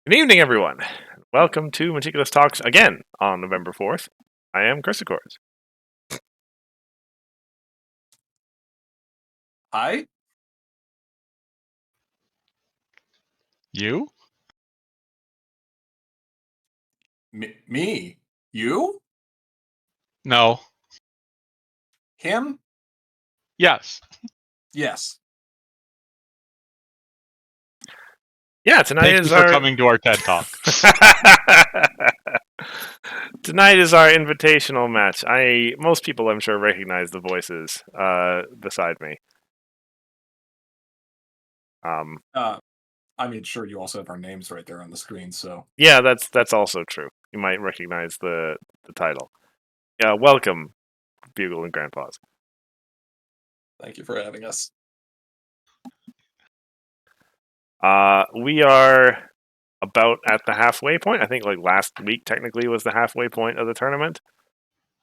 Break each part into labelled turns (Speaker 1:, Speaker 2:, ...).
Speaker 1: Good evening, everyone. Welcome to Meticulous Talks again on November 4th. I am cursedchords.
Speaker 2: Hi?
Speaker 3: You?
Speaker 2: Me? You?
Speaker 3: No.
Speaker 2: Him?
Speaker 3: Yes.
Speaker 2: Yes.
Speaker 1: Yeah, tonight
Speaker 3: Thank
Speaker 1: is
Speaker 3: you for
Speaker 1: our
Speaker 3: coming to our TED Talk.
Speaker 1: tonight is our invitational match. Most people, I'm sure, recognize the voices beside me.
Speaker 2: Sure, you also have our names right there on the screen, so.
Speaker 1: Yeah, that's also true. You might recognize the title. Welcome, Bugle and Grand Pause.
Speaker 2: Thank you for having us.
Speaker 1: We are about at the halfway point. I think like last week technically was the halfway point of the tournament.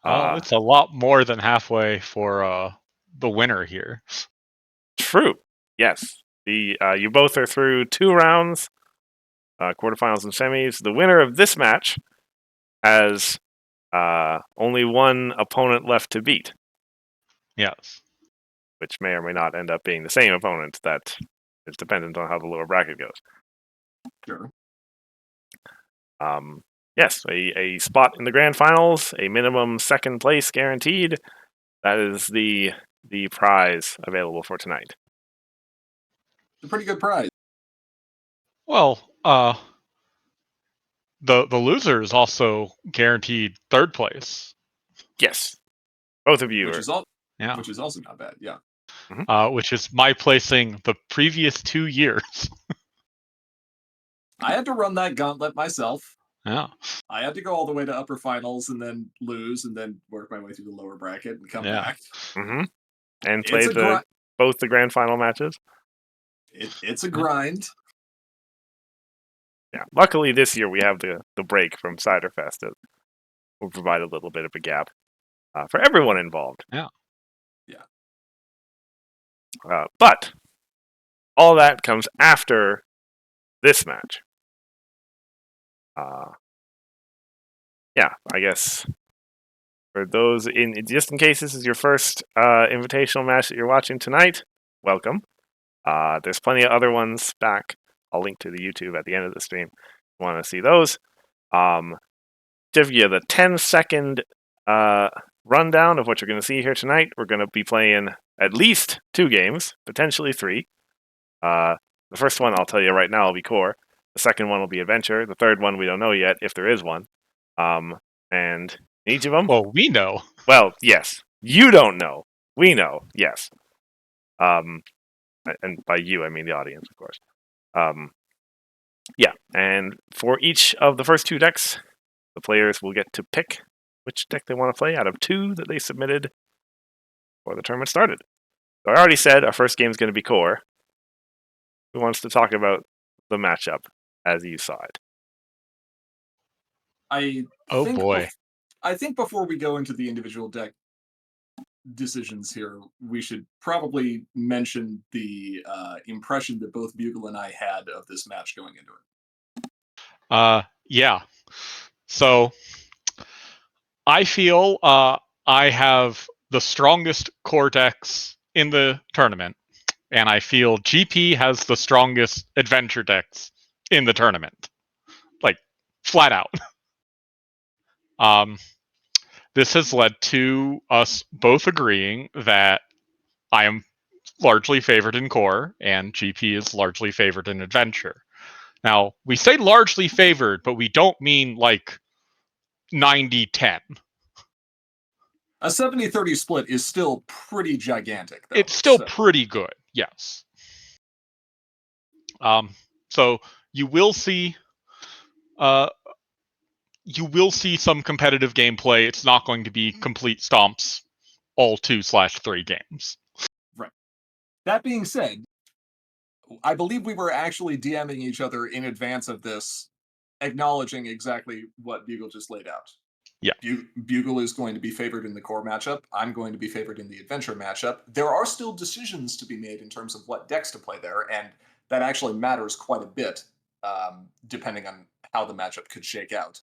Speaker 3: It's a lot more than halfway for the winner here.
Speaker 1: True. Yes. You both are through 2 rounds, quarterfinals and semis. The winner of this match has only one opponent left to beat.
Speaker 3: Yes.
Speaker 1: Which may or may not end up being the same opponent. That is dependent on how the lower bracket goes.
Speaker 2: Sure.
Speaker 1: Yes, a spot in the grand finals, a minimum second place guaranteed. That is the prize available for tonight.
Speaker 2: It's a pretty good prize.
Speaker 3: Well, the loser is also guaranteed third place.
Speaker 1: Yes, both of you
Speaker 2: Which
Speaker 1: are.
Speaker 2: Is also not bad. Yeah.
Speaker 3: Which is my placing the previous 2 years.
Speaker 2: I had to run that gauntlet myself.
Speaker 3: Yeah.
Speaker 2: I had to go all the way to upper finals and then lose and then work my way through the lower bracket and come back.
Speaker 1: And play both the grand final matches.
Speaker 2: It's a grind.
Speaker 1: Yeah. Luckily, this year we have the break from Ciderfest that will provide a little bit of a gap for everyone involved.
Speaker 3: Yeah.
Speaker 1: But all that comes after this match. I guess for those just in case this is your first invitational match that you're watching tonight, welcome. There's plenty of other ones back. I'll link to the YouTube at the end of the stream. If you want to see those. Give you the 10-second rundown of what you're going to see here tonight. We're going to be playing at least 2 games, potentially 3. The first one, I'll tell you right now, will be core. The second one will be adventure. The third one, we don't know yet if there is one. And each of them.
Speaker 3: Well, we know.
Speaker 1: Well, yes. You don't know. We know. Yes. And by you, I mean the audience, of course. And for each of the first 2 decks, the players will get to pick which deck they want to play out of 2 that they submitted before the tournament started. So I already said our first game is going to be core. Who wants to talk about the matchup as you saw it?
Speaker 2: I think before we go into the individual deck decisions here, we should probably mention the impression that both Bugle and I had of this match going into it.
Speaker 3: Yeah. So I feel I have the strongest core decks in the tournament, and I feel GP has the strongest adventure decks in the tournament. Like, flat out. This has led to us both agreeing that I am largely favored in core, and GP is largely favored in adventure. Now, we say largely favored, but we don't mean like 90-10.
Speaker 2: A 70-30 split is still pretty gigantic, though.
Speaker 3: It's still pretty good, yes. So you will see some competitive gameplay. It's not going to be complete stomps all 2/3 games.
Speaker 2: Right. That being said, I believe we were actually DMing each other in advance of this, acknowledging exactly what Bugle just laid out.
Speaker 3: Yeah.
Speaker 2: Bugle is going to be favored in the core matchup. I'm going to be favored in the adventure matchup. There are still decisions to be made in terms of what decks to play there, and that actually matters quite a bit depending on how the matchup could shake out.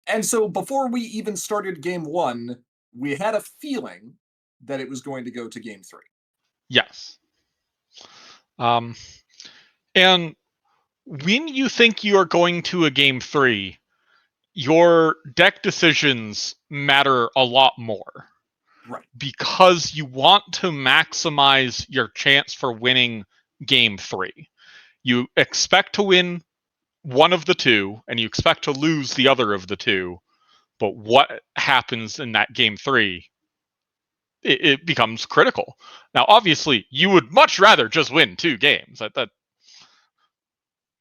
Speaker 2: And so before we even started game 1, we had a feeling that it was going to go to game 3.
Speaker 3: Yes. And when you think you're going to a game 3, your deck decisions matter a lot more.
Speaker 2: Right.
Speaker 3: Because you want to maximize your chance for winning game 3. You expect to win one of the two, and you expect to lose the other of the two. But what happens in that game 3, it becomes critical. Now, obviously, you would much rather just win 2 games. That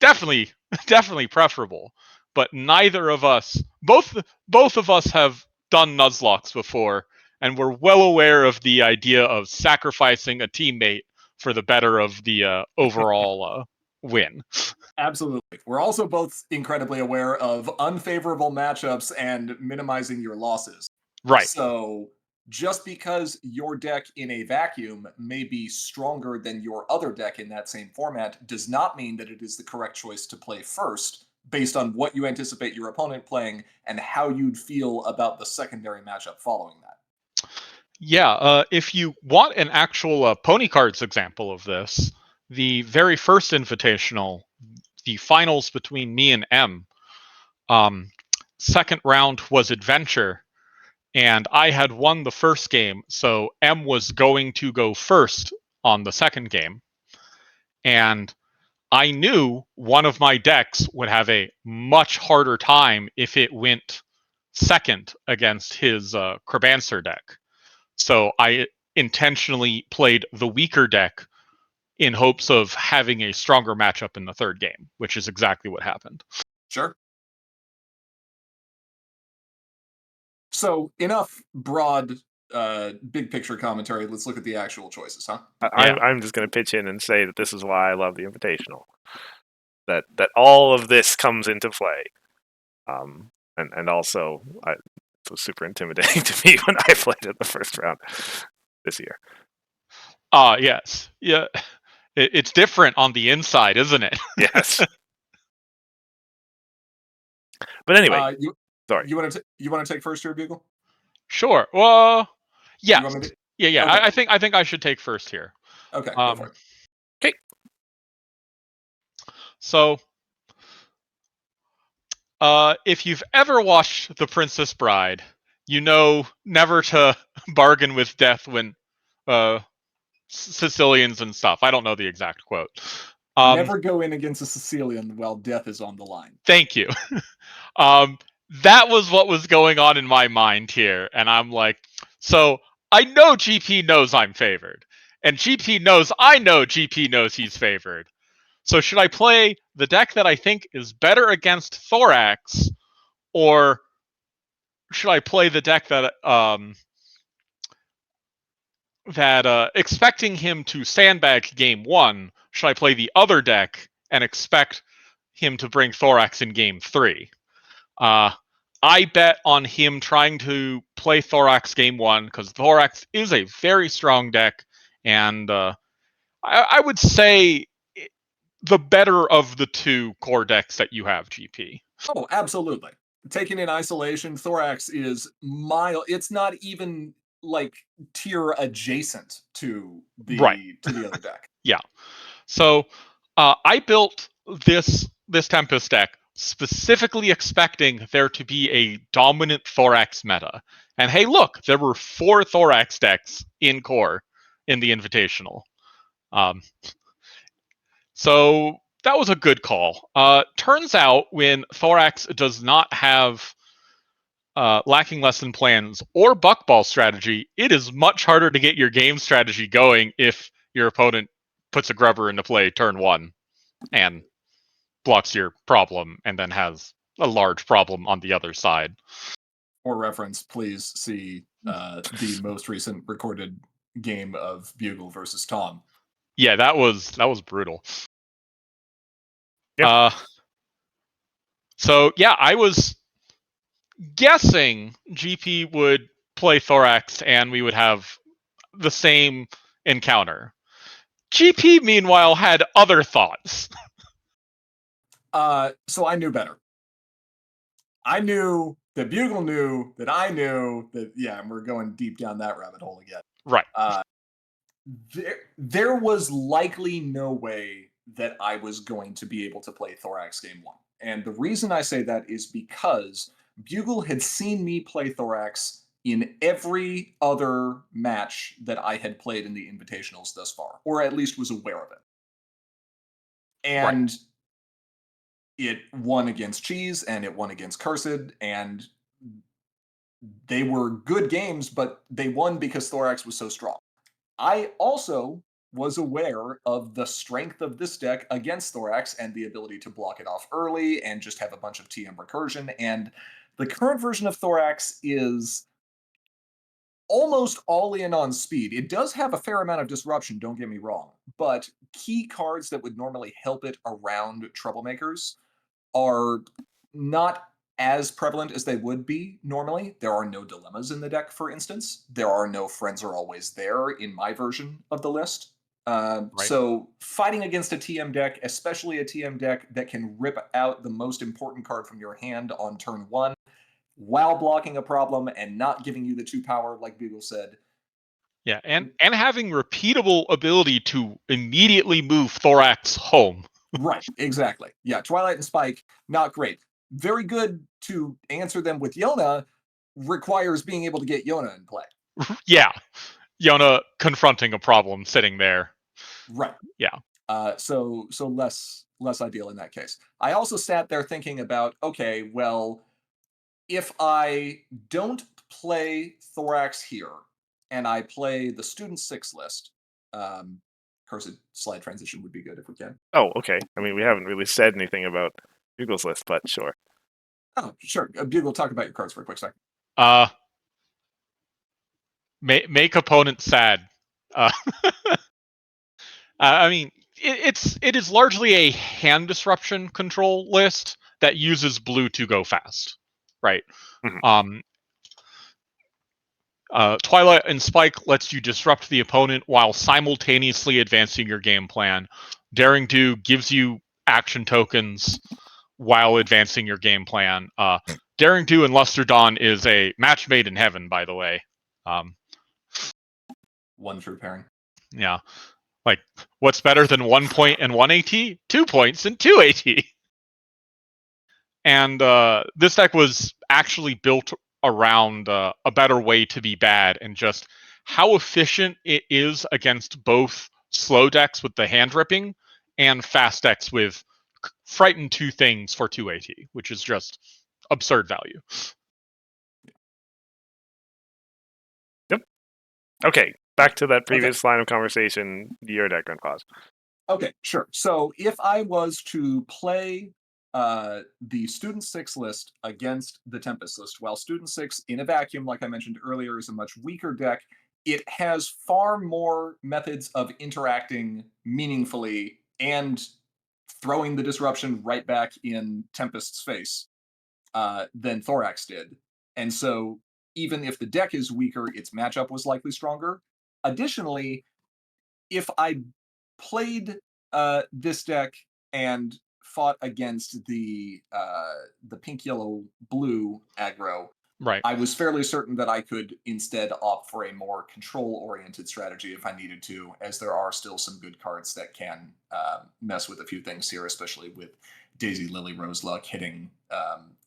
Speaker 3: definitely preferable. But neither of us, both of us have done Nuzlocke before, and we're well aware of the idea of sacrificing a teammate for the better of the overall win.
Speaker 2: Absolutely. We're also both incredibly aware of unfavorable matchups and minimizing your losses.
Speaker 3: Right.
Speaker 2: So just because your deck in a vacuum may be stronger than your other deck in that same format does not mean that it is the correct choice to play first based on what you anticipate your opponent playing and how you'd feel about the secondary matchup following that.
Speaker 3: Yeah, if you want an actual pony cards example of this, the very first Invitational, the finals between me and M, second round was Adventure, and I had won the first game, so M was going to go first on the second game. And I knew one of my decks would have a much harder time if it went second against his Krabancer deck. So I intentionally played the weaker deck in hopes of having a stronger matchup in the third game, which is exactly what happened.
Speaker 2: Sure. So enough broad, big picture commentary. Let's look at the actual choices, huh?
Speaker 1: I'm just going to pitch in and say that this is why I love the Invitational. That all of this comes into play, and also it was super intimidating to me when I played it the first round this year.
Speaker 3: Yes, yeah, it's different on the inside, isn't it?
Speaker 1: Yes. But anyway, sorry.
Speaker 2: You want to take first here, Bugle?
Speaker 3: Sure. Well, yeah, yeah.
Speaker 2: Okay.
Speaker 3: I think I should take first here.
Speaker 2: Okay, go for it.
Speaker 1: Okay.
Speaker 3: So, if you've ever watched The Princess Bride, you know never to bargain with death when Sicilians and stuff. I don't know the exact quote.
Speaker 2: Never go in against a Sicilian while death is on the line.
Speaker 3: Thank you. That was what was going on in my mind here, and I'm like, so I know GP knows I'm favored, and GP knows I know GP knows he's favored. So should I play the deck that I think is better against Thorax, or should I play the deck that expecting him to sandbag game 1, should I play the other deck and expect him to bring Thorax in game 3? I bet on him trying to play Thorax game 1 because Thorax is a very strong deck, and I would say the better of the 2 core decks that you have, GP.
Speaker 2: Oh, absolutely. Taken in isolation, Thorax is mild. It's not even like tier adjacent to the other deck.
Speaker 3: Yeah. So I built this Tempest deck specifically expecting there to be a dominant Thorax meta. And hey, look, there were 4 Thorax decks in core in the Invitational. So that was a good call. Turns out when Thorax does not have lacking lesson plans or buckball strategy, it is much harder to get your game strategy going if your opponent puts a grubber into play turn 1 and blocks your problem and then has a large problem on the other side.
Speaker 2: For reference, please see the most recent recorded game of Bugle versus Tom.
Speaker 3: Yeah, that was brutal.
Speaker 1: Yep.
Speaker 3: So yeah, I was guessing GP would play Thorax and we would have the same encounter. GP, meanwhile, had other thoughts.
Speaker 2: So I knew better. I knew that Bugle knew that I knew that, yeah, and we're going deep down that rabbit hole again.
Speaker 3: Right.
Speaker 2: There was likely no way that I was going to be able to play Thorax game one. And the reason I say that is because Bugle had seen me play Thorax in every other match that I had played in the Invitationals thus far, or at least was aware of it. And it won against Cheese and it won against Cursed, and they were good games, but they won because Thorax was so strong. I also was aware of the strength of this deck against Thorax and the ability to block it off early and just have a bunch of TM recursion. And the current version of Thorax is almost all in on speed. It does have a fair amount of disruption, don't get me wrong, but key cards that would normally help it around troublemakers are not as prevalent as they would be normally. There are no dilemmas in the deck, for instance. There are no friends are always there in my version of the list. So fighting against a TM deck, especially a TM deck that can rip out the most important card from your hand on turn one while blocking a problem and not giving you the 2 power, like Bugle said.
Speaker 3: Yeah, and having repeatable ability to immediately move Thorax home.
Speaker 2: Right, exactly. Yeah, Twilight and Spike, not great. Very good to answer them with Yona, requires being able to get Yona in play.
Speaker 3: Yeah, Yona confronting a problem sitting there.
Speaker 2: Right.
Speaker 3: Yeah.
Speaker 2: So less ideal in that case. I also sat there thinking about, okay, well, if I don't play Thorax here and I play the Student 6 list, Cursed slide transition would be good if we can.
Speaker 1: Oh, okay. I mean, we haven't really said anything about Bugle's list, but sure.
Speaker 2: Oh, sure. Bugle, talk about your cards for a quick second.
Speaker 3: Make opponent sad. I mean, it is largely a hand disruption control list that uses blue to go fast, right?
Speaker 1: Mhm.
Speaker 3: Twilight and Spike lets you disrupt the opponent while simultaneously advancing your game plan. Daring Do gives you action tokens while advancing your game plan. Daring Do and Luster Dawn is a match made in heaven, by the way.
Speaker 2: One true pairing.
Speaker 3: Yeah. Like, what's better than 1 point and 1 AT? 2 points and 2 AT. And this deck was actually built around a better way to be bad, and just how efficient it is against both slow decks with the hand ripping and fast decks with frighten 2 things for 2 AT, which is just absurd value.
Speaker 1: Yep. Okay, back to that previous line of conversation, your deck, Grand Pause.
Speaker 2: Okay, sure. So if I was to play the Student 6 list against the Tempest list, while Student 6 in a vacuum, like I mentioned earlier, is a much weaker deck, it has far more methods of interacting meaningfully and throwing the disruption right back in Tempest's face than Thorax did. And so even if the deck is weaker, its matchup was likely stronger. Additionally, if I played this deck and fought against the pink, yellow, blue aggro,
Speaker 3: Right.
Speaker 2: I was fairly certain that I could instead opt for a more control-oriented strategy if I needed to, as there are still some good cards that can mess with a few things here, especially with Daisy, Lily, Rose Luck hitting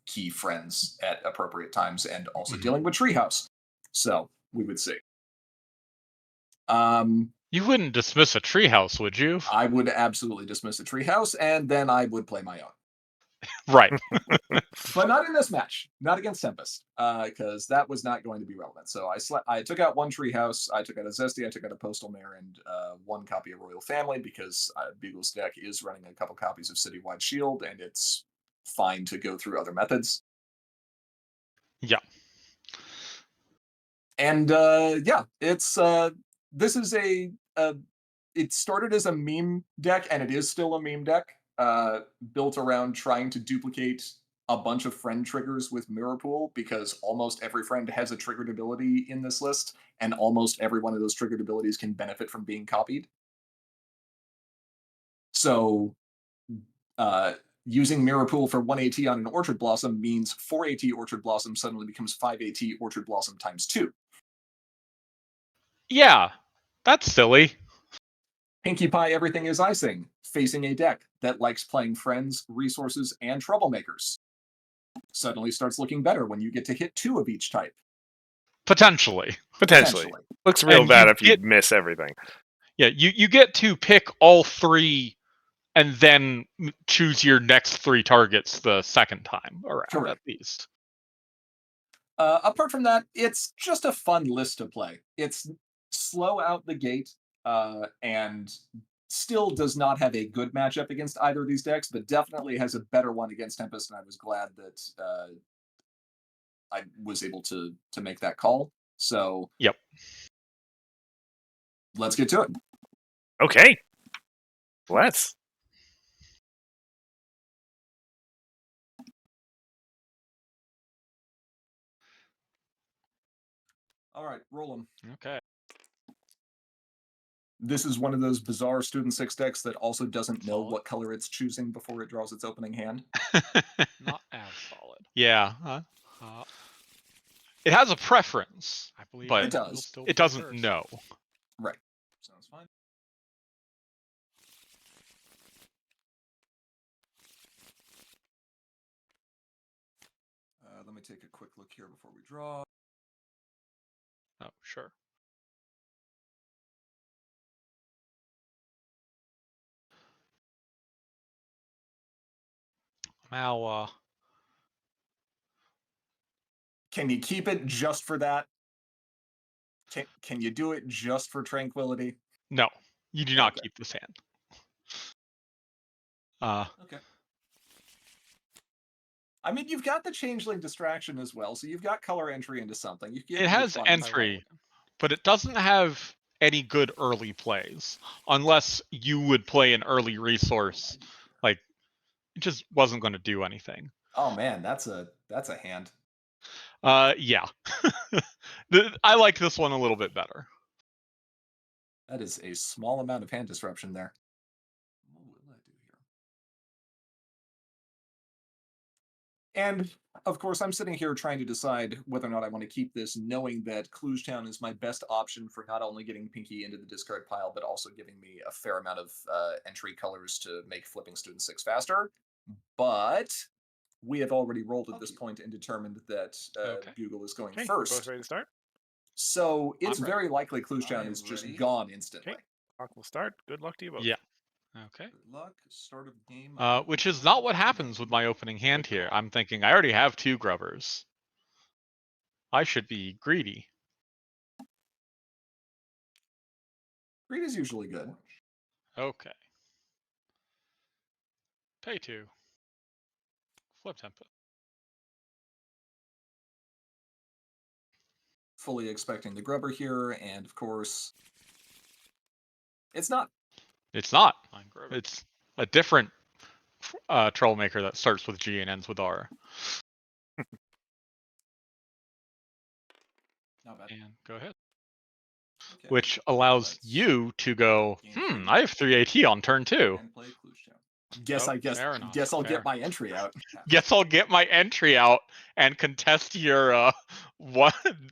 Speaker 2: key friends at appropriate times and also dealing with Treehouse. So we would see.
Speaker 3: You wouldn't dismiss a Treehouse, would you?
Speaker 2: I would absolutely dismiss a Treehouse, and then I would play my own.
Speaker 3: Right.
Speaker 2: But not in this match, not against Tempest, because that was not going to be relevant. So I took out one Treehouse, I took out a Zesty, I took out a Postal Mare, and one copy of Royal Family, because Bugle's deck is running a couple copies of Citywide Shield, and it's fine to go through other methods.
Speaker 3: Yeah.
Speaker 2: And yeah, it's this is it started as a meme deck, and it is still a meme deck, built around trying to duplicate a bunch of friend triggers with Mirror Pool, because almost every friend has a triggered ability in this list, and almost every one of those triggered abilities can benefit from being copied. So Using Mirror Pool for 1 AT on an Orchard Blossom means 4 AT Orchard Blossom suddenly becomes 5 AT Orchard Blossom times 2.
Speaker 3: Yeah, that's silly.
Speaker 2: Pinkie Pie Everything is Icing, facing a deck that likes playing friends, resources, and troublemakers. Suddenly starts looking better when you get to hit 2 of each type.
Speaker 1: Potentially. Looks real bad if you miss everything.
Speaker 3: Yeah, you get to pick all 3 and then choose your next 3 targets the second time around. Correct. At least.
Speaker 2: Apart from that, it's just a fun list to play. It's slow out the gate, and still does not have a good matchup against either of these decks, but definitely has a better one against Tempest, and I was glad that I was able to make that call. So
Speaker 3: yep,
Speaker 2: let's get to it.
Speaker 1: Okay, let's.
Speaker 2: All right, roll them.
Speaker 3: Okay.
Speaker 2: This is one of those bizarre Student 6 decks that also doesn't know what color it's choosing before it draws its opening hand.
Speaker 3: Not as solid. Yeah. It has a preference, I believe, but it doesn't know.
Speaker 2: Right. Sounds fine. Let me take a quick look here before we draw.
Speaker 3: Oh, sure. Now,
Speaker 2: can you keep it just for that? Can you do it just for tranquility?
Speaker 3: No, you do not keep this hand.
Speaker 2: Okay. I mean, you've got the Changeling Distraction as well, so you've got color entry into something.
Speaker 3: It has entry, but it doesn't have any good early plays, unless you would play an early resource. Like, it just wasn't going to do anything.
Speaker 2: Oh man, that's a hand.
Speaker 3: Yeah. I like this one a little bit better.
Speaker 2: That is a small amount of hand disruption there. What will I do here? And of course, I'm sitting here trying to decide whether or not I want to keep this, knowing that Klugetown is my best option for not only getting Pinky into the discard pile, but also giving me a fair amount of entry colors to make flipping Student 6 faster. But we have already rolled at this point and determined that Bugle is going first.
Speaker 1: Both ready to start?
Speaker 2: So it's very likely Klugetown is just gone instantly.
Speaker 1: Okay. Clock will start. Good luck to you both.
Speaker 3: Yeah. Okay.
Speaker 2: Good luck. Start of game.
Speaker 3: Which is not what happens with my opening hand here. I'm thinking I already have 2 grubbers. I should be greedy.
Speaker 2: Greed is usually good.
Speaker 3: Okay. Pay 2. Flip Tempest.
Speaker 2: Fully expecting the grubber here, and of course, it's not.
Speaker 3: It's not. It's a different troublemaker that starts with G and ends with R.
Speaker 2: Not bad.
Speaker 3: And go ahead. Okay. Which allows you to go, I have 3 AT on turn 2.
Speaker 2: And play Guess I'll get my entry out.
Speaker 3: Guess I'll get my entry out and contest your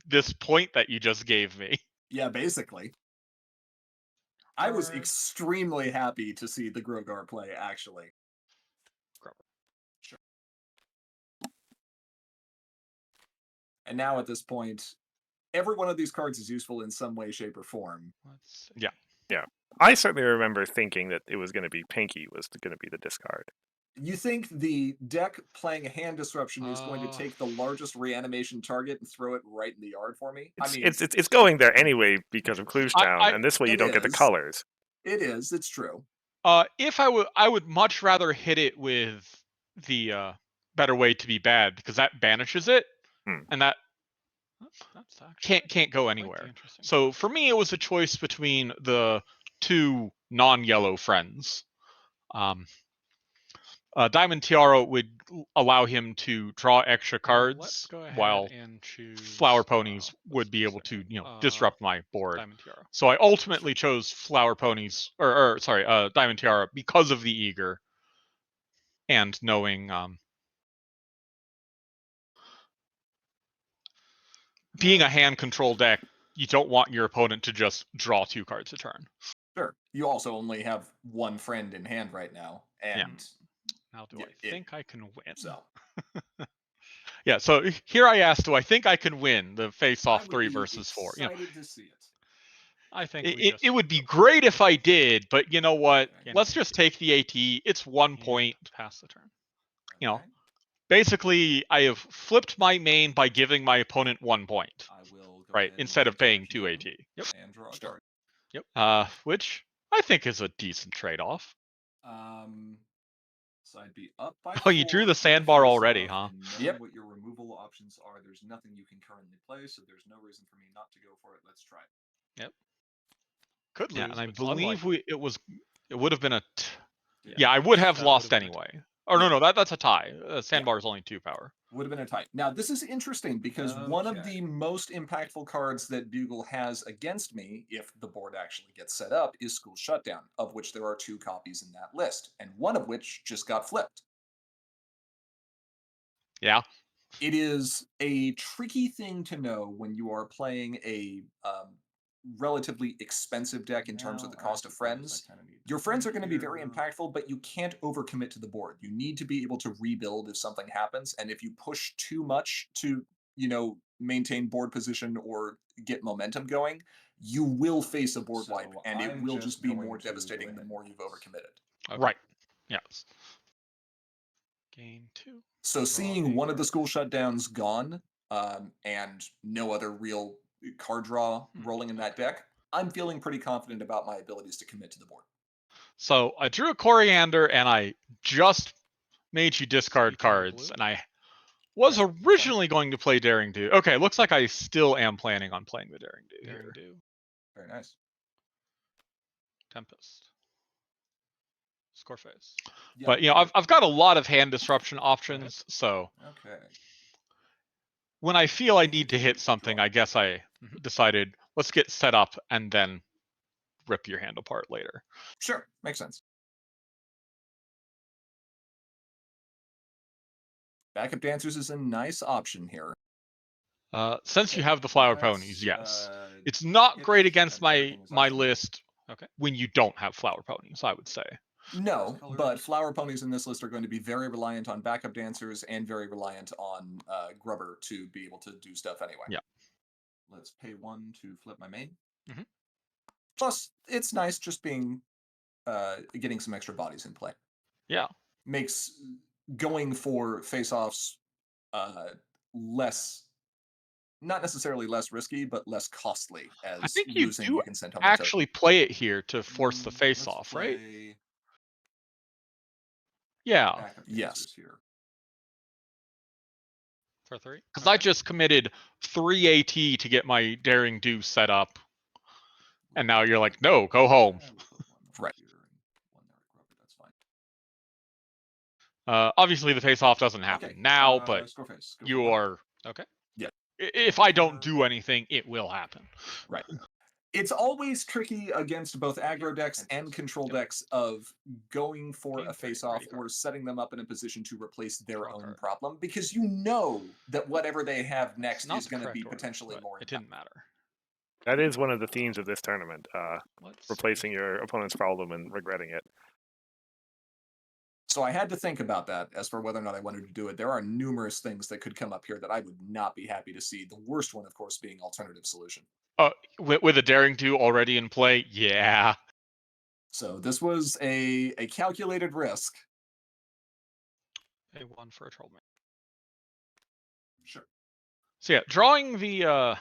Speaker 3: this point that you just gave me.
Speaker 2: Yeah, basically. I was extremely happy to see the Grogar play, actually. Sure. And now at this point, every one of these cards is useful in some way, shape, or form.
Speaker 3: Yeah.
Speaker 1: Yeah. I certainly remember thinking that it was going to be Pinky was going to be the discard.
Speaker 2: You think the deck playing a hand disruption is going to take the largest reanimation target and throw it right in the yard for me?
Speaker 1: It's going there anyway because of Klugetown, and this way you don't get the colors.
Speaker 2: It is. It's true.
Speaker 3: If I would much rather hit it with the better way to be bad, because that banishes it, and that can't go anywhere. So for me, it was a choice between the 2 non-yellow friends. Diamond Tiara would allow him to draw extra cards, while Flower Ponies would be able to, disrupt my board. So I ultimately chose Flower Ponies, Diamond Tiara, because of the Eager.
Speaker 2: because of the Eager.
Speaker 3: So I ultimately chose Flower Ponies, or sorry, Diamond Tiara, because of the Eager. Because of the Eager. So I ultimately chose Flower Ponies, or sorry, Diamond Tiara, because of the Eager. So I ultimately chose Flower Ponies, or sorry, Diamond Tiara, because of the Eager. and knowing being a hand control deck, you don't want your opponent to just draw 2 cards a turn.
Speaker 2: Sure. You also only have one friend in hand right now, and
Speaker 3: now do I think I can win?
Speaker 2: So
Speaker 3: yeah. So here I asked, do I think I can win the face-off 3 versus 4?
Speaker 2: Excited to see it.
Speaker 3: I think it would be great if I did, but you know what? Let's just take the AT. It's 1 point. Pass the turn. You know, basically, I have flipped my main by giving my opponent 1 point.
Speaker 2: I will go
Speaker 3: right, instead of paying 2 AT.
Speaker 2: Yep. And draw a card.
Speaker 3: Yep. Which I think is a decent trade-off.
Speaker 2: So I'd be up by
Speaker 3: Oh, you drew the sandbar already, huh?
Speaker 2: Yep. What your removal options are, there's nothing you can currently play, so there's no reason for me not to go for it. Let's try it.
Speaker 3: Yep. Could lose.
Speaker 1: Yeah,
Speaker 3: and I believe it would have been a.
Speaker 2: Yeah,
Speaker 3: I would have lost anyway. Or no, that's a tie. Sandbar is only 2 power.
Speaker 2: Would have been a tie. Now, this is interesting because one of the most impactful cards that Bugle has against me, if the board actually gets set up, is School Shutdown, of which there are 2 copies in that list, and one of which just got flipped.
Speaker 3: Yeah.
Speaker 2: It is a tricky thing to know when you are playing a relatively expensive deck in terms of the cost of friends. Your friends are going to be very impactful, but you can't overcommit to the board. You need to be able to rebuild if something happens, and if you push too much to, maintain board position or get momentum going, you will face a board wipe, and it will just be more devastating the more you've overcommitted.
Speaker 3: Okay. Right. Yes. Gain 2.
Speaker 2: So seeing one of the school shutdowns gone, and no other real card draw rolling in that deck, I'm feeling pretty confident about my abilities to commit to the board.
Speaker 3: So I drew a Coriander, and I just made you discard cards, and I was originally going to play Daring Do. Okay, looks like I still am planning on playing the Daring Do.
Speaker 2: Daring Do. Very nice.
Speaker 3: Tempest. Scoreface.
Speaker 2: Yeah.
Speaker 3: But I've got a lot of hand disruption options, so when I feel I need to hit something, I guess I decided let's get set up and then rip your hand apart later.
Speaker 2: Sure, makes sense. Backup Dancers is a nice option here.
Speaker 3: Since you have the Flower Ponies, yes. It's not great against my list when you don't have Flower Ponies, I would say.
Speaker 2: No, but Flower Ponies in this list are going to be very reliant on Backup Dancers and very reliant on Grubber to be able to do stuff anyway.
Speaker 3: Yeah.
Speaker 2: Let's pay 1 to flip my main.
Speaker 3: Mm-hmm.
Speaker 2: Plus, it's nice just being getting some extra bodies in play.
Speaker 3: Yeah.
Speaker 2: Makes going for face-offs less, not necessarily less risky, but less costly. As
Speaker 3: I think
Speaker 2: you can send home
Speaker 3: actually play it here to force the face-off, right? Yeah.
Speaker 2: Yes. Here.
Speaker 3: For 3? Because I just committed 3 AT to get my Daring Do set up, and now you're like, no, go home.
Speaker 2: Right. That's
Speaker 3: fine. Obviously, the face-off doesn't happen now, but you are okay.
Speaker 2: Yeah.
Speaker 3: If I don't do anything, it will happen.
Speaker 2: Right. It's always tricky against both aggro decks and control decks of going for a face-off or setting them up in a position to replace their own problem, because you know that whatever they have next is going to be potentially more.
Speaker 3: It didn't matter.
Speaker 1: That is one of the themes of this tournament, replacing your opponent's problem and regretting it.
Speaker 2: So I had to think about that as for whether or not I wanted to do it. There are numerous things that could come up here that I would not be happy to see. The worst one, of course, being alternative solution.
Speaker 3: With a Daring Do already in play, yeah.
Speaker 2: So this was a calculated risk.
Speaker 3: A 1 for a Trollman.
Speaker 2: Sure.
Speaker 3: So yeah, drawing the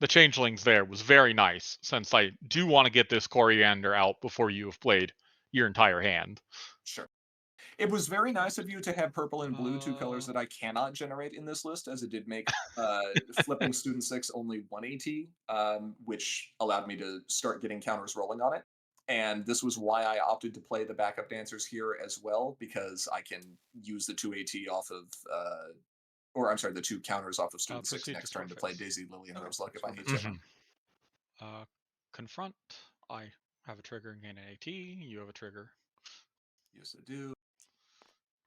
Speaker 3: changelings there was very nice, since I do want to get this Coriander out before you have played your entire hand.
Speaker 2: Sure. It was very nice of you to have purple and blue, 2 colors that I cannot generate in this list, as it did make flipping Student 6 only 1 AT, which allowed me to start getting counters rolling on it. And this was why I opted to play the Backup Dancers here as well, because I can use the 2 AT off of, the 2 counters off of Student 6 next turn to play Daisy, Lily, and Rose Luck if I need to.
Speaker 3: Confront. I have a trigger and gain an AT. You have a trigger.
Speaker 2: Yes, I do.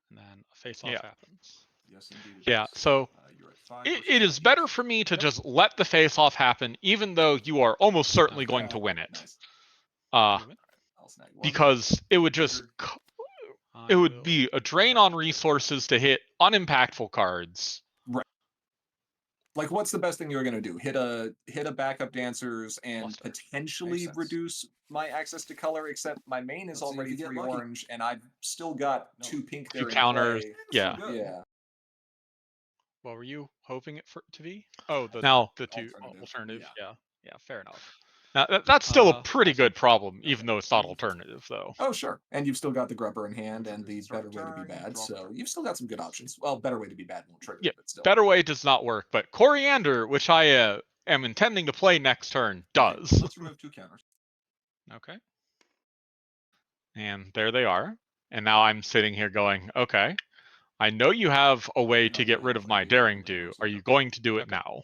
Speaker 3: And then a face-off happens.
Speaker 2: Yes, indeed.
Speaker 3: Yeah, so
Speaker 2: You're at 5
Speaker 3: it is better for me to just let the face-off happen, even though you are almost certainly going to win it.
Speaker 2: Nice.
Speaker 3: Because it would just it would be a drain on resources to hit unimpactful cards.
Speaker 2: Right. Like, what's the best thing you're going to do? Hit a backup dancers and
Speaker 3: Luster.
Speaker 2: potentially reduce my access to color, except my main is already 3 orange, and I've still got 2 pink there
Speaker 3: Few
Speaker 2: in
Speaker 3: counters.
Speaker 2: play.
Speaker 3: Yeah.
Speaker 2: Yeah.
Speaker 3: What were you hoping it to be? Oh, the 2 alternative. Yeah, fair enough. Now, that's still a pretty good problem, even though it's not alternative, though.
Speaker 2: Oh, sure. And you've still got the grubber in hand and the better way to be bad, so you've still got some good options. Well, better way to be bad won't trigger it, but still.
Speaker 3: Better way does not work, but Coriander, which I am intending to play next turn, does.
Speaker 2: Okay, let's remove 2 counters.
Speaker 3: Okay. And there they are. And now I'm sitting here going, okay, I know you have a way to get rid of my Daring Do. Are you going to do it now?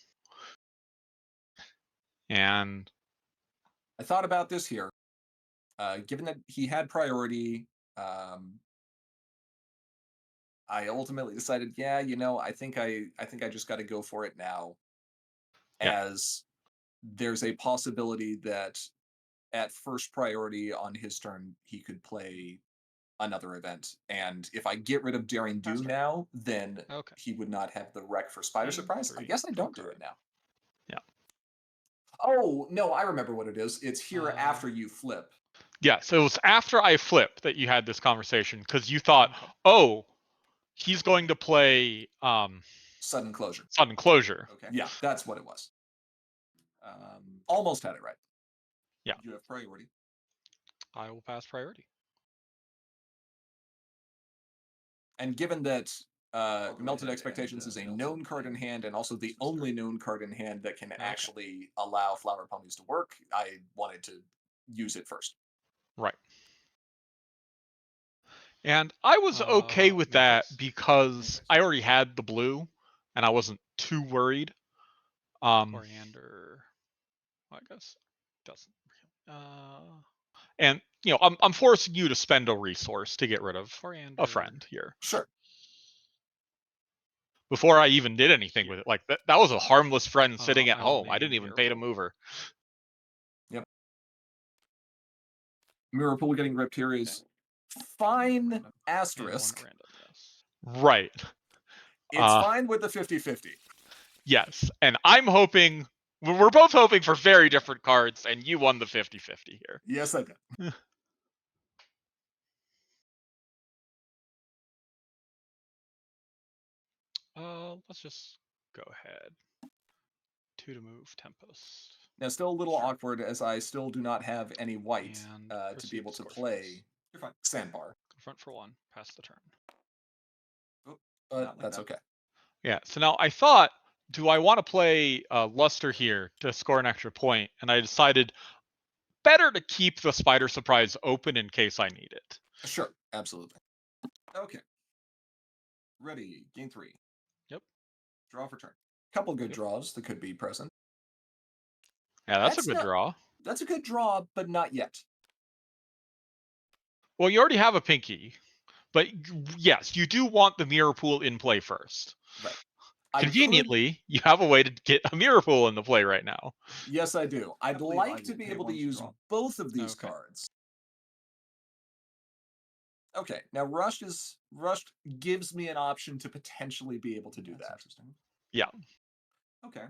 Speaker 3: And
Speaker 2: I thought about this here. Given that he had priority, I ultimately decided, yeah, I think I just got to go for it now. As there's a possibility that at first priority on his turn, he could play another event. And if I get rid of Daring Do now, then he would not have the wreck for Spider Surprise. I guess I don't do it now.
Speaker 3: Yeah.
Speaker 2: Oh, no, I remember what it is. It's here after you flip.
Speaker 3: Yeah, so it was after I flipped that you had this conversation, because you thought, oh, he's going to play
Speaker 2: Sudden Closure.
Speaker 3: Sudden Closure.
Speaker 2: Okay. Yeah, that's what it was. Almost had it right.
Speaker 3: Yeah.
Speaker 2: You have priority.
Speaker 3: I will pass priority.
Speaker 2: And given that Melted Expectations is a known card in hand and also the only known card in hand that can actually allow Flower Ponies to work, I wanted to use it first.
Speaker 3: Right. And I was okay with that because I already had the blue and I wasn't too worried. Coriander, I guess, doesn't. And I'm forcing you to spend a resource to get rid of a friend here.
Speaker 2: Sure.
Speaker 3: Before I even did anything with it, like that was a harmless friend sitting at home. I didn't even pay to move her.
Speaker 2: Yep. Mirror Pool getting ripped here is fine asterisk.
Speaker 3: Right.
Speaker 2: It's fine with the 50-50.
Speaker 3: Yes, and I'm hoping we're both hoping for very different cards, and you won the 50-50 here.
Speaker 2: Yes, I did.
Speaker 3: Let's just go ahead. 2 to move, Tempest.
Speaker 2: Now, still a little awkward as I still do not have any white to be able to play Sandbar.
Speaker 3: Go front for 1, pass the turn.
Speaker 2: But that's okay.
Speaker 3: Yeah, so now I thought, do I want to play Luster here to score an extra point? And I decided better to keep the Spider Surprise open in case I need it.
Speaker 2: Sure, absolutely. Okay. Ready, gain 3.
Speaker 3: Yep.
Speaker 2: Draw for turn. Couple good draws that could be present.
Speaker 3: Yeah, that's a good draw.
Speaker 2: That's a good draw, but not yet.
Speaker 3: Well, you already have a pinky, but yes, you do want the mirror pool in play first.
Speaker 2: Right.
Speaker 3: Conveniently, you have a way to get a mirror pool into play right now.
Speaker 2: Yes, I do. I'd like to be able to use both of these cards. Okay, now Rushed gives me an option to potentially be able to do that.
Speaker 3: Yeah.
Speaker 2: Okay.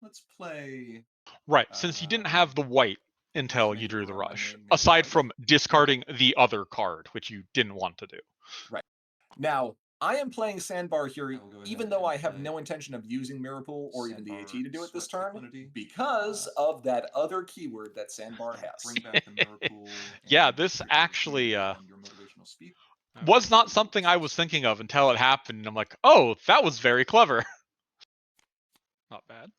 Speaker 2: Let's play.
Speaker 3: Right, since you didn't have the white until you drew the Rush, aside from discarding the other card, which you didn't want to do.
Speaker 2: Right. Now, I am playing Sandbar here, even though I have no intention of using Mirror Pool or even the AT to do it this turn, because of that other keyword that Sandbar has.
Speaker 4: Bring back the Mirror Pool.
Speaker 3: Yeah, this actually was not something I was thinking of until it happened, and I'm like, oh, that was very clever. Not bad.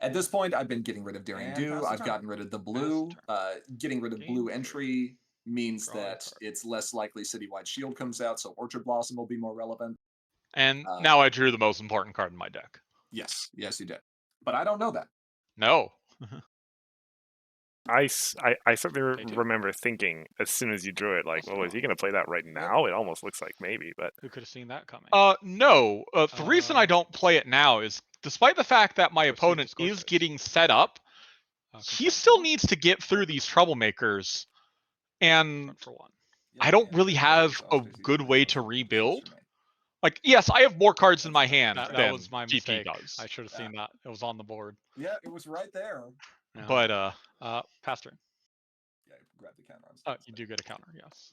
Speaker 2: At this point, I've been getting rid of Daring Do. I've gotten rid of the blue. Getting rid of blue entry means that it's less likely Citywide Shield comes out, so Orchard Blossom will be more relevant.
Speaker 3: And now I drew the most important card in my deck.
Speaker 2: Yes, you did. But I don't know that.
Speaker 3: No.
Speaker 1: I certainly remember thinking as soon as you drew it, like, well, is he going to play that right now? It almost looks like maybe, but
Speaker 4: Who could have seen that coming?
Speaker 3: No. The reason I don't play it now is, despite the fact that my opponent is getting set up, he still needs to get through these troublemakers, and I don't really have a good way to rebuild. Like, yes, I have more cards in my hand
Speaker 4: That
Speaker 3: than
Speaker 4: was my
Speaker 3: GP
Speaker 4: mistake.
Speaker 3: does.
Speaker 4: I should have seen that. It was on the board.
Speaker 2: Yeah, it was right there.
Speaker 4: No.
Speaker 3: But
Speaker 4: pass turn.
Speaker 2: Yeah, grab the counter on
Speaker 4: You do get a counter, yes.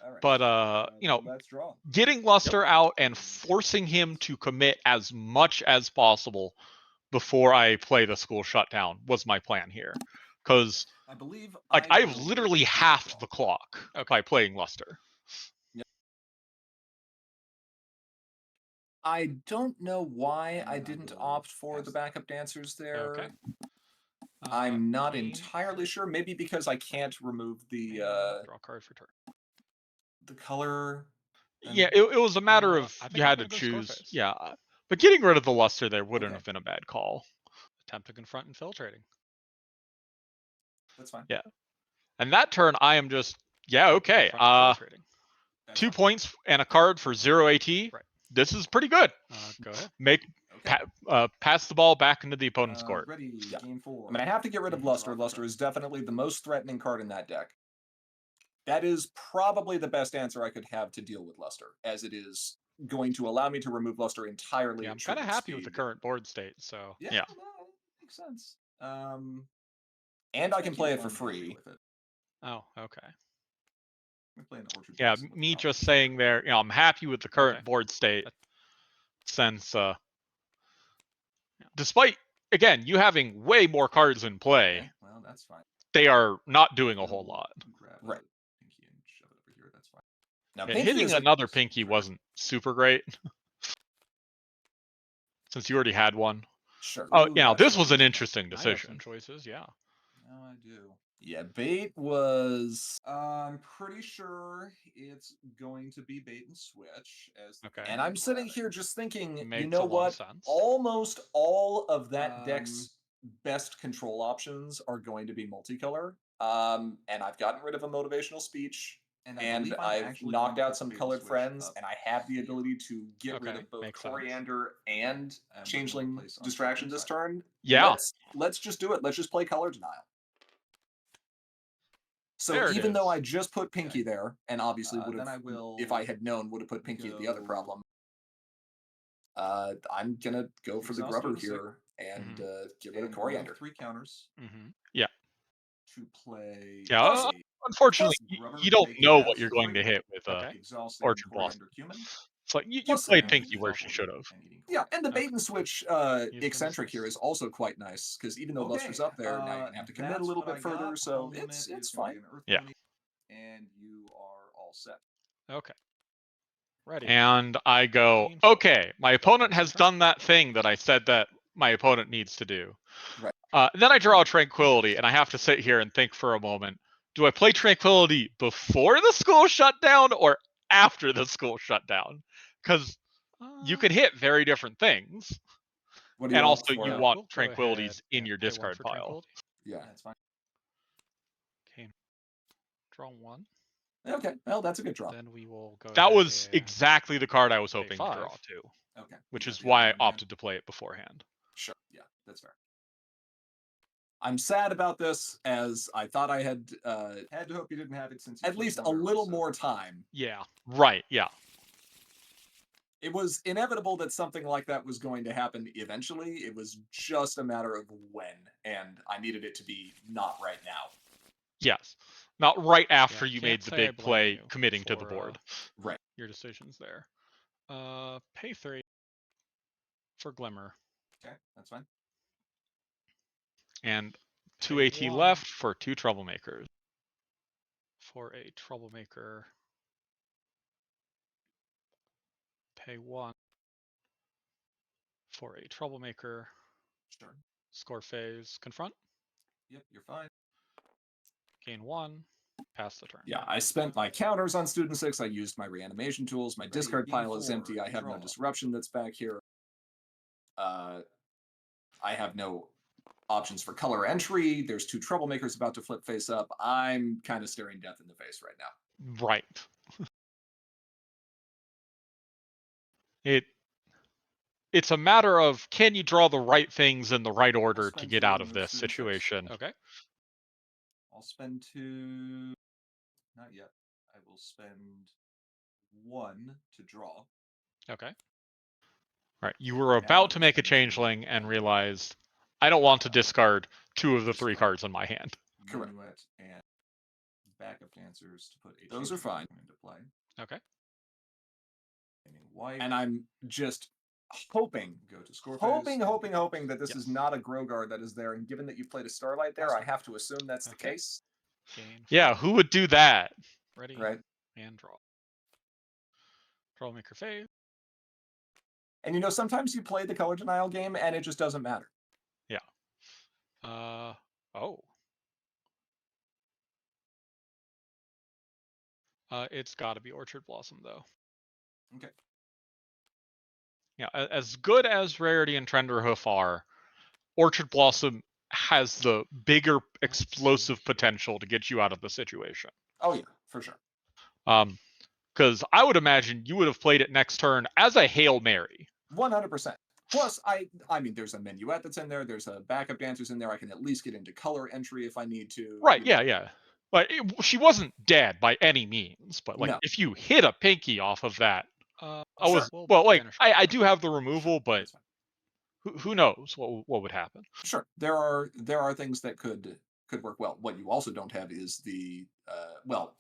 Speaker 2: All right.
Speaker 3: But you know,
Speaker 2: let's draw.
Speaker 3: getting Luster out and forcing him to commit as much as possible before I play the school shutdown was my plan here. Because
Speaker 2: I believe
Speaker 3: like I've literally halved the clock by playing Luster.
Speaker 2: I don't know why I didn't opt for the backup dancers there.
Speaker 4: Okay.
Speaker 2: I'm not entirely sure. Maybe because I can't remove the
Speaker 4: draw a card for turn.
Speaker 2: The color.
Speaker 3: Yeah, it was a matter of you had to choose. Yeah, but getting rid of the Luster there wouldn't have been a bad call.
Speaker 4: Attempt to confront infiltrating.
Speaker 2: That's fine.
Speaker 3: Yeah, and that turn I am just okay. 2 points and a card for 0 AT.
Speaker 4: Right.
Speaker 3: This is pretty good.
Speaker 4: Go ahead.
Speaker 3: Pass the ball back into the opponent's court.
Speaker 2: Ready, game 4. I mean, I have to get rid of Luster. Luster is definitely the most threatening card in that deck. That is probably the best answer I could have to deal with Luster, as it is going to allow me to remove Luster entirely.
Speaker 4: Yeah, I'm kind of happy with the current board state, so...
Speaker 2: Yeah. No, makes sense. And I can play it for free.
Speaker 4: Oh, okay.
Speaker 3: Yeah, me just saying there, you know, I'm happy with the current board state, since despite, again, you having way more cards in play,
Speaker 2: okay. Well, that's fine.
Speaker 3: they are not doing a whole lot.
Speaker 2: Right. Pinky and shove it over here. That's fine. Now,
Speaker 3: Yeah, hitting another Pinky wasn't super great, since you already had one.
Speaker 2: Sure.
Speaker 3: Oh, yeah, this was an interesting decision.
Speaker 4: I have some choices, yeah.
Speaker 2: Now I do. Yeah, bait was. I'm pretty sure it's going to be bait and switch. And I'm sitting here just thinking, you know what? Almost all of that deck's best control options are going to be multicolor. And I've gotten rid of a motivational speech. And I've knocked out some colored friends, and I have the ability to get rid of both Coriander and Changeling Distraction this turn.
Speaker 3: Yeah.
Speaker 2: Let's just do it. Let's just play Color Denial. So
Speaker 3: There
Speaker 2: even though I just put Pinky there, and obviously would have, if I had known, would have put Pinky at the other problem, I'm going to go for the grubber here and get rid of Coriander. 3 counters.
Speaker 3: Yeah.
Speaker 2: To play...
Speaker 3: Yeah, unfortunately, you don't know what you're going to hit with Orchard Blossom. It's like, you played Pinky where she should have.
Speaker 2: Yeah, and the bait and switch eccentric here is also quite nice, because even though Luster's up there, now you're going to have to commit a little bit further, so it's fine.
Speaker 3: Yeah.
Speaker 2: And you are all set.
Speaker 4: Okay. Ready.
Speaker 3: And I go, okay, my opponent has done that thing that I said that my opponent needs to do.
Speaker 2: Right.
Speaker 3: Then I draw Tranquility, and I have to sit here and think for a moment. Do I play Tranquility before the school shut down or after the school shut down? Because you could hit very different things.
Speaker 2: What do you
Speaker 3: and
Speaker 2: want
Speaker 3: also
Speaker 2: for
Speaker 3: you
Speaker 2: it?
Speaker 3: want Tranquilities in your
Speaker 4: play
Speaker 3: discard
Speaker 4: one for
Speaker 3: pile.
Speaker 2: Yeah, that's fine.
Speaker 4: Okay. Draw 1.
Speaker 2: Okay, well, that's a good draw.
Speaker 4: Then we will go.
Speaker 3: That was exactly the card I was hoping to
Speaker 4: 5.
Speaker 3: draw too.
Speaker 2: Okay.
Speaker 3: Which is why I opted to play it beforehand.
Speaker 2: Sure. Yeah, that's fair. I'm sad about this, as I thought I had to hope you didn't have it since at least a little more time.
Speaker 3: Yeah. Right. Yeah.
Speaker 2: It was inevitable that something like that was going to happen eventually. It was just a matter of when, and I needed it to be not right now.
Speaker 3: Yes. Not right after you
Speaker 4: can't
Speaker 3: made the
Speaker 4: say I
Speaker 3: big
Speaker 4: blame
Speaker 3: play
Speaker 4: you
Speaker 3: committing to the
Speaker 4: for,
Speaker 3: board.
Speaker 2: Right.
Speaker 4: Your decisions there. Pay 3 for Glimmer.
Speaker 2: Okay, that's fine.
Speaker 3: And 2 AT left for 2 Troublemakers.
Speaker 4: For a Troublemaker. Pay 1. For a Troublemaker.
Speaker 2: Sure.
Speaker 4: Score phase. Confront.
Speaker 2: Yep, you're fine.
Speaker 4: Gain 1. Pass the turn.
Speaker 2: Yeah, I spent my counters on Student 6. I used my reanimation tools. My discard pile is empty. I have no disruption that's back here. I have no options for color entry. There's 2 troublemakers about to flip face up. I'm kind of staring death in the face right now.
Speaker 3: Right. It's a matter of, can you draw the right things in the right order to get out of this situation?
Speaker 4: Okay.
Speaker 2: I'll spend 2. Not yet. I will spend 1 to draw.
Speaker 3: Okay. Right. You were about to make a changeling and realized, I don't want to discard 2 of the 3 cards in my hand.
Speaker 2: Correct. And backup dancers to put a those are fine into play.
Speaker 4: Okay.
Speaker 2: And I'm just hoping, hoping that this is not a Grogard that is there. And given that you've played a Starlight there, I have to assume that's the case.
Speaker 3: Yeah, who would do that?
Speaker 4: Ready.
Speaker 2: Right.
Speaker 4: And draw. Troublemaker phase.
Speaker 2: And you know, sometimes you play the color denial game and it just doesn't matter.
Speaker 3: Yeah.
Speaker 4: Oh. It's got to be Orchard Blossom, though.
Speaker 2: Okay.
Speaker 3: Yeah, as good as Rarity and Trenderhoof are, Orchard Blossom has the bigger explosive potential to get you out of the situation.
Speaker 2: Oh yeah, for sure.
Speaker 3: Because I would imagine you would have played it next turn as a Hail Mary.
Speaker 2: 100%. Plus, I mean, there's a minuet that's in there. There's a backup dancers in there. I can at least get into color entry if I need to.
Speaker 3: Right, yeah. But she wasn't dead by any means. But like, if you hit a pinky off of that, I do have the removal, but who knows what would happen?
Speaker 2: Sure, there are things that could work well. What you also don't have is the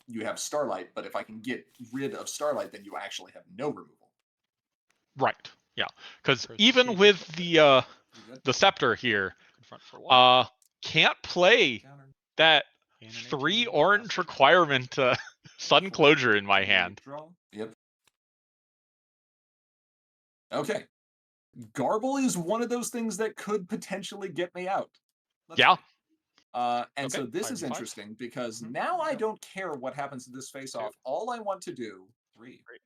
Speaker 2: you have Starlight, but if I can get rid of Starlight, then you actually have no removal.
Speaker 3: Right. Yeah, because even with the Scepter here, can't play that 3 orange requirement sudden closure in my hand.
Speaker 2: Yep. Okay. Garble is one of those things that could potentially get me out. And so this is interesting because now I don't care what happens to this face-off. All I want to do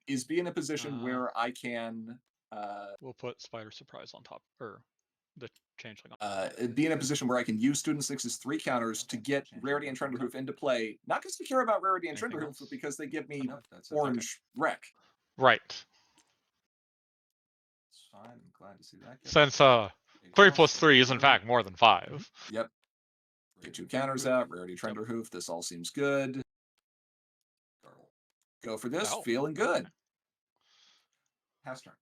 Speaker 2: is be in a position where I can...
Speaker 4: we'll put Spider Surprise on top, or the changeling
Speaker 2: be in a position where I can use Student 6's 3 counters to get Rarity and Trenderhoof into play. Not because I care about Rarity and Trenderhoof, but because they give me orange wreck.
Speaker 3: Right.
Speaker 2: That's fine. I'm glad to see that.
Speaker 3: Since 3 plus 3 is in fact more than 5.
Speaker 2: Yep. Get 2 counters out. Rarity Trenderhoof. This all seems good. Go for this. Feeling good. Pass turn.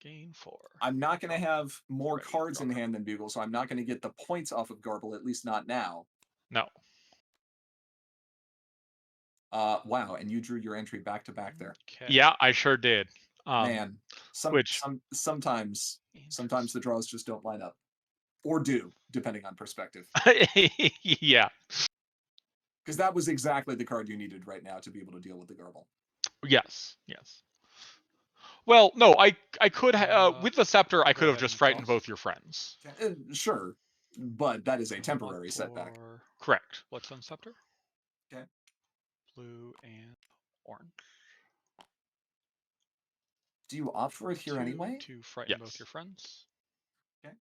Speaker 4: Gain 4.
Speaker 2: I'm not going to have more cards in hand than Bugle, so I'm not going to get the points off of Garble, at least not now.
Speaker 3: No.
Speaker 2: Wow, and you drew your entry back to back there.
Speaker 3: Yeah, I sure did.
Speaker 2: Man, sometimes the draws just don't line up. Or do, depending on perspective.
Speaker 3: Yeah.
Speaker 2: Because that was exactly the card you needed right now to be able to deal with the Garble.
Speaker 3: Yes. Well, no, I could with the Scepter, I could have just frightened both your friends.
Speaker 2: Sure, but that is a temporary setback.
Speaker 3: Correct.
Speaker 4: What's on Scepter?
Speaker 2: Okay.
Speaker 4: Blue and orange.
Speaker 2: Do you opt for it here anyway?
Speaker 4: To frighten both your friends.
Speaker 2: Okay.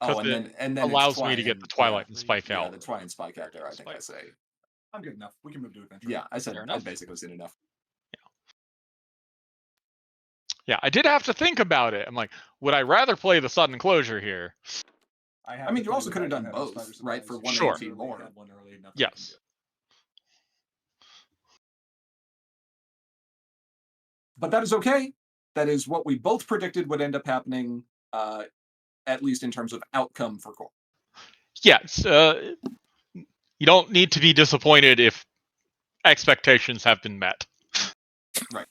Speaker 2: Oh, and then
Speaker 3: allows me to get the Twilight and Spike out.
Speaker 2: Yeah, the Twilight and Spike out there. I think I say I'm good enough. We can move to adventure. Yeah, I said I basically said enough.
Speaker 3: Yeah, I did have to think about it. I'm like, would I rather play the sudden closure here?
Speaker 2: I mean, you also could have done both, right? For one AP more.
Speaker 3: Yes.
Speaker 2: But that is okay. That is what we both predicted would end up happening, at least in terms of outcome for Core.
Speaker 3: Yes. You don't need to be disappointed if expectations have been met.
Speaker 2: Right.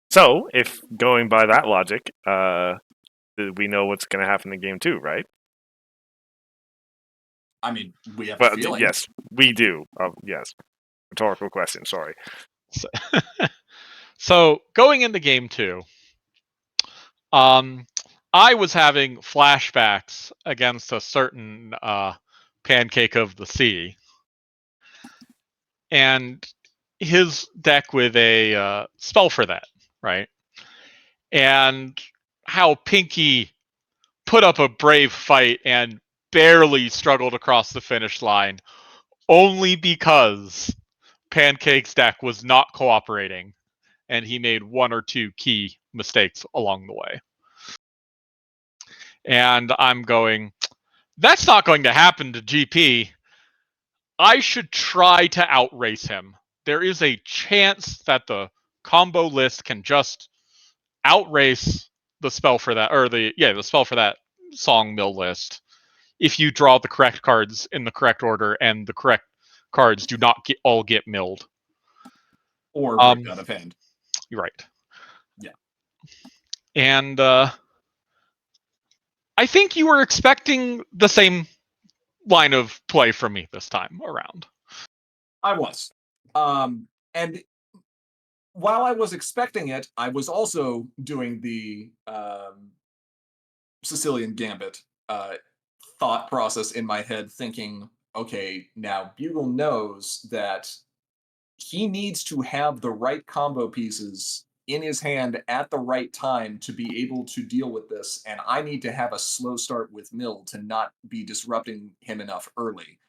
Speaker 1: So, if going by that logic, we know what's going to happen in game 2, right?
Speaker 2: I mean, we have a feeling.
Speaker 1: Yes, we do. Yes. Rhetorical question, sorry.
Speaker 3: So, going into game 2, I was having flashbacks against a certain Pancake of the Sea. And his deck with a spell for that, right? And how Pinky put up a brave fight and barely struggled across the finish line only because Pancake's deck was not cooperating and he made one or two key mistakes along the way. And I'm going, that's not going to happen to GP. I should try to outrace him. There is a chance that the combo list can just outrace the spell for that, or the spell for that song mill list if you draw the correct cards in the correct order and the correct cards do not all get milled.
Speaker 2: Or break out of hand.
Speaker 3: You're right.
Speaker 2: Yeah.
Speaker 3: And I think you were expecting the same line of play from me this time around.
Speaker 2: I was. And while I was expecting it, I was also doing the Sicilian Gambit thought process in my head, thinking, okay, now Bugle knows that he needs to have the right combo pieces in his hand at the right time to be able to deal with this, and I need to have a slow start with Mill to not be disrupting him enough early.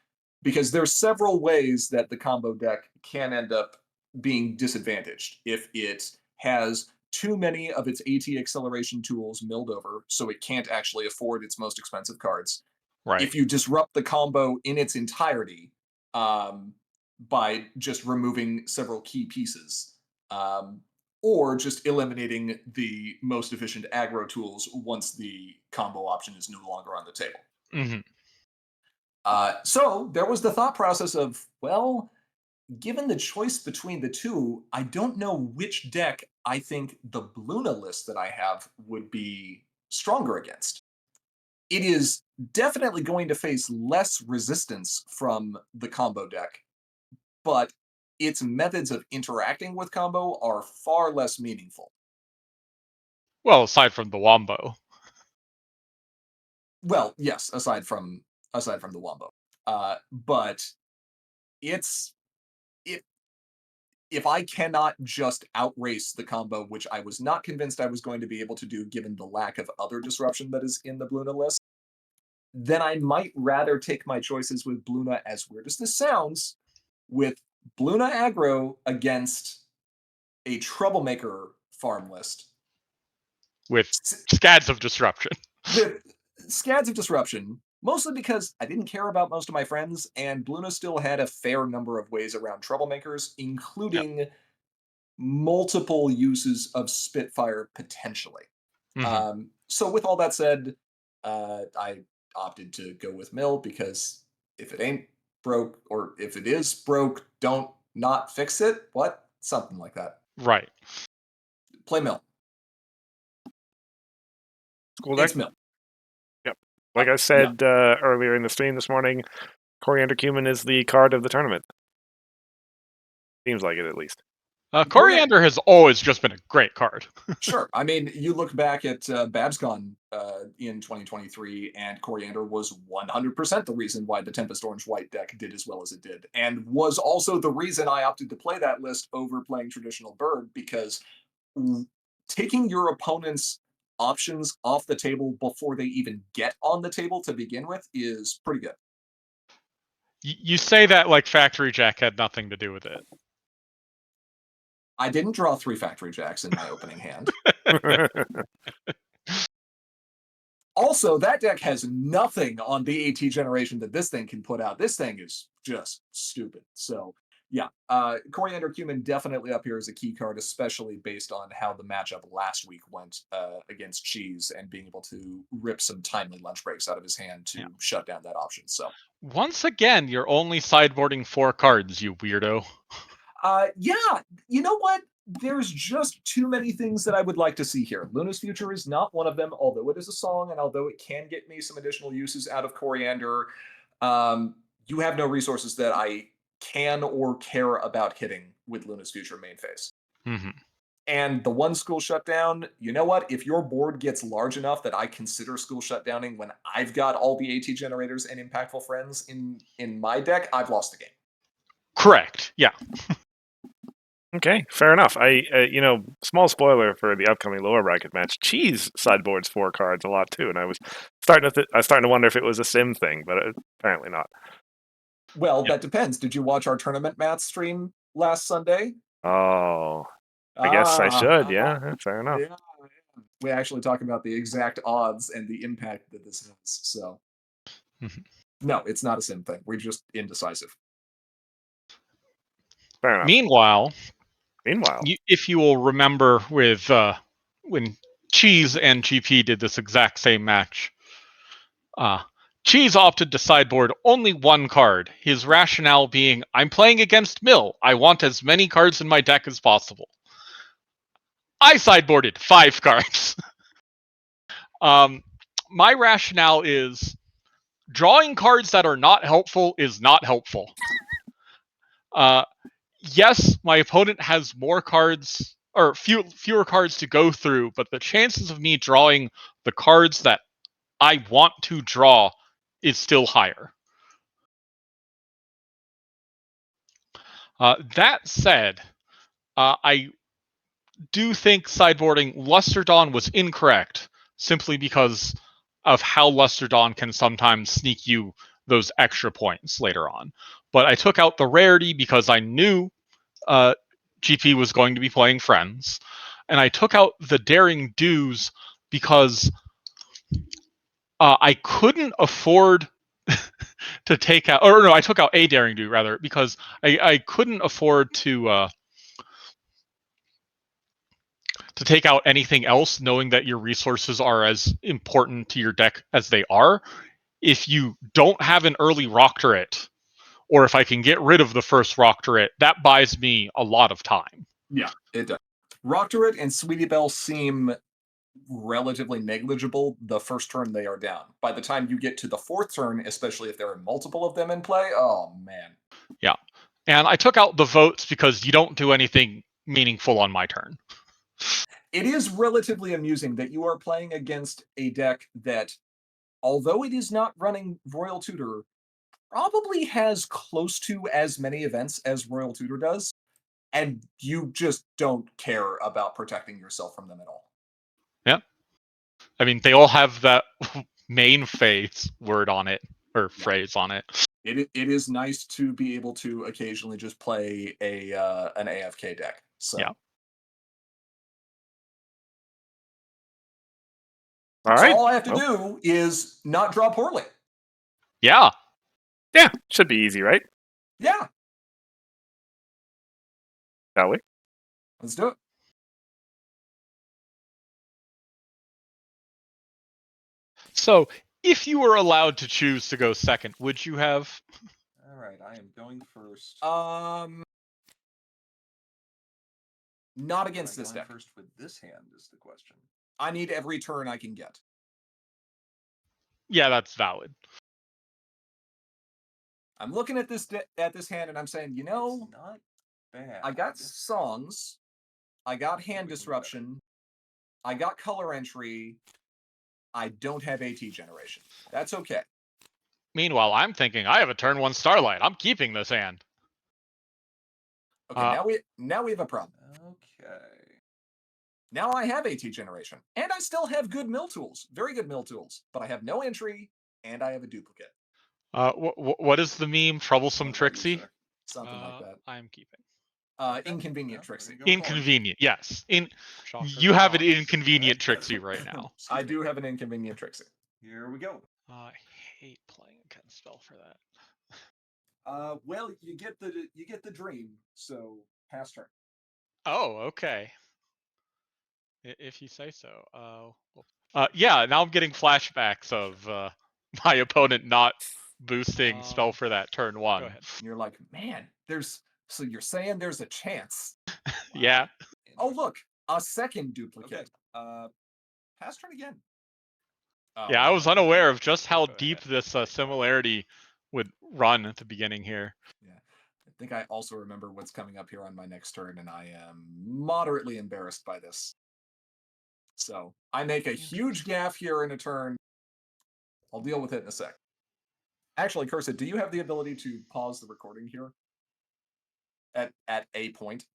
Speaker 2: Because there's several ways that the combo deck can end up being disadvantaged if it has too many of its AT acceleration tools milled over, so it can't actually afford its most expensive cards.
Speaker 3: Right.
Speaker 2: If you disrupt the combo in its entirety by just removing several key pieces, or just eliminating the most efficient aggro tools once the combo option is no longer on the table.
Speaker 3: Mm-hmm.
Speaker 2: So there was the thought process of, well, given the choice between the two, I don't know which deck I think the Bluna list that I have would be stronger against. It is definitely going to face less resistance from the combo deck, but its methods of interacting with combo are far less meaningful.
Speaker 3: Well, aside from the Wombo.
Speaker 2: Well, yes, aside from the Wombo. But it's if I cannot just outrace the combo, which I was not convinced I was going to be able to do given the lack of other disruption that is in the Bluna list, then I might rather take my choices with Bluna, as weird as this sounds, with Bluna aggro against a troublemaker farm list.
Speaker 3: With scads of disruption.
Speaker 2: With scads of disruption, mostly because I didn't care about most of my friends, and Bluna still had a fair number of ways around troublemakers, including multiple uses of Spitfire potentially.
Speaker 3: Mm-hmm.
Speaker 2: So with all that said, I opted to go with Mill because if it ain't broke, or if it is broke, don't not fix it. What? Something like that.
Speaker 3: Right.
Speaker 2: Play Mill.
Speaker 1: School deck?
Speaker 2: It's Mill.
Speaker 1: Yep. Like I said earlier in the stream this morning, Coriander Cumin is the card of the tournament. Seems like it, at least.
Speaker 3: Coriander has always just been a great card.
Speaker 2: Sure. I mean, you look back at BabsCon in 2023, and Coriander was 100% the reason why the Tempest Orange White deck did as well as it did, and was also the reason I opted to play that list over playing traditional Bird, because taking your opponent's options off the table before they even get on the table to begin with is pretty good.
Speaker 3: You say that like Factory Jack had nothing to do with it.
Speaker 2: I didn't draw 3 Factory Jacks in my opening hand. Also, that deck has nothing on the AT generation that this thing can put out. This thing is just stupid. So, yeah, Coriander Cumin definitely up here as a key card, especially based on how the matchup last week went against Cheese and being able to rip some timely lunch breaks out of his hand to shut down that option. So,
Speaker 3: once again, you're only sideboarding 4 cards, you weirdo.
Speaker 2: Yeah, you know what? There's just too many things that I would like to see here. Luna's Future is not one of them, although it is a song, and although it can get me some additional uses out of Coriander, you have no resources that I can or care about hitting with Luna's Future main phase.
Speaker 3: Mm-hmm.
Speaker 2: And the one school shutdown, you know what? If your board gets large enough that I consider school shutdowning when I've got all the AT generators and impactful friends in my deck, I've lost the game.
Speaker 3: Correct. Yeah.
Speaker 1: Okay, fair enough. Small spoiler for the upcoming lower bracket match. Cheese sideboards 4 cards a lot too, and I was starting to wonder if it was a sim thing, but apparently not.
Speaker 2: Well, that depends. Did you watch our tournament math stream last Sunday?
Speaker 1: Oh, I guess I should. Yeah, fair enough.
Speaker 2: Yeah. We actually talk about the exact odds and the impact that this has. So, no, it's not a sim thing. We're just indecisive.
Speaker 1: Fair enough.
Speaker 3: Meanwhile,
Speaker 1: Meanwhile,
Speaker 3: if you will remember with when Cheese and GP did this exact same match, Cheese opted to sideboard only one card, his rationale being, I'm playing against Mill. I want as many cards in my deck as possible. I sideboarded 5 cards. My rationale is drawing cards that are not helpful is not helpful. Yes, my opponent has more cards or fewer cards to go through, but the chances of me drawing the cards that I want to draw is still higher. That said, I do think sideboarding Luster Dawn was incorrect, simply because of how Luster Dawn can sometimes sneak you those extra points later on. But I took out the rarity because I knew GP was going to be playing Friends, and I took out the Daring Do's because I couldn't afford to take out, or no, I took out a Daring Do rather because I couldn't afford to take out anything else, knowing that your resources are as important to your deck as they are. If you don't have an early rock turret, or if I can get rid of the first rock turret, that buys me a lot of time.
Speaker 2: Yeah, it does. Rock turret and Sweetie Belle seem relatively negligible the first turn they are down. By the time you get to the 4th turn, especially if there are multiple of them in play, oh man.
Speaker 3: Yeah. And I took out the votes because you don't do anything meaningful on my turn.
Speaker 2: It is relatively amusing that you are playing against a deck that, although it is not running Royal Tutor, probably has close to as many events as Royal Tutor does, and you just don't care about protecting yourself from them at all.
Speaker 3: Yeah. I mean, they all have that main phase word on it, or phrase on it.
Speaker 2: It is nice to be able to occasionally just play an AFK deck. So.
Speaker 3: Yeah.
Speaker 2: All I have to do is not draw poorly.
Speaker 3: Yeah.
Speaker 1: Yeah, should be easy, right?
Speaker 2: Yeah.
Speaker 1: Shall we?
Speaker 2: Let's do it.
Speaker 3: So, if you were allowed to choose to go second, would you have?
Speaker 2: All right, I am going first. Not against this deck. First with this hand is the question. I need every turn I can get.
Speaker 3: Yeah, that's valid.
Speaker 2: I'm looking at this hand and I'm saying, you know, it's not bad. I got songs, I got hand disruption, I got color entry, I don't have AT generation. That's okay.
Speaker 3: Meanwhile, I'm thinking I have a turn 1 Starlight. I'm keeping this hand.
Speaker 2: Okay, now we have a problem. Okay. Now I have AT generation, and I still have good mill tools, very good mill tools, but I have no entry, and I have a duplicate.
Speaker 3: What is the meme? Troublesome Trixie?
Speaker 2: Something like that.
Speaker 4: I'm keeping.
Speaker 2: Inconvenient Trixie.
Speaker 3: Inconvenient, yes. You have an inconvenient Trixie right now.
Speaker 2: I do have an inconvenient Trixie. Here we go.
Speaker 4: I hate playing against spell for that.
Speaker 2: Well, you get the dream, so pass turn.
Speaker 3: Oh, okay. If you say so. Yeah, now I'm getting flashbacks of my opponent not boosting spell for that turn 1.
Speaker 4: Go ahead.
Speaker 2: You're like, man, so you're saying there's a chance.
Speaker 3: Yeah.
Speaker 2: Oh, look, a second duplicate. Okay. Pass turn again.
Speaker 3: Yeah, I was unaware of just how deep this similarity would run at the beginning here.
Speaker 2: Yeah. I think I also remember what's coming up here on my next turn, and I am moderately embarrassed by this. So I make a huge gaffe here in a turn. I'll deal with it in a sec. Actually, Cursed, do you have the ability to pause the recording here? At a point?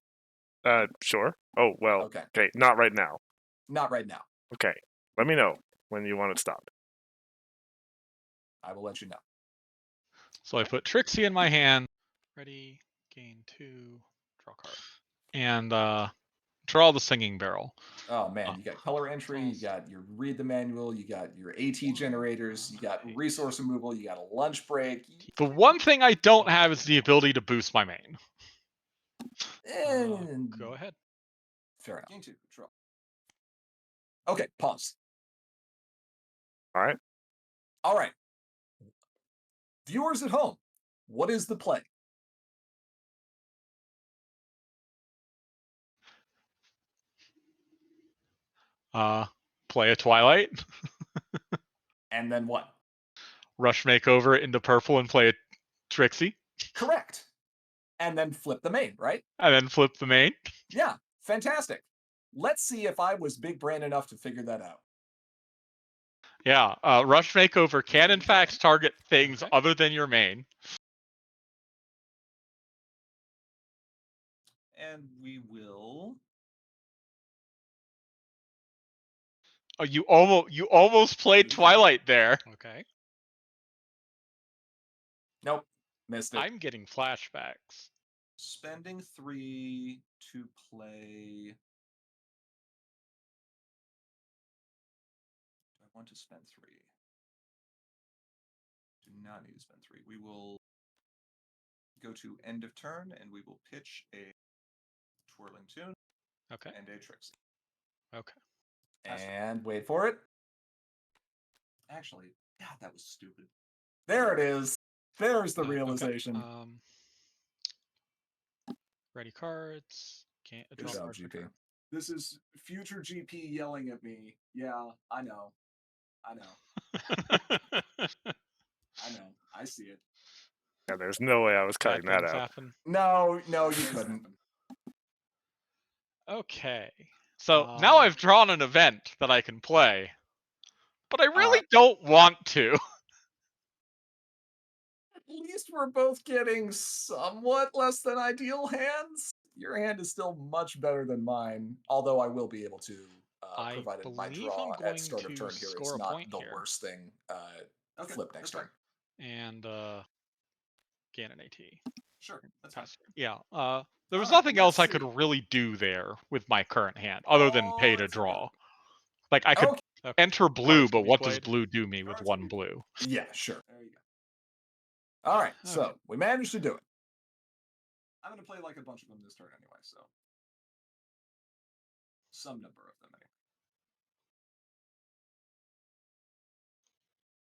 Speaker 1: Sure. Oh, well.
Speaker 2: Okay.
Speaker 1: Okay, not right now.
Speaker 2: Not right now.
Speaker 1: Okay, let me know when you want it stopped.
Speaker 2: I will let you know.
Speaker 3: So I put Trixie in my hand. Ready, gain 2, draw card. And draw the singing barrel.
Speaker 2: Oh man, you got color entry, you got your read the manual, you got your AT generators, you got resource removal, you got a lunch break.
Speaker 3: The one thing I don't have is the ability to boost my main.
Speaker 4: Go ahead.
Speaker 2: Fair enough. Gain 2, draw. Okay, pause.
Speaker 1: All right.
Speaker 2: All right. Viewers at home, what is the play?
Speaker 3: Play a Twilight.
Speaker 2: And then what?
Speaker 3: Rush Makeover into purple and play a Trixie.
Speaker 2: Correct. And then flip the main, right?
Speaker 3: And then flip the main.
Speaker 2: Yeah, fantastic. Let's see if I was big brain enough to figure that out.
Speaker 3: Yeah, Rush Makeover can in fact target things other than your main.
Speaker 2: And we will.
Speaker 3: Oh, you almost played Twilight there.
Speaker 4: Okay.
Speaker 2: Nope, missed it.
Speaker 4: I'm getting flashbacks.
Speaker 2: Spending 3 to play. Do I want to spend 3? Do not need to spend 3. We will go to end of turn and we will pitch a twirling tune.
Speaker 4: Okay.
Speaker 2: And a Trixie.
Speaker 4: Okay.
Speaker 2: And wait for it. Actually, God, that was stupid. There it is. There's the realization.
Speaker 4: Okay. Ready cards. Can't
Speaker 2: Good job, GP. This is future GP yelling at me. Yeah, I know. I know. I see it.
Speaker 1: Yeah, there's no way I was cutting that out.
Speaker 4: Happen.
Speaker 2: No, you couldn't.
Speaker 4: Okay.
Speaker 3: So now I've drawn an event that I can play, but I really don't want to.
Speaker 2: At least we're both getting somewhat less than ideal hands. Your hand is still much better than mine, although I will be able to, provided my draw at start of turn here is not the worst thing, flip next turn.
Speaker 4: And gain an AT.
Speaker 2: Sure, that's fine.
Speaker 3: Yeah, there was nothing else I could really do there with my current hand, other than pay to draw. Like, I could enter blue, but what does blue do me with 1 blue?
Speaker 2: Yeah, sure. There you go. All right, so we managed to do it. I'm going to play like a bunch of them this turn anyway, so. Some number of them anyway.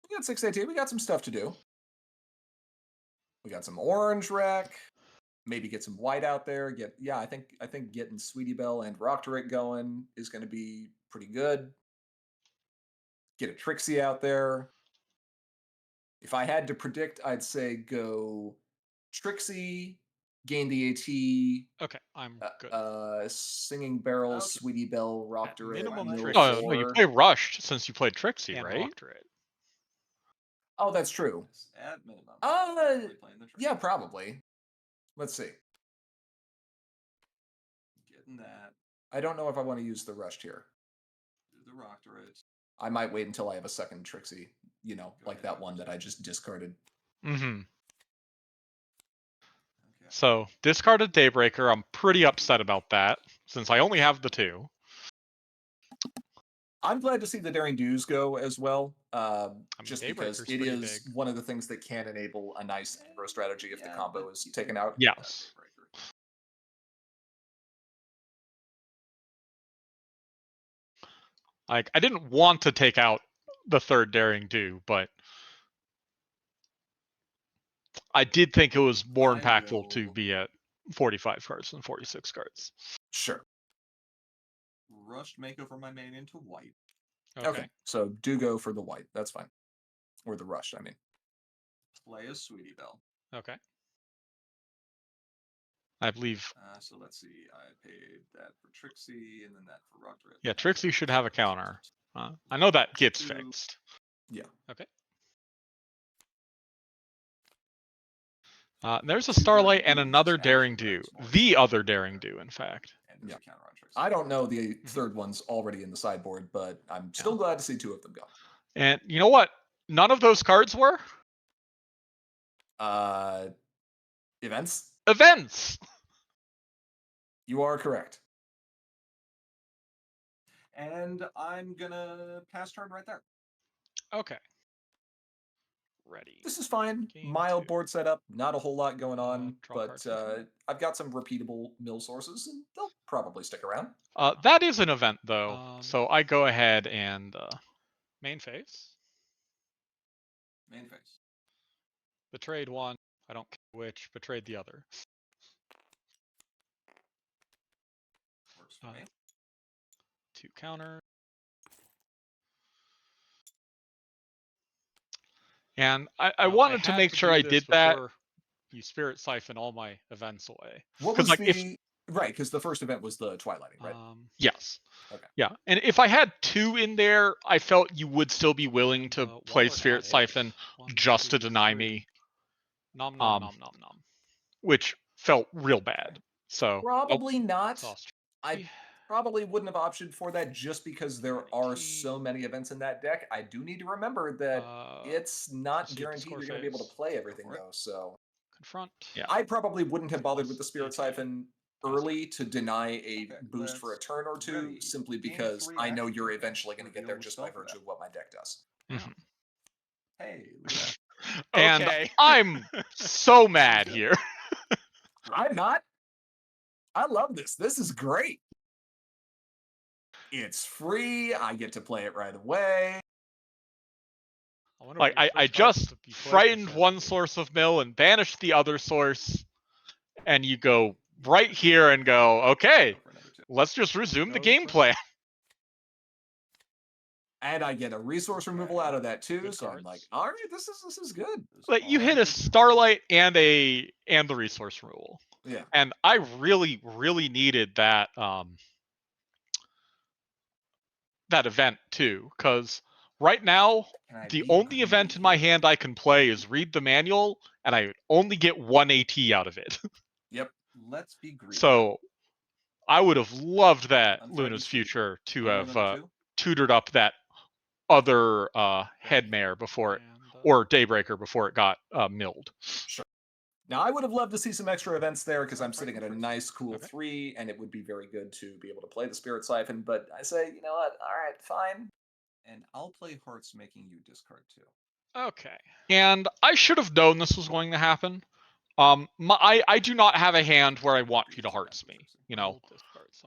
Speaker 2: We got 6 AT, we got some stuff to do. We got some orange rec. Maybe get some white out there. I think getting Sweetie Belle and Rockterick going is going to be pretty good. Get a Trixie out there. If I had to predict, I'd say go Trixie, gain the AT.
Speaker 4: Okay, I'm good.
Speaker 2: Singing Barrel, Sweetie Belle, Rockterick.
Speaker 4: Minimum
Speaker 3: Oh, no, you play Rushed since you played Trixie,
Speaker 4: and
Speaker 3: right?
Speaker 4: Rockterick.
Speaker 2: Oh, that's true. At minimum. Yeah, probably. Let's see. Getting that. I don't know if I want to use the Rushed here. Do the Rockterick. I might wait until I have a second Trixie, like that one that I just discarded.
Speaker 3: Mm-hmm. Okay. So, discarded Daybreaker, I'm pretty upset about that, since I only have the 2.
Speaker 2: I'm glad to see the Daring Do's go as well, just because it is one of the things that can enable a nice aggro strategy if the combo is taken out.
Speaker 3: Yes. Like, I didn't want to take out the 3rd Daring Do, but I did think it was more impactful to be at 45 cards than 46 cards.
Speaker 2: Sure. Rushed Makeover my main into white.
Speaker 4: Okay.
Speaker 2: So do go for the white. That's fine. Or the Rushed, I mean. Play a Sweetie Belle.
Speaker 4: Okay.
Speaker 3: I believe.
Speaker 2: So let's see. I paid that for Trixie and then that for Rockterick.
Speaker 3: Yeah, Trixie should have a counter. I know that gets fixed.
Speaker 2: Yeah.
Speaker 4: Okay.
Speaker 3: There's a Starlight and another Daring Do. The other Daring Do, in fact.
Speaker 2: there's a counter on Trixie. I don't know the
Speaker 3: Mm-hmm.
Speaker 2: third one's already in the sideboard, but I'm still glad to see 2 of them go.
Speaker 3: And you know what? None of those cards were?
Speaker 2: Events?
Speaker 3: Events!
Speaker 2: You are correct. And I'm gonna pass turn right there.
Speaker 3: Okay. Ready.
Speaker 2: This is fine.
Speaker 3: Game
Speaker 2: Mild
Speaker 3: 2.
Speaker 2: board setup, not a whole lot going on,
Speaker 3: draw
Speaker 2: but
Speaker 3: cards for turn.
Speaker 2: I've got some repeatable mill sources, and they'll probably stick around.
Speaker 3: That is an event, though. So I go ahead and main phase.
Speaker 2: Main phase.
Speaker 3: Betrayed one. I don't care which. Betrayed the other.
Speaker 2: Works for me.
Speaker 3: 2 counter. And I wanted to make sure I did that. You Spirit Siphon all my events away.
Speaker 2: What was right, because the first event was the Twilighting, right?
Speaker 3: Yes.
Speaker 2: Okay.
Speaker 3: Yeah, and if I had 2 in there, I felt you would still be willing to play Spirit Siphon just to deny me.
Speaker 4: Nom nom nom nom nom.
Speaker 3: Which felt real bad. So
Speaker 2: probably not. I probably wouldn't have opted for that just because there are so many events in that deck. I do need to remember that it's not guaranteed you're going to be able to play everything, though. So
Speaker 4: confront.
Speaker 3: Yeah.
Speaker 2: I probably wouldn't have bothered with the Spirit Siphon early to deny a boost for a turn or 2, simply because I know you're eventually going to get there just by virtue of what my deck does.
Speaker 3: Mm-hmm.
Speaker 2: Hey,
Speaker 3: and I'm so mad here.
Speaker 2: I'm not. I love this. This is great. It's free. I get to play it right away.
Speaker 3: Like I just frightened one source of mill and banished the other source, and you go right here and go, okay, let's just resume the game plan.
Speaker 2: And I get a resource removal out of that too, so I'm like, all right, this is good.
Speaker 3: Like you hit a Starlight and the resource removal.
Speaker 2: Yeah.
Speaker 3: And I really, really needed that that event too, because right now the only event in my hand I can play is read the manual, and I only get 1 AT out of it.
Speaker 2: Yep. Let's be greedy.
Speaker 3: So I would have loved that Luna's Future to have tutored up that other Headmare before it, or Daybreaker before it got milled.
Speaker 2: Sure. Now, I would have loved to see some extra events there because I'm sitting at a nice, cool 3, and it would be very good to be able to play the Spirit Siphon, but I say, you know what, all right, fine. And I'll play Hearts, making you discard 2.
Speaker 3: Okay. And I should have known this was going to happen. I do not have a hand where I want you to Hearts me, you know,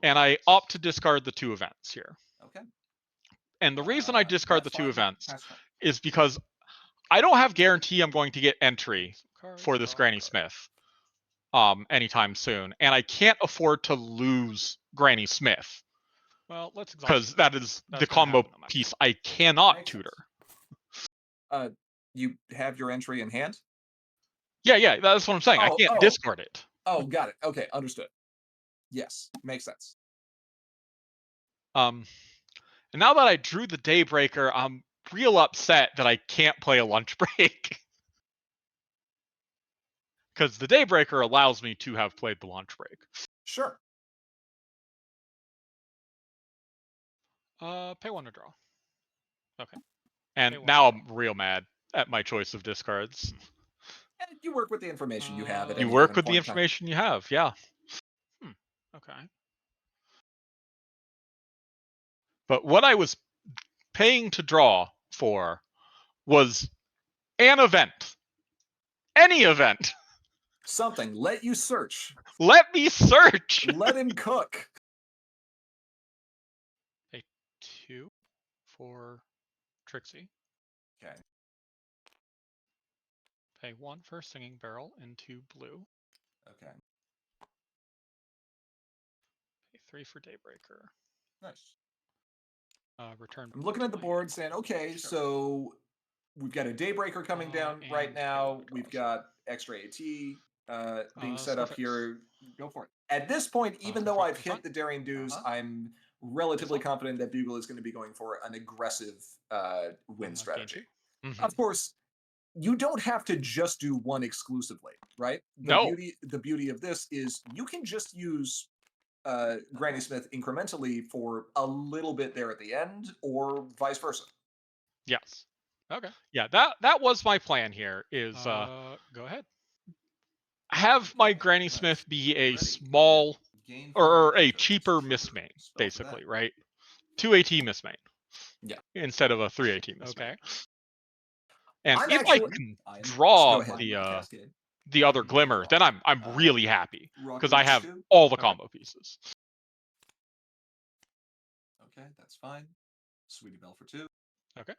Speaker 3: and I opt to discard the 2 events here.
Speaker 2: Okay.
Speaker 3: And the reason I discard the 2 events is because I don't have guarantee I'm going to get entry for this Granny Smith anytime soon, and I can't afford to lose Granny Smith.
Speaker 4: Well, let's
Speaker 3: because that is the combo piece I cannot tutor.
Speaker 2: You have your entry in hand?
Speaker 3: Yeah, that's what I'm saying. I can't discard it.
Speaker 2: Oh, got it. Okay, understood. Yes, makes sense.
Speaker 3: And now that I drew the Daybreaker, I'm real upset that I can't play a lunch break. Because the Daybreaker allows me to have played the lunch break.
Speaker 2: Sure.
Speaker 4: Pay 1 to draw. Okay.
Speaker 3: And now I'm real mad at my choice of discards.
Speaker 2: And you work with the information you have.
Speaker 3: You work with the information you have, yeah.
Speaker 4: Okay.
Speaker 3: But what I was paying to draw for was an event. Any event.
Speaker 2: Something. Let you search.
Speaker 3: Let me search.
Speaker 2: Let him cook.
Speaker 4: A 2 for Trixie.
Speaker 2: Okay.
Speaker 4: Pay 1 for Singing Barrel into blue.
Speaker 2: Okay.
Speaker 4: Pay 3 for Daybreaker.
Speaker 2: Nice.
Speaker 4: Return.
Speaker 2: I'm looking at the board saying, okay, so we've got a Daybreaker coming down right now. We've got extra AT being set up here. Go for it. At this point, even though I've hit the Daring Dues, I'm relatively confident that Bugle is going to be going for an aggressive win strategy. Of course, you don't have to just do one exclusively, right? The beauty of this is you can just use Granny Smith incrementally for a little bit there at the end, or vice versa.
Speaker 3: Yes.
Speaker 4: Okay.
Speaker 3: Yeah, that was my plan here. Is
Speaker 4: Go ahead.
Speaker 3: have my Granny Smith be a small or a cheaper Miss Main, basically, right? 2 AT Miss Main.
Speaker 2: Yeah.
Speaker 3: Instead of a 3 AT Miss
Speaker 4: Okay.
Speaker 3: Main. And
Speaker 2: I'm
Speaker 3: if
Speaker 2: actually-
Speaker 3: I can
Speaker 2: Go
Speaker 3: draw
Speaker 2: ahead.
Speaker 3: the other Glimmer, then I'm really happy because I have all the combo pieces.
Speaker 2: Okay, that's fine. Sweetie Belle for 2.
Speaker 4: Okay.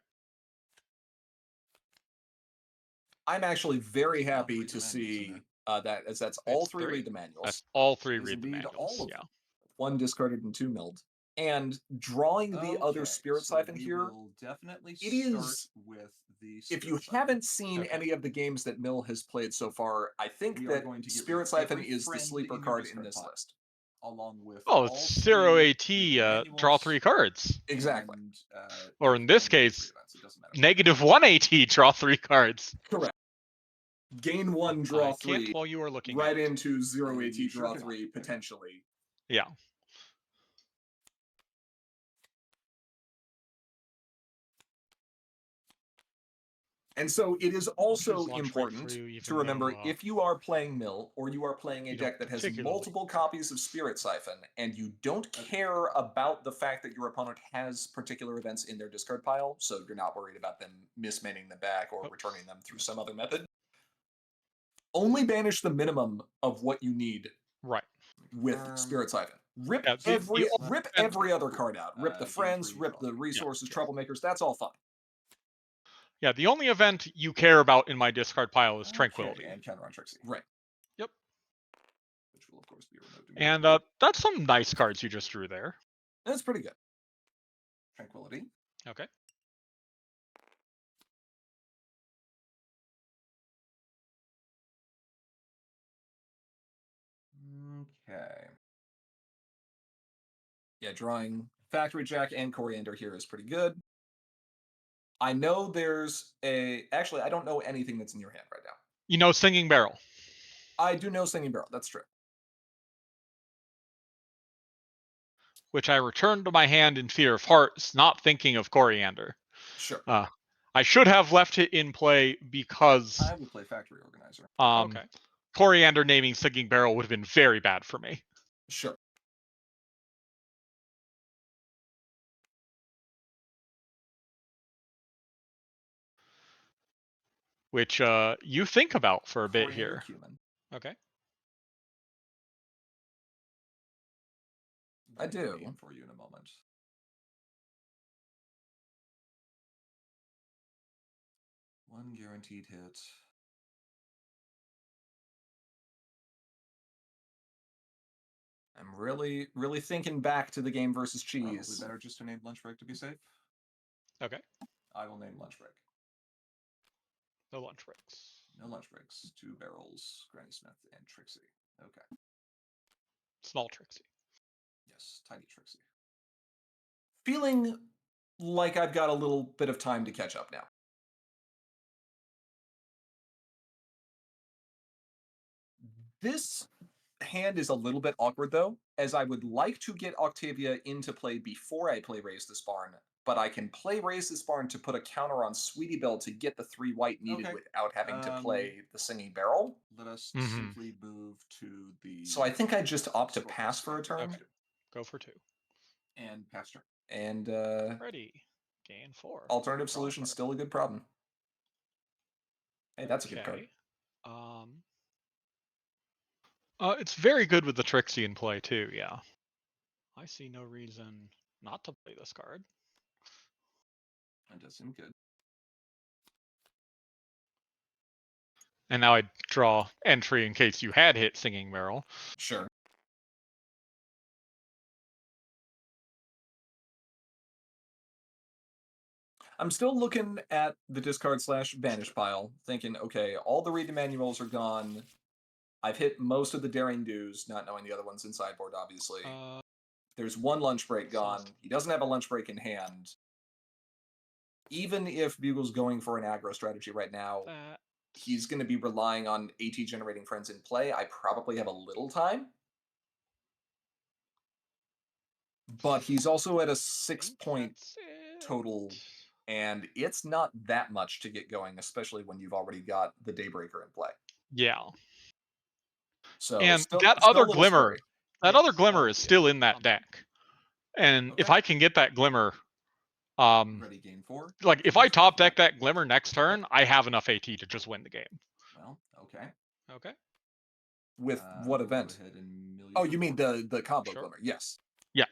Speaker 2: I'm actually very happy to see that, as that's all
Speaker 3: It's
Speaker 2: 3
Speaker 3: 3.
Speaker 2: read the manuals.
Speaker 3: That's all 3
Speaker 2: It is
Speaker 3: read the
Speaker 2: indeed all
Speaker 3: manuals.
Speaker 2: of
Speaker 3: Yeah.
Speaker 2: them. 1 discarded and 2 milled. And drawing the other Spirit Siphon here,
Speaker 5: definitely
Speaker 2: it is
Speaker 5: with the
Speaker 2: if you haven't seen any of the games that Mill has played so far, I think
Speaker 5: We are
Speaker 2: that
Speaker 5: going to get
Speaker 2: Spirit
Speaker 5: rid of
Speaker 2: Siphon
Speaker 5: every
Speaker 2: is the
Speaker 5: friend
Speaker 2: sleeper
Speaker 5: in your
Speaker 2: card in
Speaker 5: discard
Speaker 2: this
Speaker 5: pile.
Speaker 2: list.
Speaker 5: along with
Speaker 3: Oh,
Speaker 5: all
Speaker 3: it's 0
Speaker 5: 3
Speaker 3: AT,
Speaker 5: read the
Speaker 3: draw
Speaker 5: manuals
Speaker 3: 3 cards.
Speaker 2: Exactly.
Speaker 5: and,
Speaker 3: Or in this
Speaker 5: everything in the
Speaker 3: case,
Speaker 5: free events. It doesn't matter.
Speaker 3: -1 AT, draw 3 cards.
Speaker 2: Correct. Gain 1, draw
Speaker 4: I
Speaker 2: 3.
Speaker 4: can't while you are looking
Speaker 2: Right
Speaker 4: at it.
Speaker 2: into 0
Speaker 5: And
Speaker 2: AT,
Speaker 5: you sure
Speaker 2: draw
Speaker 5: can.
Speaker 2: 3, potentially.
Speaker 3: Yeah.
Speaker 2: And so it is also
Speaker 4: launch break
Speaker 2: important
Speaker 4: for you, even
Speaker 2: to remember,
Speaker 4: though,
Speaker 2: if you are playing Mill or you are playing a
Speaker 4: you
Speaker 2: deck
Speaker 4: don't
Speaker 2: that has
Speaker 4: particularly
Speaker 2: multiple
Speaker 4: care.
Speaker 2: copies of Spirit Siphon and you don't care about the fact that your opponent has particular events in their discard pile, so you're not worried about them mismanning them back or returning them through some other method, only banish the minimum of what you need
Speaker 3: Right.
Speaker 2: with Spirit Siphon. Rip
Speaker 3: Yeah,
Speaker 2: every other card out. Rip the friends, rip the resources, troublemakers, that's all fine.
Speaker 3: Yeah, the only event you care about in my discard pile is Tranquility.
Speaker 5: And counter on Trixie.
Speaker 2: Right.
Speaker 3: Yep.
Speaker 5: Which will, of course, be removed.
Speaker 3: And that's some nice cards you just drew there.
Speaker 2: That's pretty good.
Speaker 5: Tranquility.
Speaker 4: Okay.
Speaker 2: Okay. Yeah, drawing Factory Jack and Coriander here is pretty good. I know there's a... Actually, I don't know anything that's in your hand right now.
Speaker 3: You know Singing Barrel.
Speaker 2: I do know Singing Barrel. That's true.
Speaker 3: Which I returned to my hand in fear of hearts, not thinking of Coriander.
Speaker 2: Sure.
Speaker 3: I should have left it in play because
Speaker 5: I would play Factory Organizer.
Speaker 4: Okay.
Speaker 3: Coriander naming Singing Barrel would have been very bad for me.
Speaker 2: Sure.
Speaker 3: Which you think about for a bit
Speaker 5: Coriander
Speaker 3: here.
Speaker 5: Cumin.
Speaker 4: Okay.
Speaker 2: I do.
Speaker 5: Name for you in a moment. One guaranteed hit.
Speaker 2: I'm really, really thinking back to the game versus Cheese.
Speaker 5: Probably better just to name Lunch Break to be safe.
Speaker 4: Okay.
Speaker 5: I will name Lunch Break.
Speaker 4: No lunch breaks.
Speaker 5: No lunch breaks. 2 barrels, Granny Smith, and Trixie. Okay.
Speaker 4: Small Trixie.
Speaker 5: Yes, tiny Trixie.
Speaker 2: Feeling like I've got a little bit of time to catch up now. This hand is a little bit awkward, though, as I would like to get Octavia into play before I play Raise This Barn, but I can play Raise This Barn to put a counter on Sweetie Belle to get the 3 white needed without having to play the Singing Barrel.
Speaker 5: Let us simply move to the...
Speaker 2: So I think I just opt to pass for a turn.
Speaker 4: Okay. Go for 2.
Speaker 5: And pasture.
Speaker 2: And
Speaker 4: Ready. Gain 4.
Speaker 2: alternative solution still a good problem. Hey, that's a good card.
Speaker 3: It's very good with the Trixie in play too, yeah.
Speaker 4: I see no reason not to play this card.
Speaker 5: That does seem good.
Speaker 3: And now I draw entry in case you had hit Singing Barrel.
Speaker 2: Sure. I'm still looking at the discard/banish pile, thinking, okay, all the read the manuals are gone. I've hit most of the daring do's, not knowing the other ones in sideboard, obviously. There's 1 lunch break gone. He doesn't have a lunch break in hand. Even if Bugle's going for an aggro strategy right now, he's going to be relying on AT generating friends in play. I probably have a little time. but he's also at a
Speaker 3: I
Speaker 2: 6-point
Speaker 3: that's it.
Speaker 2: total, and it's not that much to get going, especially when you've already got the Daybreaker in play.
Speaker 3: Yeah.
Speaker 2: So
Speaker 3: And
Speaker 2: still,
Speaker 3: that
Speaker 2: still
Speaker 3: other
Speaker 2: a little
Speaker 3: glimmer,
Speaker 2: scary.
Speaker 3: that
Speaker 4: Yes,
Speaker 3: other glimmer is
Speaker 4: yeah,
Speaker 3: still in that
Speaker 4: I'm-
Speaker 3: deck. And if
Speaker 2: Okay.
Speaker 3: I can get that glimmer,
Speaker 2: Ready, game 4.
Speaker 3: like if I top deck that glimmer next turn, I have enough AT to just win the game.
Speaker 2: Well, okay.
Speaker 4: Okay.
Speaker 2: With what
Speaker 5: we'll
Speaker 2: event?
Speaker 5: Go ahead and mill
Speaker 2: Oh,
Speaker 5: for
Speaker 2: you mean
Speaker 5: 4.
Speaker 2: the combo
Speaker 4: Sure.
Speaker 2: glimmer? Yes.
Speaker 3: Yeah.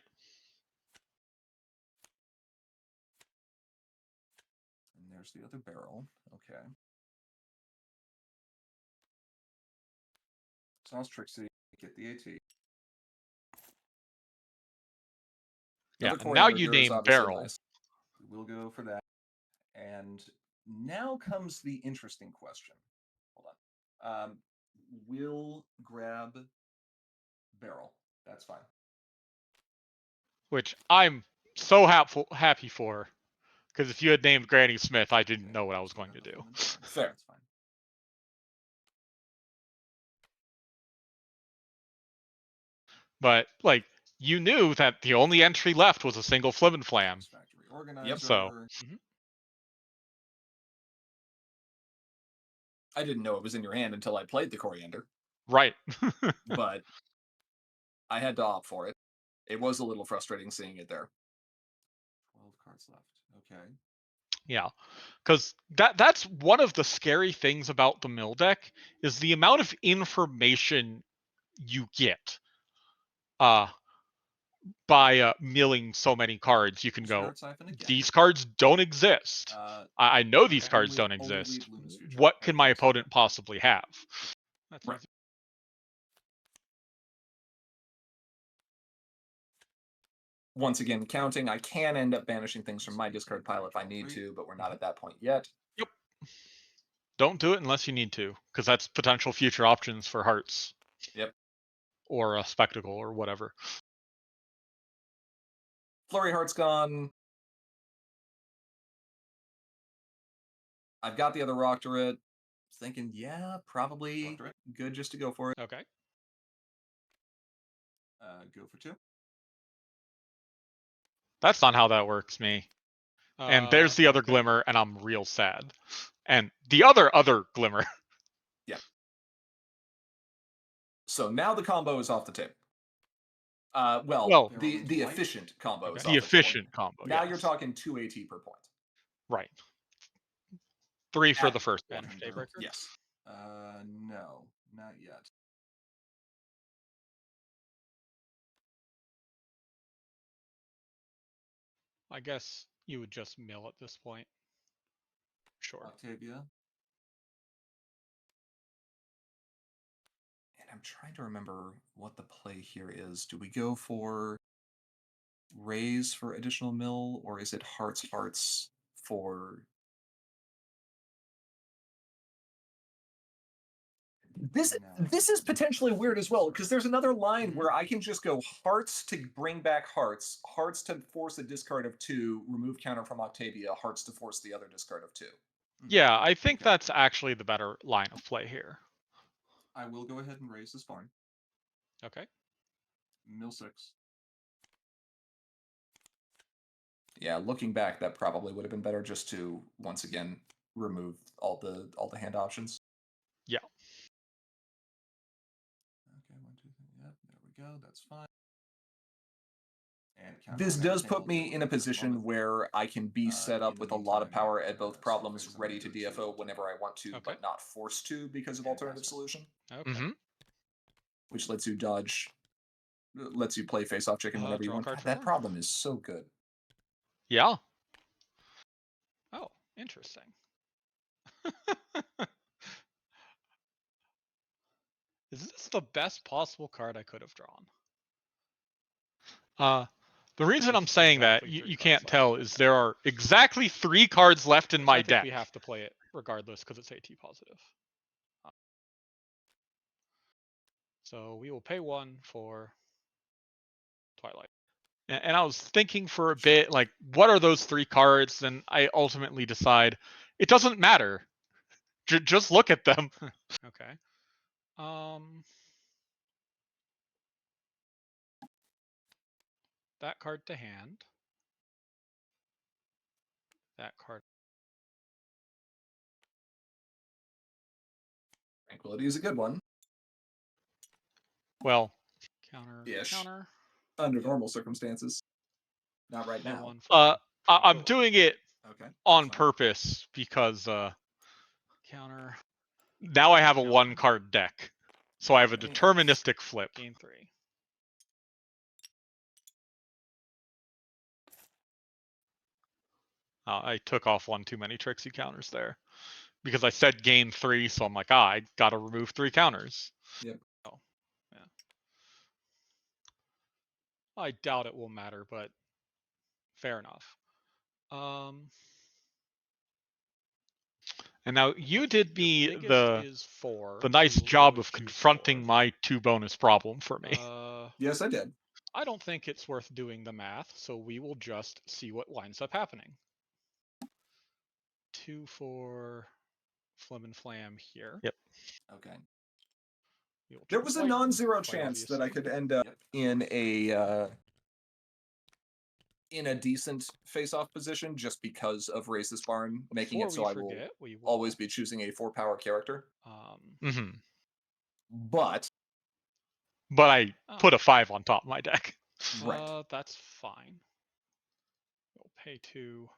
Speaker 5: And there's the other barrel. Okay. Sounds Trixie. Get the AT.
Speaker 3: Yeah.
Speaker 2: Another
Speaker 3: And now
Speaker 2: coriander
Speaker 3: you
Speaker 2: here is
Speaker 3: name
Speaker 2: obviously
Speaker 3: barrel.
Speaker 2: nice.
Speaker 5: We will go for that. And now comes the interesting question. Hold on. We'll grab barrel. That's fine.
Speaker 3: Which I'm so happy for, because if you had named Granny Smith, I didn't know what I was going to do.
Speaker 2: Fair.
Speaker 5: That's fine.
Speaker 3: But like you knew that the only entry left was a single Flim and Flam.
Speaker 5: Factory organizer.
Speaker 3: So
Speaker 2: I didn't know it was in your hand until I played the coriander,
Speaker 3: right.
Speaker 2: but I had to opt for it. It was a little frustrating seeing it there.
Speaker 5: 12 cards left. Okay.
Speaker 3: Yeah, because that's one of the scary things about the mill deck is the amount of information you get by milling so many cards. You can go, these cards don't exist. I know these cards don't exist. What can my opponent possibly have?
Speaker 4: That's
Speaker 2: Right.
Speaker 4: easy.
Speaker 2: Once again, counting, I can end up banishing things from my discard pile if I need to, but we're not at that point yet.
Speaker 3: Yep. Don't do it unless you need to, because that's potential future options for hearts.
Speaker 2: Yep.
Speaker 3: Or a spectacle or whatever.
Speaker 2: Flurry Heart's gone. I've got the other Rock Turret. Thinking, yeah, probably good just to go for it.
Speaker 4: Okay.
Speaker 5: Go for 2.
Speaker 3: That's not how that works, me. And there's the other glimmer, and I'm real sad. And the other glimmer.
Speaker 2: Yeah. So now the combo is off the table. Well, the efficient combo is off
Speaker 3: the efficient
Speaker 2: table.
Speaker 3: combo.
Speaker 2: Now
Speaker 3: yes.
Speaker 2: you're talking 2 AT per point.
Speaker 3: Right. 3 for the first one.
Speaker 4: Daybreaker?
Speaker 2: Yes.
Speaker 5: No, not yet.
Speaker 4: I guess you would just mill at this point. Sure.
Speaker 5: Octavia.
Speaker 2: And I'm trying to remember what the play here is. Do we go for raise for additional mill, or is it hearts for... This is potentially weird as well, because there's another line where I can just go hearts to bring back hearts to force a discard of 2, remove counter from Octavia, hearts to force the other discard of 2.
Speaker 3: Yeah, I think that's actually the better line of play here.
Speaker 5: I will go ahead and raise this barn.
Speaker 4: Okay.
Speaker 5: Mill 6.
Speaker 2: Yeah, looking back, that probably would have been better just to once again remove all the hand options.
Speaker 3: Yeah.
Speaker 5: Okay, 1, 2, 3. Yep, there we go. That's fine. And
Speaker 2: this does put me in a position where I can be set up with a lot of power at both problems, ready to DFO whenever I want to, but not forced to because of alternative solution.
Speaker 4: Okay.
Speaker 2: Which lets you dodge, lets you play face-off chicken whenever you want. That problem is so good.
Speaker 3: Yeah.
Speaker 4: Oh, interesting. Is this the best possible card I could have drawn?
Speaker 3: The reason I'm saying that you can't tell is there are exactly 3 cards left in my deck.
Speaker 4: We have to play it regardless because it's AT positive. So we will pay 1 for Twilight.
Speaker 3: And I was thinking for a bit, like, what are those 3 cards? And I ultimately decide it doesn't matter. Just look at them.
Speaker 4: Okay. that card to hand. That card.
Speaker 2: Tranquility is a good one.
Speaker 3: Well,
Speaker 4: Counter.
Speaker 2: Ish.
Speaker 4: Counter.
Speaker 2: Under normal circumstances. Not right
Speaker 4: Get
Speaker 2: now.
Speaker 4: one for
Speaker 3: I'm doing it
Speaker 2: Okay.
Speaker 3: on
Speaker 2: that's fine.
Speaker 3: purpose because
Speaker 4: counter.
Speaker 3: now I have a
Speaker 4: Counter.
Speaker 3: 1-card deck, so I have a
Speaker 2: Yes.
Speaker 3: deterministic flip.
Speaker 4: Gain 3.
Speaker 3: I took off one too many Trixie counters there because I said gain 3, so I'm like, I gotta remove 3 counters.
Speaker 2: Yep.
Speaker 4: Oh, yeah. I doubt it will matter, but fair enough.
Speaker 3: And now you did me
Speaker 4: Is 4.
Speaker 3: the nice
Speaker 4: You
Speaker 3: job
Speaker 4: would
Speaker 3: of
Speaker 4: choose
Speaker 3: confronting
Speaker 4: 4.
Speaker 3: my 2 bonus problem for me.
Speaker 2: Yes, I did.
Speaker 4: I don't think it's worth doing the math, so we will just see what winds up happening. 2 for Flim and Flam here.
Speaker 3: Yep.
Speaker 2: Okay.
Speaker 4: We will
Speaker 2: There
Speaker 4: choose
Speaker 2: was a
Speaker 4: white,
Speaker 2: non-zero
Speaker 4: quite
Speaker 2: chance that I
Speaker 4: obviously.
Speaker 2: could end up in a decent face-off position just because of Race's Barn, making
Speaker 4: Before
Speaker 2: it so
Speaker 4: we
Speaker 2: I will
Speaker 4: forget, we will
Speaker 2: always be choosing a 4-power character.
Speaker 3: Mm-hmm.
Speaker 2: But
Speaker 3: But I put a 5 on top of my deck.
Speaker 2: right.
Speaker 4: That's fine. We'll pay 2.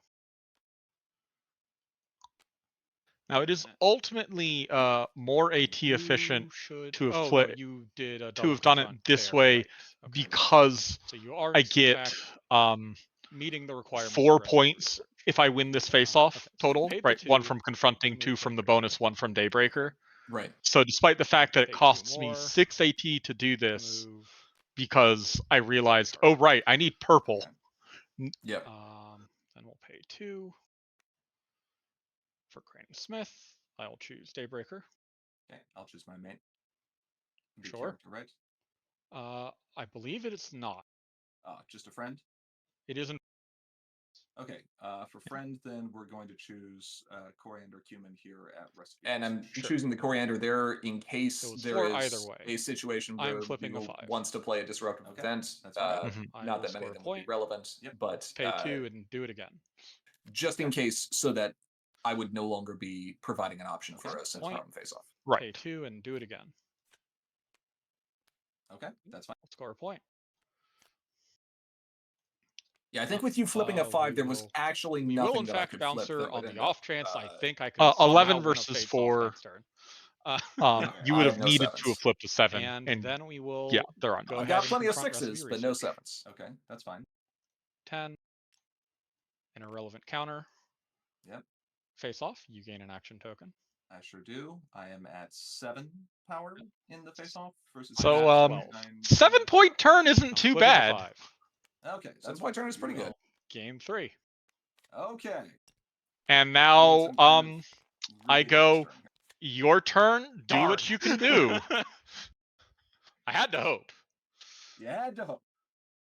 Speaker 3: Now it is ultimately more AT efficient to have
Speaker 4: no, you did a
Speaker 3: to have done it this way
Speaker 4: right. Okay.
Speaker 3: because
Speaker 4: So you are
Speaker 3: I
Speaker 4: in
Speaker 3: get
Speaker 4: fact meeting the requirements.
Speaker 3: 4 points if I win this face-off
Speaker 4: Okay, so
Speaker 3: total,
Speaker 4: paid
Speaker 3: right?
Speaker 4: the
Speaker 3: 1
Speaker 4: 2,
Speaker 3: from confronting, 2 from the bonus, 1 from Daybreaker.
Speaker 2: Right.
Speaker 3: So despite the fact that it
Speaker 4: Pay 2
Speaker 3: costs me
Speaker 4: more.
Speaker 3: 6 AT to do this,
Speaker 4: Move.
Speaker 3: because I realized, oh right, I need purple.
Speaker 2: Okay. Yep.
Speaker 4: Then we'll pay 2 for Granny Smith. I will choose Daybreaker.
Speaker 2: Okay, I'll choose my main.
Speaker 4: Sure.
Speaker 2: Right.
Speaker 4: I believe it is not.
Speaker 2: Just a friend.
Speaker 4: It isn't.
Speaker 2: Okay. For friend, then we're going to choose coriander cumin here at recipe. And I'm choosing the coriander there in case there is a situation where Bugle wants to play a disruptive event.
Speaker 4: That's fine.
Speaker 2: Not that many of them will be relevant, but
Speaker 4: pay 2 and do it again.
Speaker 2: Just in case, so that I would no longer be providing an option for us in problem face-off.
Speaker 3: Right.
Speaker 4: Pay 2 and do it again.
Speaker 2: Okay, that's fine.
Speaker 4: I'll score a point.
Speaker 2: Yeah, I think with you flipping a 5, there was actually nothing that I could flip.
Speaker 4: Bouncer on the off chance. I think I
Speaker 3: can
Speaker 4: can.
Speaker 3: 11 versus 4. You would have needed to have flipped a 7,
Speaker 4: and then we will.
Speaker 3: Yeah, they're on.
Speaker 2: I've got plenty of 6s, but no 7s. Okay, that's fine.
Speaker 4: 10. An irrelevant counter.
Speaker 2: Yep.
Speaker 4: Face off. You gain an action token.
Speaker 2: I sure do. I am at 7 power in the face-off versus.
Speaker 3: So
Speaker 2: 7-point
Speaker 3: turn isn't too bad.
Speaker 4: 5.
Speaker 2: Okay, 7-point turn is pretty good.
Speaker 4: Game 3.
Speaker 2: Okay.
Speaker 3: And now I go. Your turn. Do what you can do. I had to hope.
Speaker 2: You had to hope.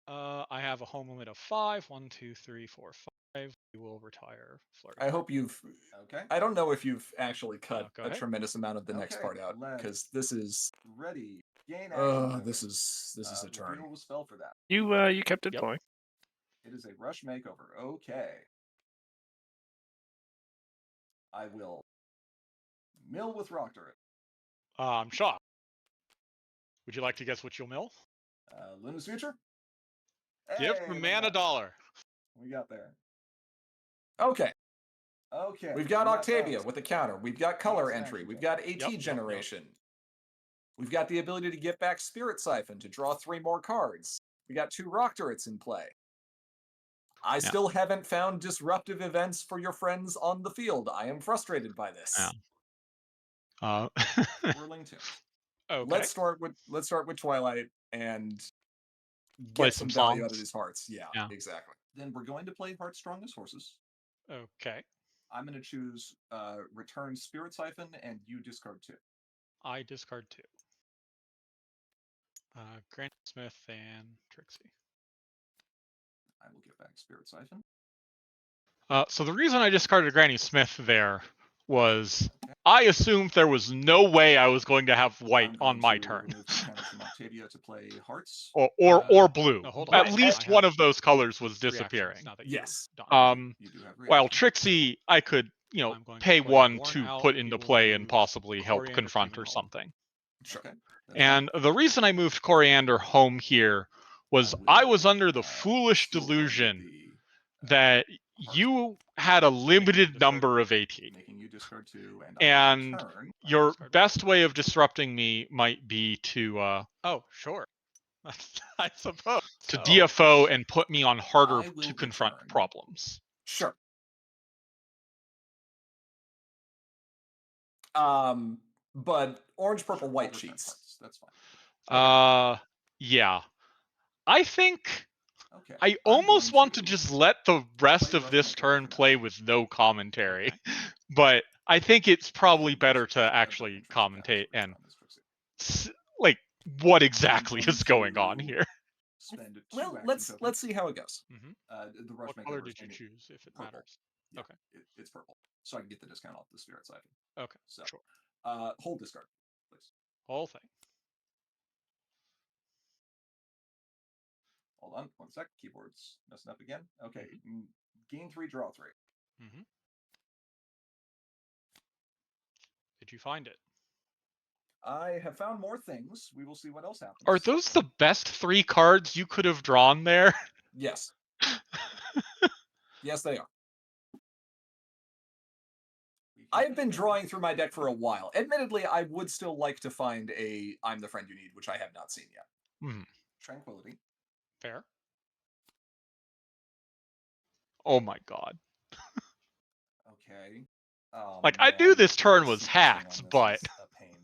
Speaker 4: I have a home limit of 5. 1, 2, 3, 4, 5. We will retire Flurry.
Speaker 2: I hope you've. Okay. I don't know if you've actually cut a tremendous amount of the next part out because this is ready. Gain action. This is a turn. Was fell for that.
Speaker 1: You kept it going.
Speaker 2: It is a rush makeover. Okay. I will mill with Rockter.
Speaker 4: I'm shocked. Would you like to guess what you'll mill?
Speaker 2: Luna's Future?
Speaker 4: Give the man $1.
Speaker 2: We got there. Okay. We've got Octavia with a counter. We've got color entry. We've got AT generation. We've got the ability to get back Spirit Siphon to draw 3 more cards. We got 2 Rock Turrets in play. I still haven't found disruptive events for your friends on the field. I am frustrated by this. Whirling Tunes. Okay. Let's start with Twilight and get some value out of these hearts. Yeah, exactly. Then we're going to play Heart's Strongest Horses.
Speaker 4: Okay.
Speaker 2: I'm going to choose Return Spirit Siphon, and you discard 2.
Speaker 4: I discard 2. Grant Smith and Trixie.
Speaker 2: I will get back Spirit Siphon.
Speaker 3: So the reason I discarded Granny Smith there was I assumed there was no way I was going to have white on my turn.
Speaker 5: Octavia to play hearts.
Speaker 3: Or blue.
Speaker 4: No, hold
Speaker 3: At
Speaker 4: on.
Speaker 3: least
Speaker 4: I
Speaker 3: one
Speaker 4: have
Speaker 3: of those colors was
Speaker 4: reactions
Speaker 3: disappearing.
Speaker 4: now that you're
Speaker 2: Yes.
Speaker 4: done.
Speaker 5: You do have
Speaker 3: While
Speaker 5: reactions.
Speaker 3: Trixie, I could,
Speaker 4: I'm going to
Speaker 3: pay
Speaker 4: play
Speaker 3: one
Speaker 4: Worn
Speaker 3: to
Speaker 4: Out,
Speaker 3: put
Speaker 4: we
Speaker 3: into
Speaker 4: will
Speaker 3: play and
Speaker 4: move
Speaker 3: possibly help
Speaker 4: Coriander
Speaker 3: confront
Speaker 4: Cream
Speaker 3: or
Speaker 4: and Home.
Speaker 3: something.
Speaker 5: Sure. Okay.
Speaker 3: And the reason I moved Coriander home here was I was under the foolish
Speaker 5: still play
Speaker 3: delusion
Speaker 5: the,
Speaker 3: that
Speaker 5: heart.
Speaker 3: you had a limited
Speaker 4: discard
Speaker 3: number of 18.
Speaker 5: Making you discard 2
Speaker 3: And
Speaker 5: turn.
Speaker 3: your
Speaker 4: discard
Speaker 3: best way of disrupting me might be to
Speaker 4: Oh, sure. I suppose.
Speaker 3: to
Speaker 4: so.
Speaker 3: DFO and put me on harder
Speaker 5: I will
Speaker 3: to confront
Speaker 5: return.
Speaker 3: problems.
Speaker 2: Sure. But orange, purple, white
Speaker 5: I'll return
Speaker 2: cheats.
Speaker 5: hearts. That's fine.
Speaker 3: Yeah. I think
Speaker 5: Okay.
Speaker 3: I
Speaker 5: I'm
Speaker 3: almost
Speaker 5: going
Speaker 3: want to just let the rest
Speaker 5: play
Speaker 3: of this
Speaker 5: Rushmaker
Speaker 3: turn
Speaker 5: for now.
Speaker 3: play with no commentary.
Speaker 4: Okay.
Speaker 3: But I think it's probably
Speaker 5: And
Speaker 3: better
Speaker 5: this
Speaker 3: to
Speaker 5: is-
Speaker 3: actually
Speaker 5: Trixie counters
Speaker 3: commentate
Speaker 5: for
Speaker 3: and
Speaker 5: on this Trixie.
Speaker 3: like what exactly
Speaker 5: going
Speaker 3: is going on
Speaker 5: to-
Speaker 3: here.
Speaker 5: Spend 2
Speaker 2: Well,
Speaker 5: action
Speaker 2: let's
Speaker 5: tokens.
Speaker 2: see how it goes.
Speaker 5: The
Speaker 4: What
Speaker 5: Rushmaker
Speaker 4: color
Speaker 5: was
Speaker 4: did you
Speaker 5: made
Speaker 4: choose, if it
Speaker 5: purple.
Speaker 4: matters?
Speaker 5: Yeah,
Speaker 4: Okay.
Speaker 5: It's purple, so I can get the discount off the spirit side.
Speaker 4: Okay.
Speaker 5: So,
Speaker 3: Sure.
Speaker 5: hold discard, please.
Speaker 4: Whole thing.
Speaker 5: Hold on, 1 sec. Keyboard's messing up again. Okay, gain 3, draw 3.
Speaker 4: Mm-hmm. Did you find it?
Speaker 5: I have found more things. We will see what else happens.
Speaker 3: Are those the best 3 cards you could have drawn there?
Speaker 2: Yes. Yes, they are. I've been drawing through my deck for a while. Admittedly, I would still like to find a I'm the Friend You Need, which I have not seen yet.
Speaker 5: Tranquility.
Speaker 4: Fair.
Speaker 3: Oh my god.
Speaker 5: Okay.
Speaker 3: Like, I knew this turn was hacked, but
Speaker 5: a pain.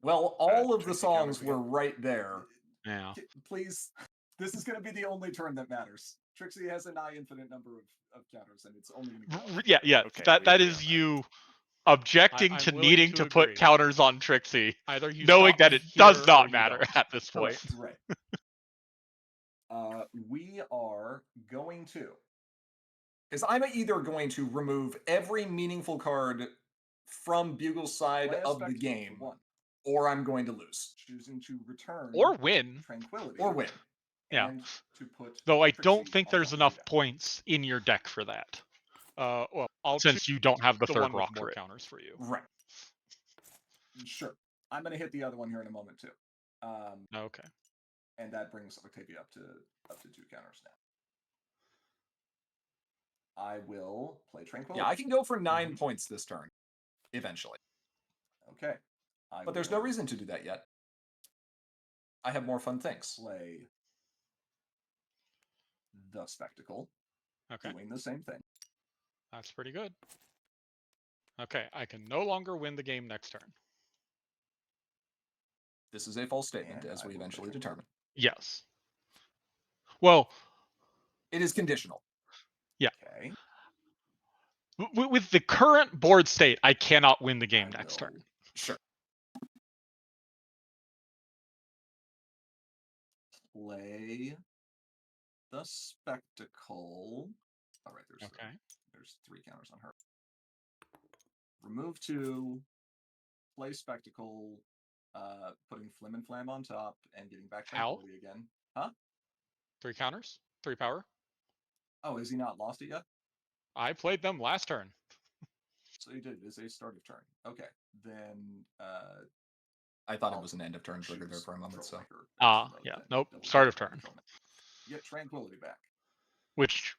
Speaker 2: Well, all of the
Speaker 5: Trixie
Speaker 2: songs
Speaker 5: counters
Speaker 2: were
Speaker 5: again.
Speaker 2: right there.
Speaker 3: yeah.
Speaker 5: Please, this is going to be the only turn that matters. Trixie has a nigh infinite number of counters, and it's only going to go up.
Speaker 3: Yeah.
Speaker 1: Okay,
Speaker 3: that
Speaker 1: we
Speaker 3: that
Speaker 1: agree
Speaker 3: is
Speaker 1: on that.
Speaker 3: you objecting
Speaker 4: I'm
Speaker 3: to
Speaker 4: willing
Speaker 3: needing
Speaker 4: to
Speaker 3: to put
Speaker 4: agree.
Speaker 3: counters on Trixie,
Speaker 4: Either you
Speaker 3: knowing
Speaker 4: stop
Speaker 3: that
Speaker 4: me
Speaker 3: it
Speaker 4: here
Speaker 3: does
Speaker 4: or
Speaker 3: not
Speaker 4: you
Speaker 3: matter
Speaker 4: don't.
Speaker 3: at this point.
Speaker 5: Right. We are going to.
Speaker 2: Because I'm either going to remove every meaningful card from Bugle's side
Speaker 5: play a
Speaker 2: of the
Speaker 5: spectacle
Speaker 2: game,
Speaker 5: for 1,
Speaker 2: or I'm going to lose.
Speaker 5: choosing to return
Speaker 3: Or win.
Speaker 5: Tranquility,
Speaker 2: Or win.
Speaker 3: Yeah.
Speaker 5: and to put.
Speaker 3: Though I don't
Speaker 5: Trixie
Speaker 3: think
Speaker 5: on
Speaker 3: there's
Speaker 5: top of
Speaker 3: enough
Speaker 5: your deck.
Speaker 3: points in your deck for that,
Speaker 4: Well, I'll
Speaker 3: since you don't have the
Speaker 4: the
Speaker 3: third
Speaker 4: one with
Speaker 3: rock
Speaker 4: more
Speaker 3: turret.
Speaker 4: counters for you.
Speaker 2: Right.
Speaker 5: Sure. I'm going to hit the other one here in a moment too.
Speaker 4: Okay.
Speaker 5: And that brings Octavia up to 2 counters now. I will play Tranquility.
Speaker 2: Yeah, I can go for 9 points this turn, eventually.
Speaker 5: Okay.
Speaker 2: But there's no reason to do that yet. I have more fun things.
Speaker 5: Play the Spectacle,
Speaker 4: Okay.
Speaker 5: doing the same thing.
Speaker 4: That's pretty good. Okay, I can no longer win the game next turn.
Speaker 2: This is a false statement,
Speaker 5: And
Speaker 2: as
Speaker 5: I
Speaker 2: we
Speaker 5: will
Speaker 2: eventually
Speaker 5: play
Speaker 2: determine.
Speaker 3: Yes. Well,
Speaker 2: It is conditional.
Speaker 3: yeah.
Speaker 5: Okay.
Speaker 3: With the current board state, I cannot win the game
Speaker 5: I
Speaker 3: next
Speaker 5: will
Speaker 3: turn.
Speaker 2: Sure.
Speaker 5: Play the Spectacle. All right, there's 3 counters on her. Remove 2. Play Spectacle. Putting Flim and Flam on top and getting back
Speaker 4: How?
Speaker 5: Tranquility again. Huh?
Speaker 4: 3 counters? 3 power?
Speaker 5: Oh, has he not lost it yet?
Speaker 4: I played them last turn.
Speaker 5: So he did. It's a start of turn. Okay. Then
Speaker 2: I thought it was an end of turn trigger there for a moment, so.
Speaker 3: Yeah. Nope. Start of turn.
Speaker 5: Get Tranquility back.
Speaker 3: Which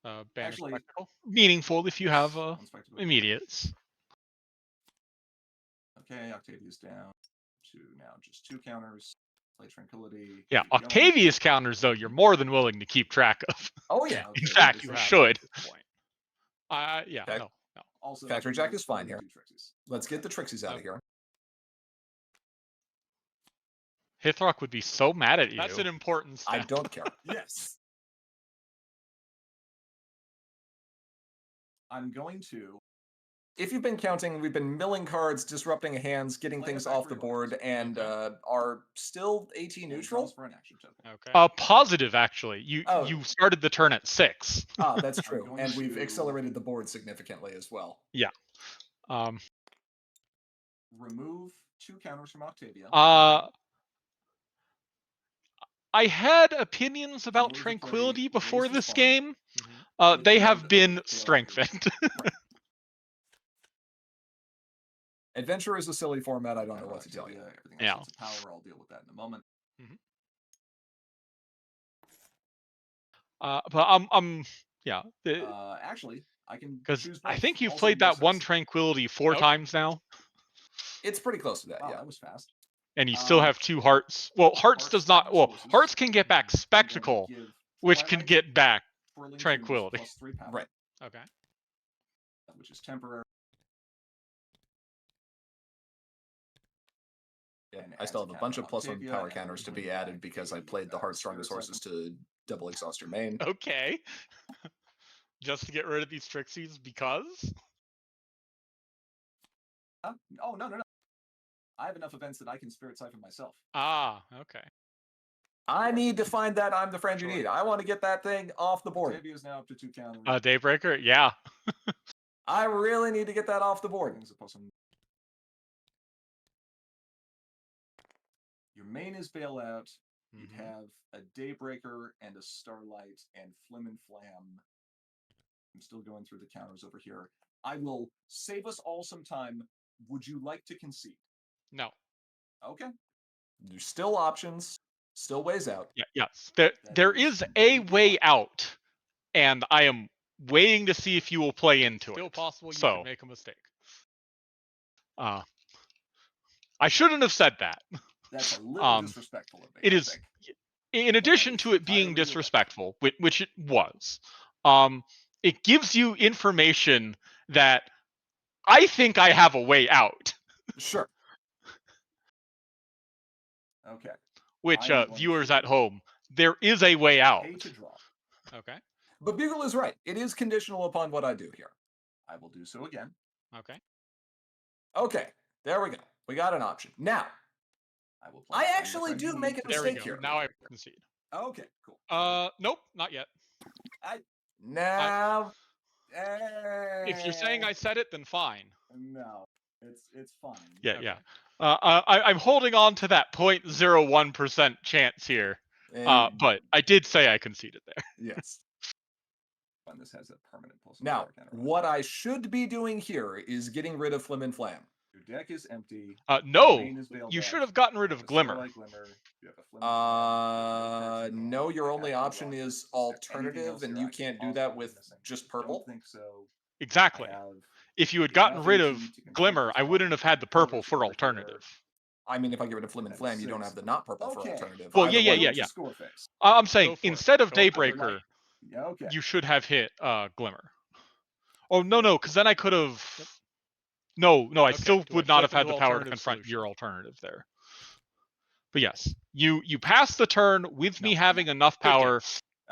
Speaker 4: Banish
Speaker 5: Actually-
Speaker 4: Spectacle.
Speaker 3: meaningful if you have
Speaker 5: One Spectacle.
Speaker 3: immediates.
Speaker 5: Okay, Octavia's down to now just 2 counters. Play Tranquility.
Speaker 3: Yeah,
Speaker 5: keep going.
Speaker 3: Octavia's counters though you're more than willing to keep track of.
Speaker 2: Oh, yeah.
Speaker 5: Okay,
Speaker 3: In fact,
Speaker 5: this
Speaker 3: you
Speaker 5: is-
Speaker 3: should.
Speaker 4: At this point. Yeah,
Speaker 2: Okay.
Speaker 4: no.
Speaker 5: Also,
Speaker 2: Factory
Speaker 5: you
Speaker 2: Jack
Speaker 5: don't
Speaker 2: is fine
Speaker 5: only
Speaker 2: here.
Speaker 5: do Trixies.
Speaker 2: Let's
Speaker 5: Okay.
Speaker 2: get the Trixies out of
Speaker 4: Okay.
Speaker 2: here.
Speaker 3: Hithrock would be so mad at you.
Speaker 4: That's an important step.
Speaker 2: I don't care.
Speaker 5: Yes. I'm going to.
Speaker 2: If you've been counting, we've been milling cards, disrupting hands, getting
Speaker 5: Play a
Speaker 2: things off the
Speaker 5: factory
Speaker 2: board,
Speaker 5: ornament.
Speaker 2: and are still AT
Speaker 5: and
Speaker 2: neutral.
Speaker 5: draws for an action token.
Speaker 4: Okay.
Speaker 3: Positive actually. You
Speaker 2: Oh.
Speaker 3: you started the turn at 6.
Speaker 2: Ah, that's
Speaker 5: I'm
Speaker 2: true.
Speaker 5: going
Speaker 2: And we've
Speaker 5: to-
Speaker 2: accelerated the board significantly as well.
Speaker 3: Um
Speaker 5: Remove 2 counters from Octavia.
Speaker 3: I had opinions about
Speaker 2: Willing to play
Speaker 3: Tranquility before
Speaker 2: Raise the
Speaker 3: this
Speaker 2: Spawn.
Speaker 3: game.
Speaker 2: With
Speaker 3: They
Speaker 2: mode
Speaker 3: have
Speaker 2: of
Speaker 3: been
Speaker 2: chaotic.
Speaker 3: strengthened.
Speaker 2: Adventure is a silly format. I don't know what to tell you.
Speaker 5: Everything
Speaker 3: Yeah.
Speaker 5: else is power. I'll deal with that in a moment.
Speaker 3: But yeah.
Speaker 5: Actually, I can
Speaker 3: Because
Speaker 5: choose
Speaker 3: I
Speaker 5: both.
Speaker 3: think you've
Speaker 5: Also
Speaker 3: played that one
Speaker 5: successive.
Speaker 3: Tranquility 4 times now,
Speaker 2: It's pretty close to that.
Speaker 5: Wow,
Speaker 2: Yeah.
Speaker 5: that was fast.
Speaker 3: and you still have 2 hearts. Well, Hearts does not. Well,
Speaker 5: sources.
Speaker 3: Hearts can get back
Speaker 5: I'm going to
Speaker 3: Spectacle,
Speaker 5: give
Speaker 3: which can
Speaker 5: Twilight
Speaker 3: get back
Speaker 5: Twirling Tunes
Speaker 3: Tranquility.
Speaker 5: plus 3 power.
Speaker 2: Right.
Speaker 3: Okay.
Speaker 5: Which is temporary.
Speaker 2: Yeah,
Speaker 5: And
Speaker 2: I still have a bunch of +1
Speaker 5: Octavia,
Speaker 2: power
Speaker 5: and
Speaker 2: counters to
Speaker 5: bring
Speaker 2: be
Speaker 5: back
Speaker 2: added because I
Speaker 5: a,
Speaker 2: played the Heart Strongest
Speaker 5: Spirit
Speaker 2: Horses to double exhaust your main.
Speaker 3: Okay. Just to get rid of these Trixies because?
Speaker 5: Oh, no. I have enough events that I can Spirit Siphon myself.
Speaker 3: Ah, okay.
Speaker 2: I need to find that I'm the friend you need. I want to get that thing off the board.
Speaker 5: Octavia is now up to 2 counters.
Speaker 3: Daybreaker? Yeah.
Speaker 2: I really need to get that off the board.
Speaker 5: Your main is Bailout. You'd have a Daybreaker and a Starlight and Flim and Flam. I'm still going through the counters over here. I will save us all some time. Would you like to concede?
Speaker 3: No.
Speaker 5: Okay.
Speaker 2: There's still options, still ways out.
Speaker 3: Yeah, yes. There is a way out, and I am waiting to see if you will play into it.
Speaker 4: Still possible you
Speaker 3: So,
Speaker 4: could make a mistake.
Speaker 3: I shouldn't have said that.
Speaker 5: That's a little disrespectful of me.
Speaker 3: It
Speaker 5: I
Speaker 3: is,
Speaker 5: think.
Speaker 3: in addition to it being disrespectful, which it was, it gives you information that I think I have a way out.
Speaker 2: Sure.
Speaker 5: Okay.
Speaker 3: Which, viewers at home, there is a way out.
Speaker 5: Pay to draw.
Speaker 3: Okay.
Speaker 2: But Bugle is right. It is conditional upon what I do here.
Speaker 5: I will do so again.
Speaker 3: Okay.
Speaker 2: Okay, there we go. We got an option. Now,
Speaker 5: I will play.
Speaker 2: I actually do make a
Speaker 3: There we
Speaker 2: mistake
Speaker 3: go.
Speaker 2: here.
Speaker 3: Now I concede.
Speaker 5: Okay, cool.
Speaker 3: Nope, not yet.
Speaker 2: Now,
Speaker 3: If you're saying I said it, then fine.
Speaker 5: No, it's fine.
Speaker 3: Yeah,
Speaker 5: Okay.
Speaker 3: yeah. I'm holding on to that 0.01% chance here. But I did say I conceded there.
Speaker 2: Yes.
Speaker 5: When this has a permanent pulse.
Speaker 2: Now, what I should be doing here is getting rid of Flim and Flam.
Speaker 5: Your deck is empty.
Speaker 3: No, you should have gotten rid of Glimmer.
Speaker 2: No, your only option is alternative, and you can't do that with just purple.
Speaker 5: I don't think so.
Speaker 3: Exactly. If you had gotten rid of Glimmer, I wouldn't have had the purple for alternative.
Speaker 2: I mean, if I get rid of Flim and Flam, you don't have the not purple for alternative.
Speaker 3: Well, yeah. I'm saying instead of Daybreaker, you should have hit Glimmer. Oh, no, because then I could have... No, I still would not have had the power to confront your alternative there. But yes, you pass the turn with me having enough power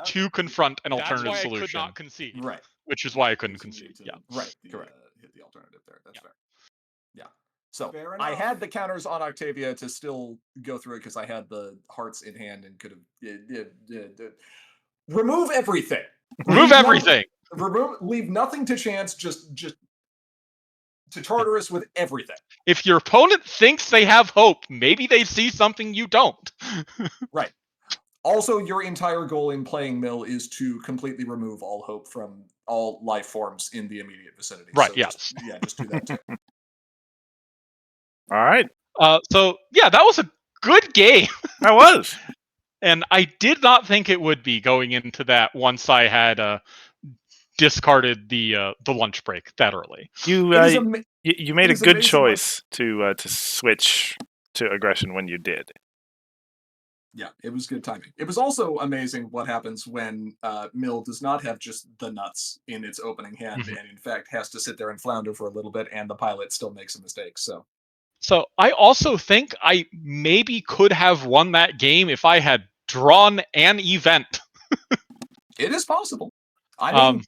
Speaker 3: to confront an alternative solution. That's why I could not concede.
Speaker 2: Right.
Speaker 3: Which is why I couldn't concede. Yeah.
Speaker 2: Right. Correct. Hit the alternative there. That's fair. Yeah. So I had the counters on Octavia to still go through it because I had the hearts in hand and could have remove everything.
Speaker 3: Remove everything.
Speaker 2: Leave nothing to chance. Just to Tartarus with everything.
Speaker 3: If your opponent thinks they have hope, maybe they see something you don't.
Speaker 2: Right. Also, your entire goal in playing Mill is to completely remove all hope from all life forms in the immediate vicinity.
Speaker 3: Right,
Speaker 2: so
Speaker 3: yes.
Speaker 2: Just do that too.
Speaker 1: All right.
Speaker 3: So, yeah, that was a good game.
Speaker 1: That was.
Speaker 3: And I did not think it would be going into that once I had discarded the lunch break that early.
Speaker 1: You made a good choice to switch to aggression when you did.
Speaker 2: Yeah, it was good timing. It was also amazing what happens when Mill does not have just the nuts in its opening hand and in fact has to sit there and flounder for a little bit and the pilot still makes a mistake. So
Speaker 3: I also think I maybe could have won that game if I had drawn an event.
Speaker 2: It is possible. I mean,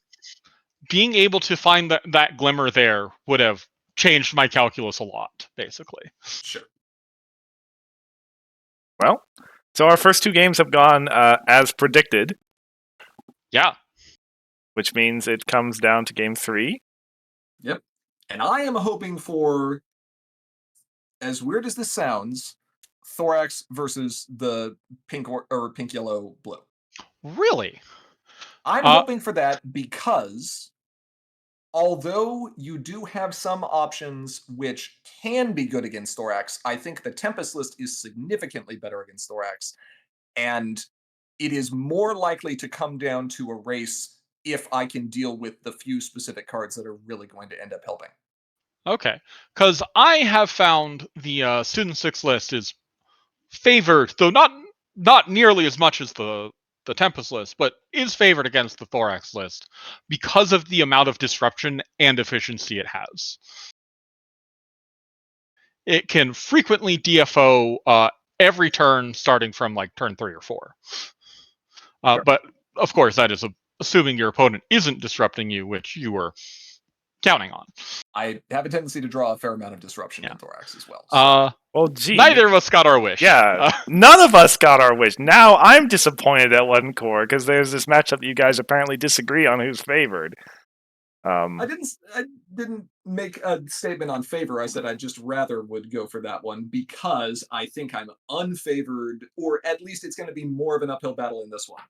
Speaker 3: being able to find that glimmer there would have changed my calculus a lot, basically.
Speaker 2: Sure.
Speaker 1: Well, so our first 2 games have gone as predicted.
Speaker 3: Yeah.
Speaker 1: Which means it comes down to game 3.
Speaker 2: Yep. And I am hoping for, as weird as this sounds, Thorax versus the pink or pink, yellow, blue.
Speaker 3: Really?
Speaker 2: I'm hoping for that because although you do have some options which can be good against Thorax, I think the Tempest list is significantly better against Thorax, and it is more likely to come down to a race if I can deal with the few specific cards that are really going to end up helping.
Speaker 3: Okay, because I have found the Student 6 list is favored, though not nearly as much as the Tempest list, but is favored against the Thorax list because of the amount of disruption and efficiency it has. It can frequently DFO every turn starting from like turn 3 or 4.
Speaker 2: Sure.
Speaker 3: But of course, that is assuming your opponent isn't disrupting you, which you were counting on.
Speaker 2: I have a tendency to draw a fair amount of disruption in Thorax as well.
Speaker 3: So.
Speaker 1: Well, gee.
Speaker 3: Neither of us got our wish.
Speaker 1: Yeah, none of us got our wish. Now I'm disappointed at one core because there's this matchup you guys apparently disagree on who's favored.
Speaker 2: I didn't make a statement on favor. I said I just rather would go for that one because I think I'm unfavored, or at least it's going to be more of an uphill battle in this one.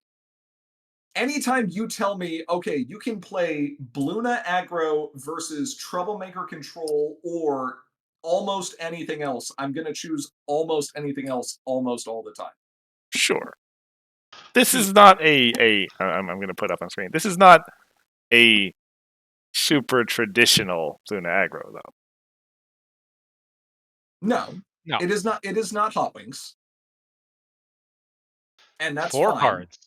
Speaker 2: Anytime you tell me, okay, you can play Bluna aggro versus Troublemaker control or almost anything else, I'm going to choose almost anything else almost all the time.
Speaker 1: Sure. This is not I'm going to put up on screen. This is not a super traditional Bluna aggro, though.
Speaker 2: No. It is not. It is not Hot Wings. And that's
Speaker 3: 4
Speaker 2: fine.
Speaker 3: cards.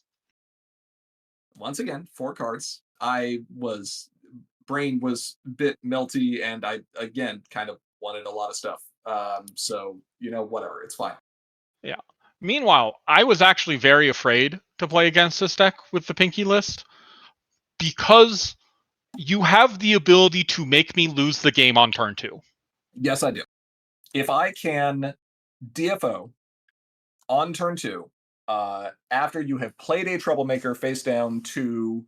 Speaker 2: Once again, 4 cards. Brain was a bit melty, and I, again, kind of wanted a lot of stuff. So, whatever. It's fine.
Speaker 3: Yeah. Meanwhile, I was actually very afraid to play against this deck with the Pinky list because you have the ability to make me lose the game on turn 2.
Speaker 2: Yes, I do. If I can DFO on turn 2, after you have played a Troublemaker face down to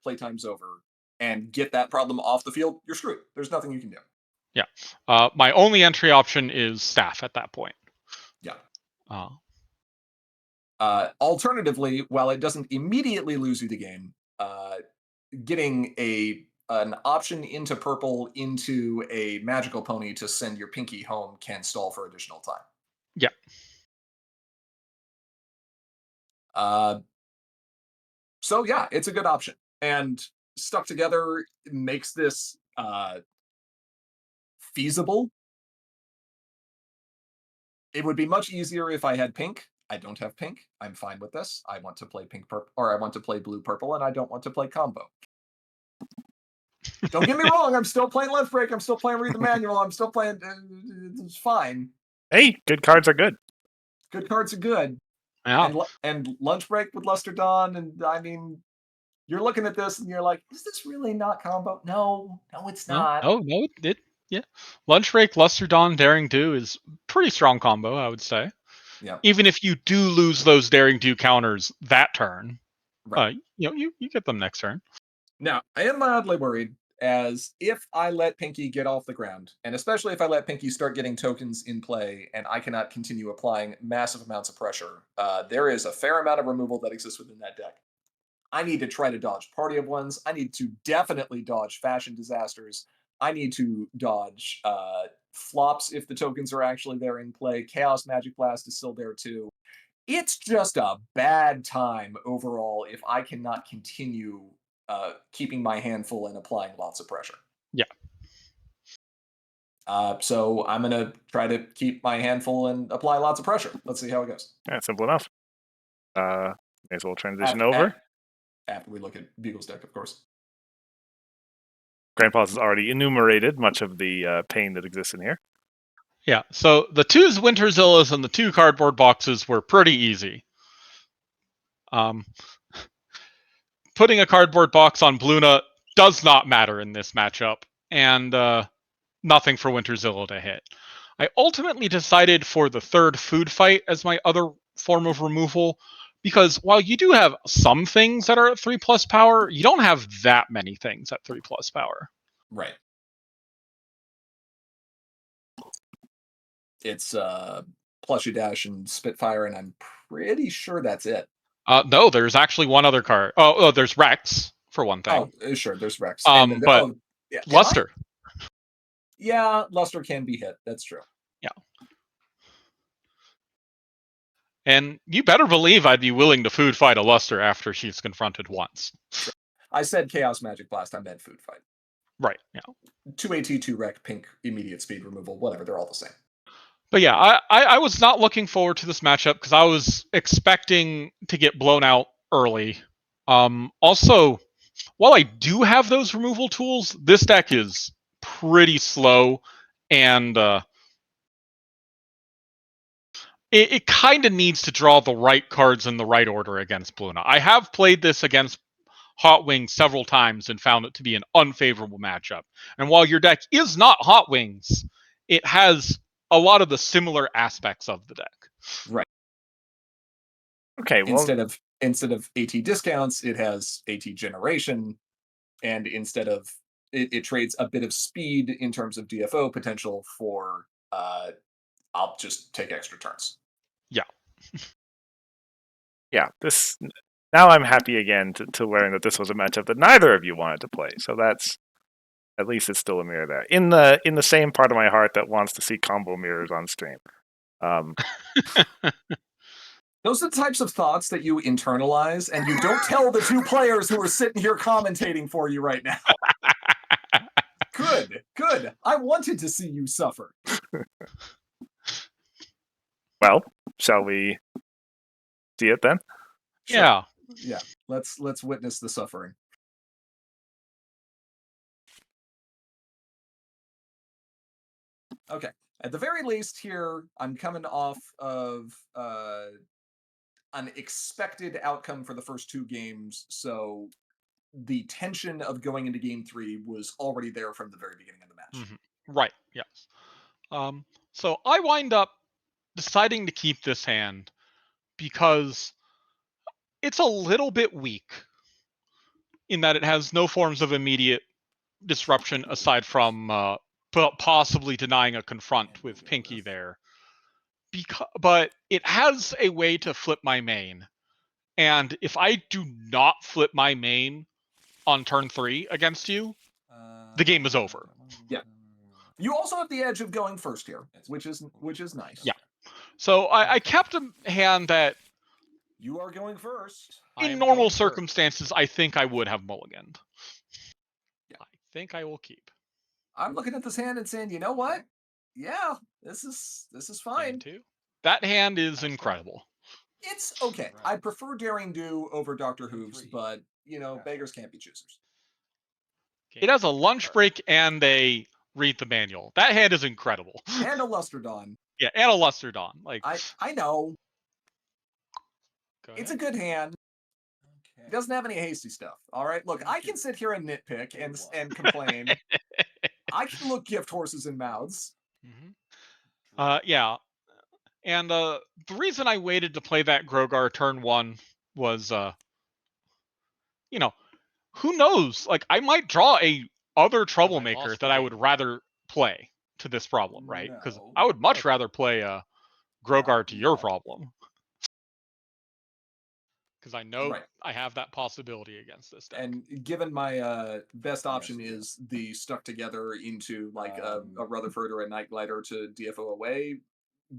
Speaker 2: playtime's over and get that problem off the field, you're screwed. There's nothing you can do.
Speaker 3: Yeah. My only entry option is Staff at that point.
Speaker 2: Yeah.
Speaker 3: Alternatively,
Speaker 2: while it doesn't immediately lose you the game, getting an option into purple into a magical pony to send your Pinky home can stall for additional time.
Speaker 3: Yeah.
Speaker 2: So yeah, it's a good option. And stuck together makes this feasible. It would be much easier if I had pink. I don't have pink. I'm fine with this. I want to play pink purple, or I want to play blue purple, and I don't want to play combo. Don't get me wrong. I'm still playing Lunch Break. I'm still playing Read the Manual. I'm still playing. It's fine.
Speaker 1: Hey, good cards are good.
Speaker 2: Good cards are good.
Speaker 3: Yeah.
Speaker 2: And Lunch Break with Luster Dawn, and I mean, you're looking at this and you're like, is this really not combo? No, it's not.
Speaker 3: No, yeah. Lunch Break, Luster Dawn, Daring Do is pretty strong combo, I would say.
Speaker 2: Yeah.
Speaker 3: Even if you do lose those Daring Do counters that turn,
Speaker 2: right.
Speaker 3: You get them next turn.
Speaker 2: Now, I am mildly worried as if I let Pinky get off the ground, and especially if I let Pinky start getting tokens in play and I cannot continue applying massive amounts of pressure, there is a fair amount of removal that exists within that deck. I need to try to dodge Party of Ones. I need to definitely dodge Fashion Disasters. I need to dodge flops if the tokens are actually there in play. Chaos Magic Blast is still there too. It's just a bad time overall if I cannot continue keeping my hand full and applying lots of pressure.
Speaker 3: Yeah.
Speaker 2: So I'm going to try to keep my hand full and apply lots of pressure. Let's see how it goes.
Speaker 1: Yeah, simple enough. May as well transition over.
Speaker 2: After we look at Bugle's deck, of course.
Speaker 1: Grand Pause has already enumerated much of the pain that exists in here.
Speaker 3: Yeah, so the 2 Winterzillas and the 2 cardboard boxes were pretty easy. Putting a cardboard box on Bluna does not matter in this matchup, and nothing for Winterzilla to hit. I ultimately decided for the 3rd Food Fight as my other form of removal, because while you do have some things that are at 3+ power, you don't have that many things at 3+ power.
Speaker 2: Right. It's Plushy Dash and Spitfire, and I'm pretty sure that's it.
Speaker 3: No, there's actually one other card. Oh, there's Rex for one thing.
Speaker 2: Oh, sure, there's Rex.
Speaker 3: But
Speaker 2: yeah,
Speaker 3: Luster.
Speaker 2: Yeah, Luster can be hit. That's true.
Speaker 3: Yeah. And you better believe I'd be willing to food fight a Luster after she's confronted once.
Speaker 2: Sure. I said Chaos Magic Blast. I meant food fight.
Speaker 3: Right, yeah.
Speaker 2: 2 AT, 2 Rec, pink, immediate speed removal, whatever. They're all the same.
Speaker 3: But yeah, I was not looking forward to this matchup because I was expecting to get blown out early. Also, while I do have those removal tools, this deck is pretty slow, and it kind of needs to draw the right cards in the right order against Bluna. I have played this against Hot Wings several times and found it to be an unfavorable matchup. And while your deck is not Hot Wings, it has a lot of the similar aspects of the deck.
Speaker 2: Right.
Speaker 1: Okay, well,
Speaker 2: instead of AT discounts, it has AT generation, and instead of it trades a bit of speed in terms of DFO potential for I'll just take extra turns.
Speaker 3: Yeah.
Speaker 1: Yeah, this now I'm happy again to learn that this was a matchup that neither of you wanted to play. So that's at least it's still a mirror there. In the same part of my heart that wants to see combo mirrors on stream.
Speaker 2: Those are the types of thoughts that you internalize, and you don't tell the two players who are sitting here commentating for you right now. Good. I wanted to see you suffer.
Speaker 1: Well, shall we see it then?
Speaker 3: Sure.
Speaker 2: Yeah. Let's witness the suffering. Okay. At the very least here, I'm coming off of an expected outcome for the first two games, so the tension of going into game 3 was already there from the very beginning of the match.
Speaker 3: Mm-hmm. Right, yes. So I wind up deciding to keep this hand because it's a little bit weak in that it has no forms of immediate disruption aside from possibly denying a confront with Pinky there. But it has a way to flip my main. And if I do not flip my main on turn 3 against you, the game is over.
Speaker 2: Yeah. You also have the edge of going first here, which is nice.
Speaker 3: Yeah. So I kept a hand that
Speaker 2: you are going first.
Speaker 3: In normal circumstances, I think I would have mulliganed.
Speaker 2: Yeah.
Speaker 3: I think I will keep.
Speaker 2: I'm looking at this hand and saying, you know what? Yeah, this is fine.
Speaker 3: That hand is incredible.
Speaker 2: It's okay. I prefer Daring Do over Dr. Hooves, but beggars can't be choosers.
Speaker 3: It has a lunch break and a read the manual. That hand is incredible.
Speaker 2: And a Luster Dawn.
Speaker 3: Yeah, and a Luster Dawn. Like
Speaker 2: I know. It's a good hand. It doesn't have any hasty stuff. All right. Look, I can sit here and nitpick and complain. I can look gift horses in mouths.
Speaker 3: Mm-hmm. Yeah. And the reason I waited to play that Grogar turn 1 was who knows? Like I might draw a other troublemaker that I would rather play to this problem, right? Because I would much rather play a Grogar to your problem. Because I know I have that possibility against this deck.
Speaker 2: And given my best option is the stuck together into like a Rutherford or a Night Glider to DFO away,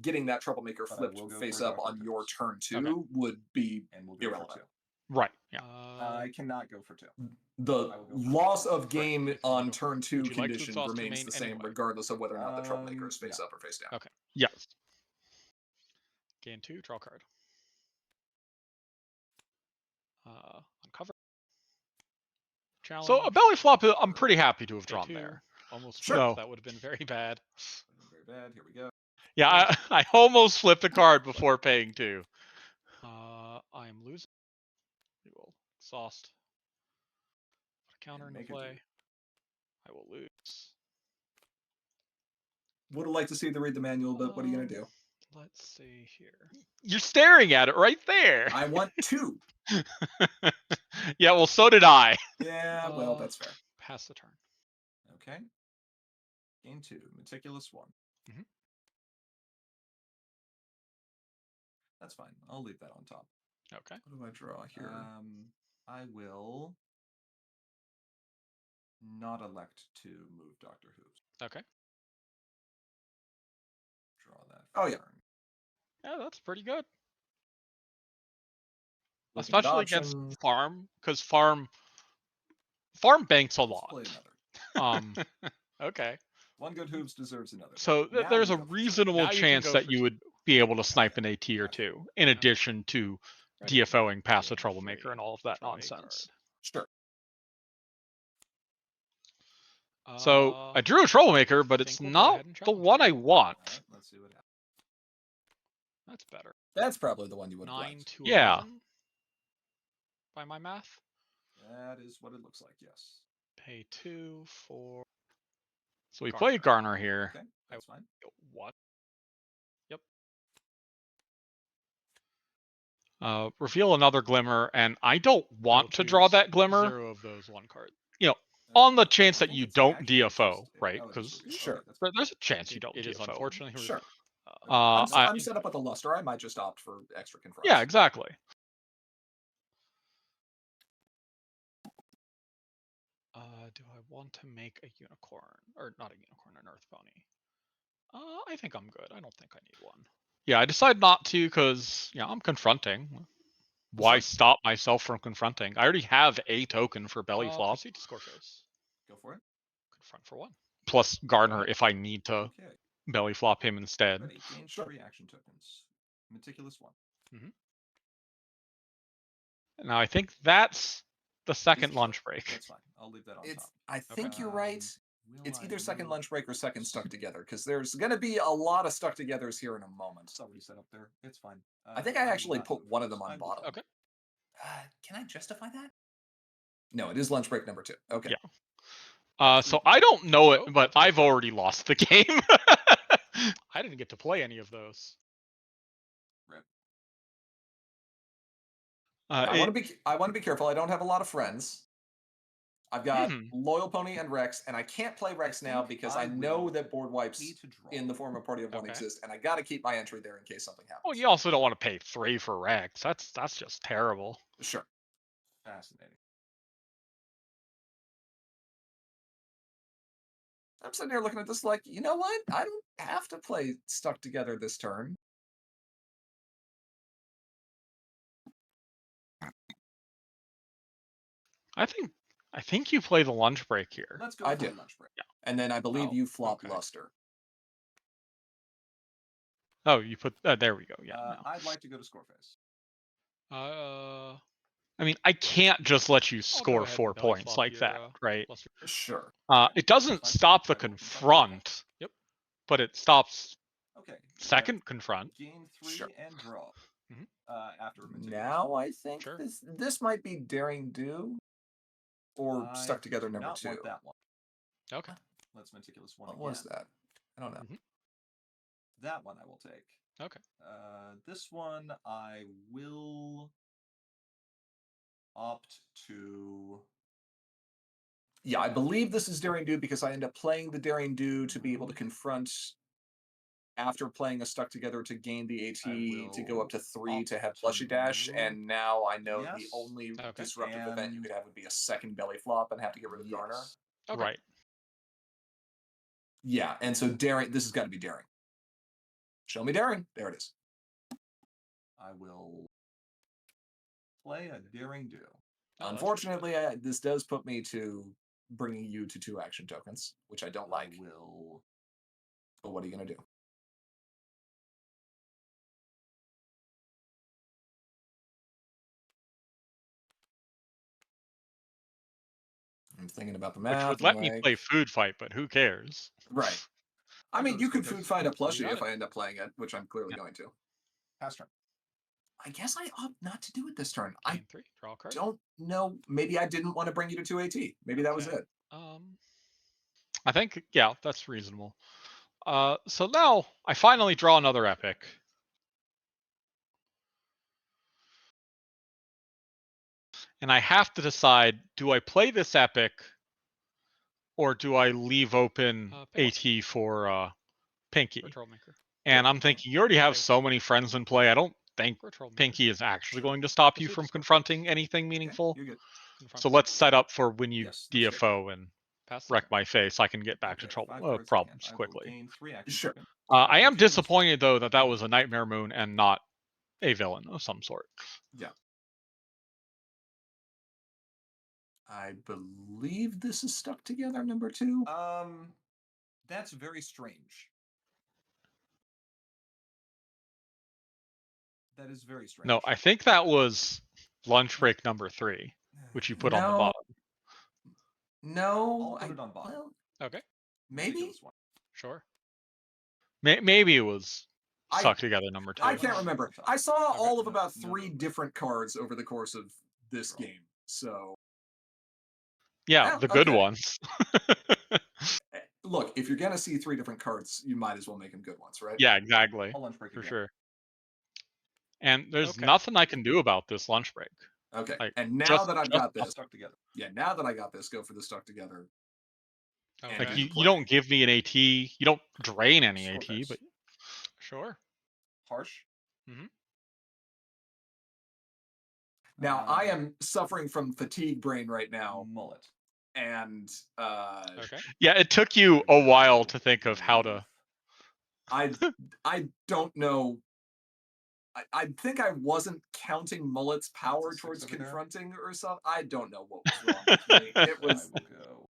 Speaker 2: getting that troublemaker flipped face up on your turn 2 would be irrelevant.
Speaker 3: Right. Yeah.
Speaker 5: I cannot go for 2.
Speaker 2: The loss of game on turn 2 condition remains the same regardless of whether or not the troublemaker is face up or face down.
Speaker 3: Okay. Yes. Gain 2, draw card. Uncover. Challenge. So a belly flop, I'm pretty happy to have drawn there.
Speaker 4: Almost
Speaker 3: sure.
Speaker 4: So that would have been very bad.
Speaker 5: Very bad. Here we go.
Speaker 3: Yeah, I almost flipped a card before paying 2.
Speaker 4: I am losing. We will exhaust. Put a counter into play. I will lose.
Speaker 2: Would have liked to see the read the manual, but what are you gonna do?
Speaker 4: Let's see here.
Speaker 3: You're staring at it right there.
Speaker 2: I want 2.
Speaker 3: Yeah, well, so did I.
Speaker 2: Yeah, well, that's fair.
Speaker 4: Pass the turn.
Speaker 5: Okay. Game 2, meticulous 1.
Speaker 3: Mm-hmm.
Speaker 5: That's fine. I'll leave that on top.
Speaker 3: Okay.
Speaker 2: What do I draw here?
Speaker 5: I will not elect to move Dr. Hooves.
Speaker 3: Okay.
Speaker 5: Draw that.
Speaker 2: Oh, yeah.
Speaker 5: turn.
Speaker 3: Yeah, that's pretty good.
Speaker 2: Looking at
Speaker 3: Especially against
Speaker 2: options.
Speaker 3: farm, because farm banks a
Speaker 5: Let's
Speaker 3: lot.
Speaker 5: play another.
Speaker 3: Okay.
Speaker 5: One good Hooves deserves another.
Speaker 3: So
Speaker 5: Now
Speaker 3: there's
Speaker 5: we
Speaker 3: a
Speaker 5: go for two.
Speaker 3: reasonable
Speaker 4: Now you can
Speaker 3: chance
Speaker 4: go
Speaker 3: that
Speaker 4: for
Speaker 3: you
Speaker 4: two.
Speaker 3: would be able to snipe
Speaker 5: Okay.
Speaker 3: an AT or
Speaker 5: Gotcha.
Speaker 3: two, in addition to
Speaker 4: Ready.
Speaker 3: DFOing past the
Speaker 4: Game
Speaker 3: troublemaker
Speaker 4: 3.
Speaker 3: and all of that
Speaker 4: Draw a
Speaker 3: nonsense.
Speaker 2: Sure.
Speaker 4: card.
Speaker 3: So I drew a troublemaker, but
Speaker 4: think
Speaker 3: it's
Speaker 4: we'll go
Speaker 3: not
Speaker 4: ahead and
Speaker 3: the
Speaker 4: challenge
Speaker 3: one I
Speaker 5: All
Speaker 3: want.
Speaker 5: right, let's see what happens.
Speaker 4: That's better.
Speaker 2: That's probably the one you would have
Speaker 4: 9
Speaker 2: liked.
Speaker 4: to
Speaker 3: Yeah.
Speaker 4: 11 by my math.
Speaker 5: That is what it looks like, yes.
Speaker 4: Pay 2 for
Speaker 3: So we play Garner here.
Speaker 5: Okay, that's fine.
Speaker 4: what? Yep.
Speaker 3: Reveal another glimmer, and I don't
Speaker 4: I will
Speaker 3: want to draw
Speaker 4: choose
Speaker 3: that glimmer.
Speaker 4: 0 of those 1 card.
Speaker 3: On the chance
Speaker 5: I
Speaker 3: that
Speaker 5: think
Speaker 3: you
Speaker 5: it's
Speaker 3: don't
Speaker 5: actually
Speaker 3: DFO,
Speaker 5: just-
Speaker 3: right?
Speaker 5: oh, it is
Speaker 3: Because
Speaker 5: reveal.
Speaker 2: Sure.
Speaker 5: Okay, that's fine.
Speaker 3: there's a chance you don't
Speaker 4: It is
Speaker 3: DFO.
Speaker 4: unfortunately
Speaker 2: Sure.
Speaker 5: I'm
Speaker 3: I-
Speaker 5: set up with a luster. I might just opt for extra confronts.
Speaker 3: Yeah, exactly.
Speaker 4: Do I want to make a unicorn? Or not a unicorn, an earth pony? I think I'm good. I don't think I need one.
Speaker 3: Yeah, I decided not to because I'm confronting. Why
Speaker 2: Sure.
Speaker 3: stop myself from confronting? I already have a token for belly flop,
Speaker 4: Proceed to score face.
Speaker 5: Go for it.
Speaker 4: Confront for 1.
Speaker 3: plus Garner if I need to
Speaker 5: Okay.
Speaker 3: belly flop him instead.
Speaker 5: Ready. Gain
Speaker 2: Sure.
Speaker 5: 3 action tokens. Meticulous 1.
Speaker 3: Now I think that's the second lunch break.
Speaker 5: That's fine. I'll leave that on
Speaker 2: It's.
Speaker 5: top.
Speaker 2: I think you're right. It's
Speaker 5: Will
Speaker 2: either
Speaker 5: I
Speaker 2: second
Speaker 5: move-
Speaker 2: lunch break or second stuck together, because there's going to be a lot of stuck togethers here in a moment.
Speaker 5: It's already set up there. It's fine.
Speaker 2: I think I
Speaker 5: will
Speaker 2: actually
Speaker 5: not
Speaker 2: put
Speaker 5: move
Speaker 2: one of
Speaker 5: those.
Speaker 2: them on
Speaker 5: I will-
Speaker 2: bottom.
Speaker 4: Okay.
Speaker 2: Can I justify that? No, it is lunch break number 2. Okay.
Speaker 3: Yeah. So I don't know it, but I've already lost the game.
Speaker 4: I didn't get to play any of those.
Speaker 2: I want to be careful. I don't have a lot of friends. I've got
Speaker 3: Mhm.
Speaker 2: Loyal Pony and Rex, and I can't play Rex now
Speaker 5: think
Speaker 2: because
Speaker 5: I
Speaker 2: I know
Speaker 5: will
Speaker 2: that board wipes
Speaker 5: Need to draw.
Speaker 2: in the form of Party of One
Speaker 4: Okay.
Speaker 2: exist, and I got to keep my entry there in case something happens.
Speaker 3: Well, you also don't want to pay 3 for Rex. That's just terrible.
Speaker 2: Sure.
Speaker 5: Fascinating.
Speaker 2: I'm sitting here looking at this like, you know what? I don't have to play stuck together this turn.
Speaker 3: I think you play the lunch break here.
Speaker 5: Let's go
Speaker 2: I
Speaker 5: for
Speaker 2: do.
Speaker 5: the lunch break.
Speaker 2: And then I believe
Speaker 4: Oh,
Speaker 2: you flop
Speaker 4: okay.
Speaker 2: Luster.
Speaker 3: Oh, you put there we go. Yeah. No.
Speaker 5: I'd like to go to score face.
Speaker 3: I mean, I can't just let you
Speaker 4: I'll go
Speaker 3: score
Speaker 4: ahead
Speaker 3: 4
Speaker 4: and belly
Speaker 3: points
Speaker 4: flop
Speaker 3: like
Speaker 4: your,
Speaker 3: that, right?
Speaker 4: luster.
Speaker 2: Sure.
Speaker 3: It doesn't
Speaker 5: Fine.
Speaker 3: stop the
Speaker 5: I will confront.
Speaker 3: confront.
Speaker 4: Yep.
Speaker 3: But it stops
Speaker 5: Okay.
Speaker 3: second confront.
Speaker 5: Gain 3
Speaker 2: Sure.
Speaker 5: and draw.
Speaker 4: Mhm.
Speaker 5: After a meticulous
Speaker 2: Now
Speaker 5: one.
Speaker 2: I think
Speaker 4: Sure.
Speaker 2: this might be Daring Do or Stuck Together
Speaker 5: do
Speaker 2: number
Speaker 5: not
Speaker 2: 2.
Speaker 5: want that one.
Speaker 4: Okay.
Speaker 5: Let's meticulous 1
Speaker 2: What
Speaker 5: again.
Speaker 2: was that? I don't know.
Speaker 5: That one I will take.
Speaker 4: Okay.
Speaker 5: This one I will opt to.
Speaker 2: Yeah, I believe this is Daring Do because I end up playing the Daring Do to be able to confront after playing a Stuck Together to gain the AT to go up to 3 to have Plushy Dash, and now I know the
Speaker 5: Yes.
Speaker 2: only
Speaker 4: Okay.
Speaker 2: disruptive event you
Speaker 5: And-
Speaker 2: could have would be a second belly flop and have to get rid of Garner.
Speaker 5: Yes.
Speaker 4: Okay.
Speaker 3: Right.
Speaker 2: Yeah, and so Daring, this has got to be Daring. Show me Daring. There it is.
Speaker 5: I will play a Daring Do.
Speaker 4: Oh,
Speaker 2: Unfortunately, this does put me to bringing you to 2 action tokens, which I don't like.
Speaker 5: I will.
Speaker 2: But what are you going to do? I'm thinking about the math.
Speaker 3: Which would let
Speaker 2: I'm
Speaker 3: me
Speaker 2: like,
Speaker 3: play food fight, but who cares?
Speaker 2: Right. I
Speaker 5: I'll
Speaker 2: mean,
Speaker 5: go to
Speaker 2: you could
Speaker 5: Scorpius.
Speaker 2: food fight a
Speaker 4: You
Speaker 2: plushie
Speaker 4: got
Speaker 2: if
Speaker 4: it.
Speaker 2: I end up playing it, which I'm clearly going to.
Speaker 5: Pass turn.
Speaker 2: I guess I opt not to do it this turn. I
Speaker 4: Gain 3. Draw a card.
Speaker 2: don't know. Maybe I didn't want to bring you to 2 AT. Maybe that was
Speaker 4: Okay.
Speaker 2: it.
Speaker 3: I think, yeah, that's reasonable. So now I finally draw another epic. And I have to decide, do I play this epic or do I leave open
Speaker 4: Pay
Speaker 3: AT for Pinky?
Speaker 4: For troublemaker.
Speaker 3: And I'm thinking, you already have so many friends in play. I don't think
Speaker 4: Retro mode.
Speaker 3: Pinky is actually going to stop you
Speaker 4: Proceed
Speaker 3: from
Speaker 4: to score.
Speaker 3: confronting anything meaningful.
Speaker 2: You're good.
Speaker 4: Confront
Speaker 3: So
Speaker 4: six.
Speaker 3: let's set up for when you
Speaker 5: Yes, that's good.
Speaker 3: DFO and
Speaker 4: Pass
Speaker 3: wreck
Speaker 4: seven.
Speaker 3: my face, I can get back to
Speaker 5: Okay,
Speaker 3: trouble
Speaker 5: 5 cards in hand.
Speaker 3: problems
Speaker 5: I will
Speaker 3: quickly.
Speaker 5: gain 3 action
Speaker 2: Sure.
Speaker 5: tokens.
Speaker 3: I am
Speaker 5: Continue this
Speaker 3: disappointed though that was a Nightmare Moon and not a villain of some sort.
Speaker 2: Yeah. I believe this is stuck together, number 2.
Speaker 5: That's very strange. That is very strange.
Speaker 3: No, I think that was lunch break number 3, which you put on the
Speaker 2: No.
Speaker 3: bottom.
Speaker 2: No,
Speaker 5: I'll put it on bottom.
Speaker 2: well,
Speaker 4: Okay.
Speaker 2: maybe.
Speaker 5: Ridiculous one.
Speaker 4: Sure.
Speaker 3: Maybe it was
Speaker 2: I-
Speaker 3: stuck together number 2.
Speaker 2: I can't remember. I saw
Speaker 4: Okay.
Speaker 2: all of about
Speaker 5: No,
Speaker 2: 3
Speaker 5: no.
Speaker 2: different cards over the course of this
Speaker 5: Draw.
Speaker 2: game. So,
Speaker 3: Yeah,
Speaker 2: Well,
Speaker 3: the good
Speaker 2: okay.
Speaker 3: ones.
Speaker 2: look, if you're going to see 3 different cards, you might as well make them good ones, right?
Speaker 3: Yeah, exactly.
Speaker 5: I'll lunch break
Speaker 3: For
Speaker 5: again.
Speaker 3: sure. And there's
Speaker 4: Okay.
Speaker 3: nothing I can do about this lunch break.
Speaker 2: Okay.
Speaker 3: Like,
Speaker 2: And now
Speaker 3: just-
Speaker 2: that I've
Speaker 3: just
Speaker 2: got this,
Speaker 5: Stuck together.
Speaker 2: yeah, now that I got this, go for the stuck together.
Speaker 4: Okay.
Speaker 3: Like
Speaker 2: And
Speaker 3: you
Speaker 2: play.
Speaker 3: don't give me an AT, you don't drain any
Speaker 5: Score
Speaker 3: AT,
Speaker 5: face.
Speaker 3: but
Speaker 4: Sure.
Speaker 5: Harsh.
Speaker 2: Now, I am suffering from fatigue brain right now,
Speaker 5: Mullet.
Speaker 2: and
Speaker 4: Okay.
Speaker 3: yeah, it took you a while to think of how to.
Speaker 2: I don't know. I think I wasn't counting Mullet's power
Speaker 5: It's a 6
Speaker 2: towards
Speaker 5: over there.
Speaker 2: confronting or something. I don't know what was wrong with me. It was,
Speaker 5: I will go.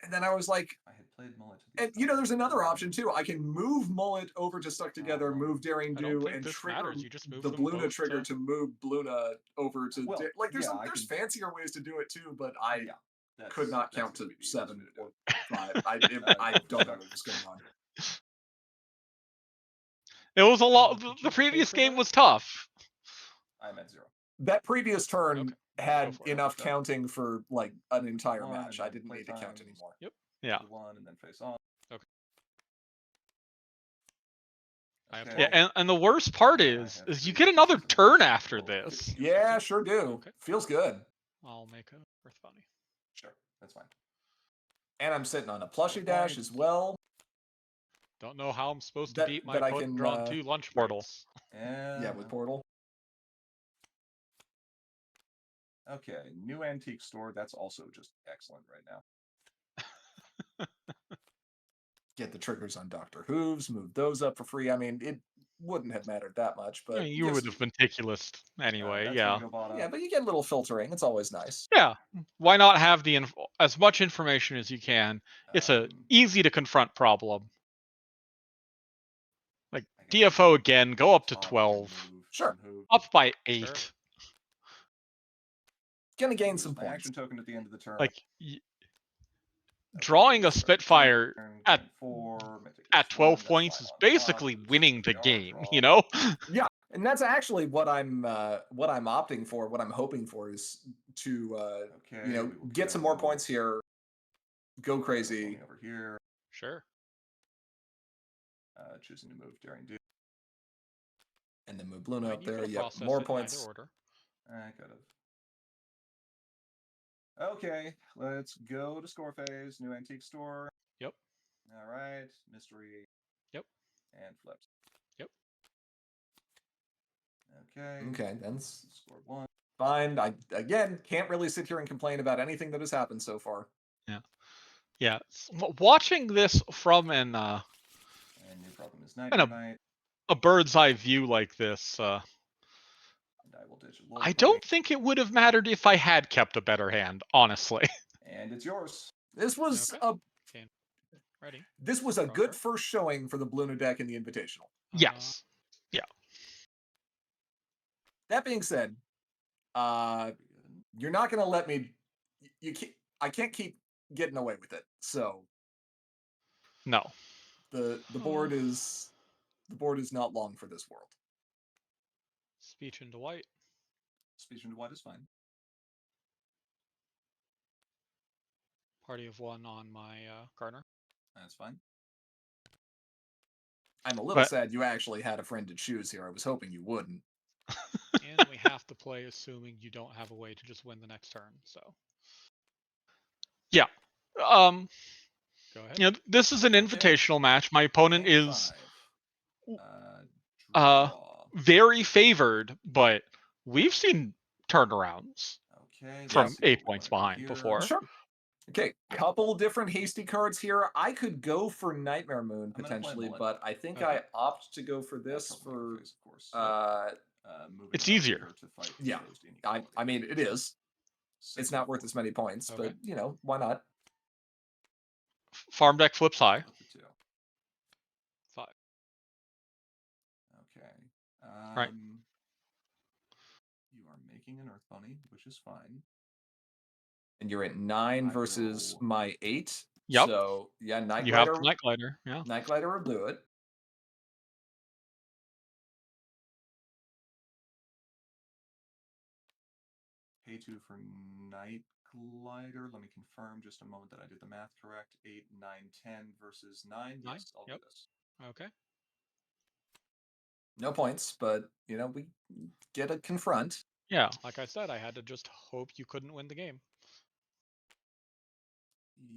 Speaker 2: and then I was like,
Speaker 5: I had played Mullet. To the
Speaker 2: and there's another option too. I can move Mullet over to stuck together, move Daring
Speaker 4: I don't
Speaker 2: Do,
Speaker 4: think
Speaker 2: and
Speaker 4: this
Speaker 2: trigger
Speaker 4: matters. You just move
Speaker 2: the
Speaker 4: them
Speaker 2: Bluna
Speaker 4: both
Speaker 2: trigger to move Bluna over to.
Speaker 5: Well,
Speaker 2: Like there's
Speaker 5: yeah, I
Speaker 2: there's
Speaker 5: can-
Speaker 2: fancier ways to do it too, but I
Speaker 5: Yeah,
Speaker 2: could not
Speaker 5: that's
Speaker 2: count
Speaker 5: the
Speaker 2: to
Speaker 5: way to
Speaker 2: 7
Speaker 5: do
Speaker 2: or
Speaker 5: it.
Speaker 2: 5. I don't know what was going on.
Speaker 3: It was a lot.
Speaker 4: did you
Speaker 3: The
Speaker 4: pay
Speaker 3: previous
Speaker 4: for
Speaker 3: game
Speaker 4: that?
Speaker 3: was tough.
Speaker 5: I'm at 0.
Speaker 2: That previous turn
Speaker 4: Okay,
Speaker 2: had
Speaker 4: go for it.
Speaker 2: enough
Speaker 5: Done.
Speaker 2: counting for like an entire
Speaker 5: One,
Speaker 2: match.
Speaker 5: and
Speaker 2: I
Speaker 5: then
Speaker 2: didn't
Speaker 5: play
Speaker 2: need to count
Speaker 5: times.
Speaker 2: anymore.
Speaker 3: Yeah.
Speaker 5: 1 and then face on.
Speaker 4: Okay. I have
Speaker 5: Okay.
Speaker 3: Yeah, and the worst part
Speaker 5: I
Speaker 3: is
Speaker 5: have
Speaker 3: you
Speaker 5: 3
Speaker 3: get another
Speaker 5: pieces of
Speaker 3: turn
Speaker 5: this.
Speaker 3: after
Speaker 5: Oh,
Speaker 3: this.
Speaker 2: Yeah, sure do.
Speaker 4: Okay.
Speaker 2: Feels good.
Speaker 4: I'll make a Earth Bounty.
Speaker 5: Sure, that's fine.
Speaker 2: And I'm sitting on a plushie
Speaker 5: Okay.
Speaker 2: dash as well.
Speaker 4: Don't know how I'm supposed
Speaker 2: That-
Speaker 4: to beat my
Speaker 2: that I
Speaker 4: opponent
Speaker 2: can,
Speaker 4: drawn 2 lunch
Speaker 3: Portal.
Speaker 4: breaks.
Speaker 5: And
Speaker 2: Yeah, with Portal.
Speaker 5: okay, new antique store. That's also just excellent right now.
Speaker 2: Get the triggers on Dr. Hooves, move those up for free. I mean, it wouldn't have mattered that much,
Speaker 3: Yeah,
Speaker 2: but
Speaker 3: you
Speaker 2: gives-
Speaker 3: would have been meticulous anyway.
Speaker 5: That's
Speaker 3: Yeah.
Speaker 5: gonna go bottom.
Speaker 2: Yeah, but you get a little filtering. It's always nice.
Speaker 3: Yeah. Why not have the as much information as you can? It's a easy to confront problem. Like
Speaker 5: I guess
Speaker 3: DFO
Speaker 5: I can
Speaker 3: again, go up to
Speaker 5: top and
Speaker 3: 12,
Speaker 5: move
Speaker 2: Sure.
Speaker 5: and move.
Speaker 3: up by 8.
Speaker 4: Sure.
Speaker 2: Gonna gain
Speaker 5: Use
Speaker 2: some
Speaker 5: my
Speaker 2: points.
Speaker 5: action token at the end of the turn.
Speaker 3: Like
Speaker 5: Okay,
Speaker 3: drawing a
Speaker 5: start
Speaker 3: Spitfire
Speaker 5: turn,
Speaker 3: at
Speaker 5: gain 4, meticulous
Speaker 3: at 12
Speaker 5: 1, that's
Speaker 3: points
Speaker 5: fine
Speaker 3: is
Speaker 5: on top,
Speaker 3: basically
Speaker 5: lose
Speaker 3: winning the
Speaker 5: 3
Speaker 3: game,
Speaker 5: draw.
Speaker 3: you know?
Speaker 2: Yeah, and that's actually what I'm opting for. What I'm hoping for is to
Speaker 5: Okay,
Speaker 2: you know,
Speaker 5: we will
Speaker 2: get some more
Speaker 5: go
Speaker 2: points here, go
Speaker 5: going
Speaker 2: crazy.
Speaker 5: over here.
Speaker 4: Sure.
Speaker 5: Choosing to move Daring Do.
Speaker 2: And then move
Speaker 4: I
Speaker 2: Bluna
Speaker 4: mean,
Speaker 2: up
Speaker 4: you
Speaker 2: there.
Speaker 4: could
Speaker 2: Yep,
Speaker 4: process
Speaker 2: more
Speaker 4: it in
Speaker 2: points.
Speaker 4: either order.
Speaker 5: I could have. Okay, let's go to score phase. New antique store.
Speaker 4: Yep.
Speaker 5: All right, mystery.
Speaker 4: Yep.
Speaker 5: And flips.
Speaker 4: Yep.
Speaker 5: Okay.
Speaker 2: Okay, that's
Speaker 5: Score 1.
Speaker 2: fine. I again can't really sit here and complain about anything that has happened so far.
Speaker 3: Yeah. Watching this from
Speaker 5: And new problem is night
Speaker 3: And a-
Speaker 5: night.
Speaker 3: a bird's eye view like this,
Speaker 5: And I will ditch a
Speaker 3: I don't think it would have mattered if I had kept a better hand, honestly.
Speaker 5: And it's yours.
Speaker 2: This was
Speaker 4: Okay. Ready.
Speaker 2: this was a
Speaker 4: Draw
Speaker 2: good
Speaker 4: card.
Speaker 2: first showing for the Bluna deck in the Invitational.
Speaker 3: Yes.
Speaker 2: That being said, you're not gonna let me. You can't. I can't keep getting away with it. So
Speaker 3: No.
Speaker 2: the board is not long for this world.
Speaker 4: Speech into white.
Speaker 5: Speech into white is fine.
Speaker 4: Party of 1 on my Garner.
Speaker 5: That's fine.
Speaker 2: I'm a little
Speaker 3: But-
Speaker 2: sad you actually had a friend to choose here. I was hoping you wouldn't.
Speaker 4: And we have to play assuming you don't have a way to just win the next turn. So go ahead.
Speaker 3: You know, this is an invitational match. My opponent
Speaker 5: Gain
Speaker 3: is
Speaker 5: 5.
Speaker 3: uh,
Speaker 5: Draw.
Speaker 3: very favored, but we've seen turnarounds from 8 points behind before.
Speaker 2: Sure. Okay, couple different hasty cards here. I could go for Nightmare Moon potentially, but I think I opt to go for this for
Speaker 3: it's easier.
Speaker 2: Yeah, I mean it is. It's not worth as many points, but you know, why not?
Speaker 3: Farm deck flips high.
Speaker 4: 5.
Speaker 5: Okay.
Speaker 3: Right.
Speaker 5: You are making an Earth Bunny, which is fine.
Speaker 2: And you're at 9 versus my 8.
Speaker 3: Yep.
Speaker 2: So yeah, Night
Speaker 3: You have
Speaker 2: Glider.
Speaker 3: Night Glider, yeah.
Speaker 2: Night Glider will do it.
Speaker 5: Pay 2 for Night Glider. Let me confirm just a moment that I did the math correct. 8, 9, 10 versus 9. Yes, I'll do this.
Speaker 4: Okay.
Speaker 2: No points, but you know, we get a confront.
Speaker 3: Yeah.
Speaker 4: Like I said, I had to just hope you couldn't win the game.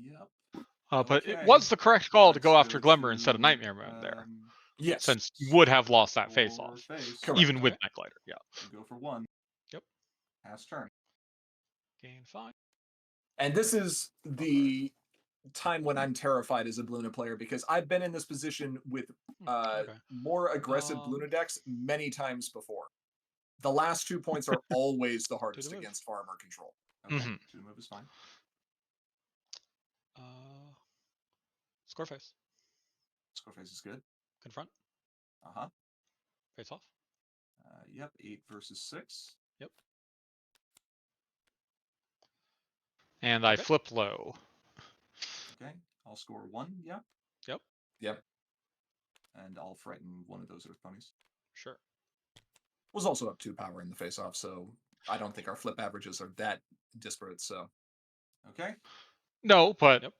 Speaker 5: Yep.
Speaker 3: But it was the correct call to go after Glimmer instead of Nightmare Moon there.
Speaker 2: Yes.
Speaker 3: Since you would have lost that face-off. Even with Night Glider, yeah.
Speaker 5: Go for 1.
Speaker 4: Yep.
Speaker 5: Pass turn.
Speaker 4: Gain 5.
Speaker 2: And this is the time when I'm terrified as a Bluna player because I've been in this position with more aggressive Bluna decks many times before. The last 2 points are always the hardest against farmer control.
Speaker 5: Okay. To the move is fine.
Speaker 4: Score face.
Speaker 5: Score face is good.
Speaker 4: Confront. Face off.
Speaker 5: Yep. 8 versus 6.
Speaker 4: Yep.
Speaker 3: And I flip low.
Speaker 5: Okay. I'll score 1. Yeah.
Speaker 4: Yep.
Speaker 2: Yep.
Speaker 5: And I'll frighten one of those Earth Bunnies.
Speaker 4: Sure.
Speaker 2: Was also up 2 power in the face-off, so I don't think our flip averages are that disparate. So,
Speaker 5: okay.
Speaker 3: No, but